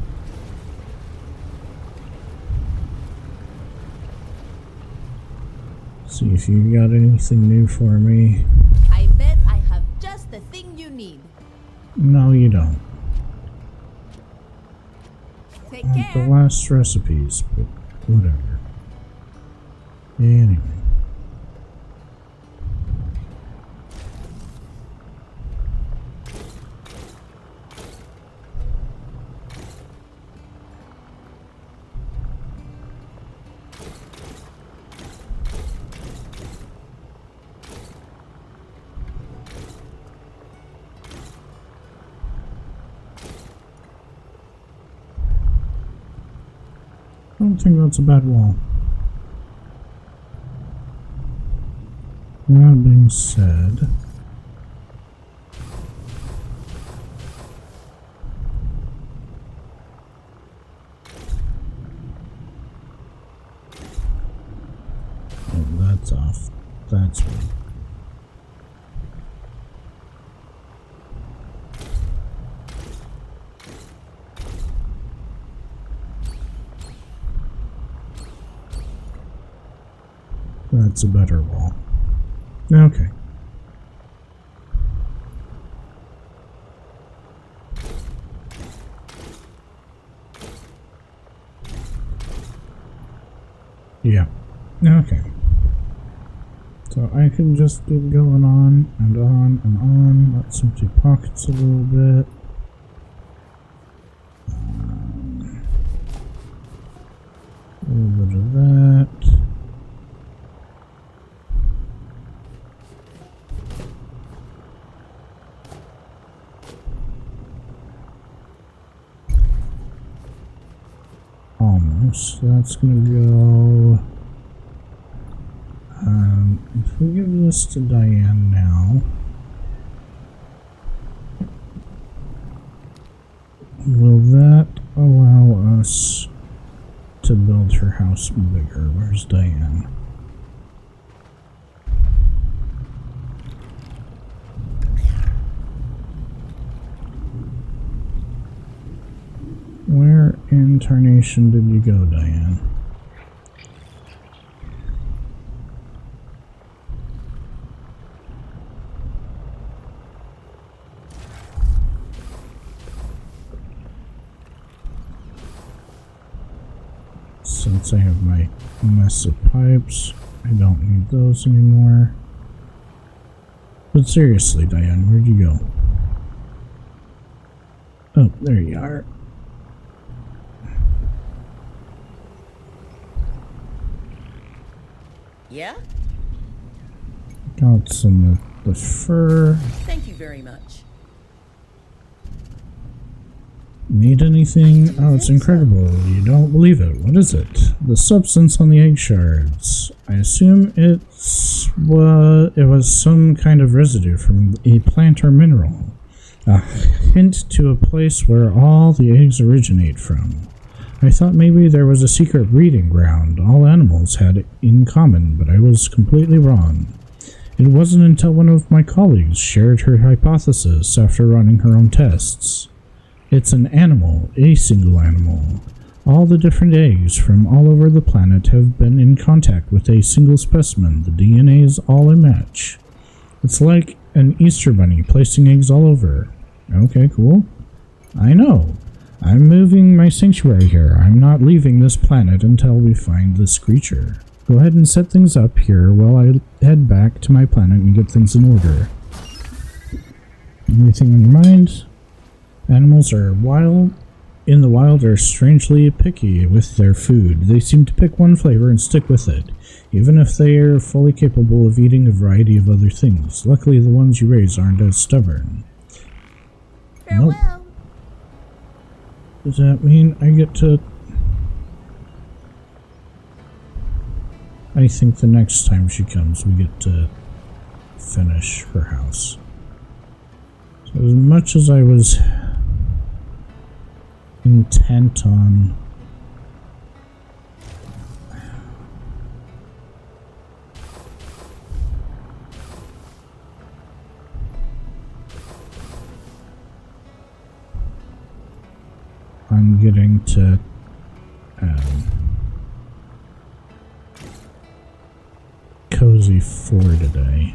See if you got anything new for me. I bet I have just the thing you need. No, you don't. Take The care. last recipes, but whatever. Anyway. I don't think that's a bad wall. That being said, oh, that's off. That's right. That's a better wall. Okay. Yeah. Okay. So I can just keep going on and on and on. Let's empty pockets a little bit. A little bit of that. Almost. That's gonna go. If we give this to Diane now, will that allow us to build her house bigger? Where's Diane? Where in tarnation did you go, Diane? Since I have my mess of pipes, I don't need those anymore. But seriously, Diane, where'd you go? Oh, there you are. Yeah? Got some of the fur. Thank you very much. Need anything? Oh, it's incredible. You don't believe it. What is it? The substance on the egg shards. I assume it was some kind of residue from a plant or mineral. A hint to a place where all the eggs originate from. I thought maybe there was a secret breeding ground all animals had in common, but I was completely wrong. It wasn't until one of my colleagues shared her hypothesis after running her own tests. It's an animal, a single animal. All the different eggs from all over the planet have been in contact with a single specimen. The DNA is all a match. It's like an Easter bunny placing eggs all over. Okay, cool. I know. I'm moving my sanctuary here. I'm not leaving this planet until we find this creature. Go ahead and set things up here while I head back to my planet and get things in order. Anything on your mind? Animals are wild. In the wild are strangely picky with their food. They seem to pick one flavor and stick with it, even if they are fully capable of eating a variety of other things. Luckily, the ones you raise aren't as stubborn. Farewell. Nope. Does that mean I get to... I think the next time she comes, we get to finish her house. So as much as I was intent on getting to Cozy 4 today.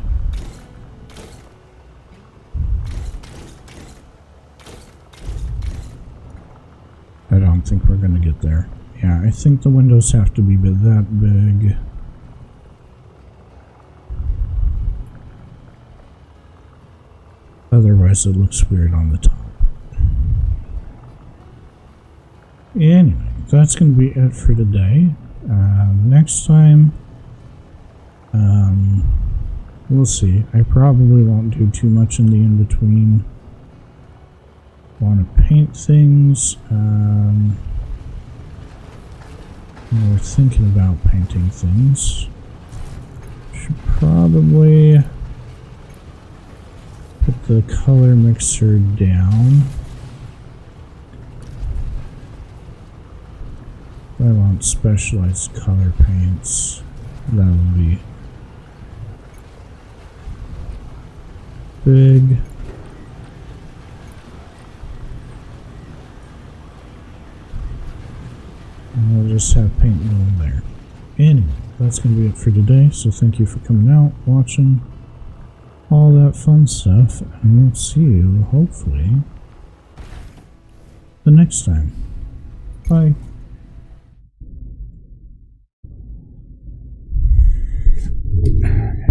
I don't think we're gonna get there. Yeah, I think the windows have to be that big. Otherwise it looks weird on the top. Anyway, that's gonna be it for today. Next time, we'll see. I probably won't do too much in the in-between. Want to paint things. We're thinking about painting things. Should probably put the color mixer down. I want specialized color paints. That would be big. And we'll just have paint going there. Anyway, that's going to be it for today. So thank you for coming out, watching, all that fun stuff. And we'll see you, hopefully, the next time. Bye. Okay.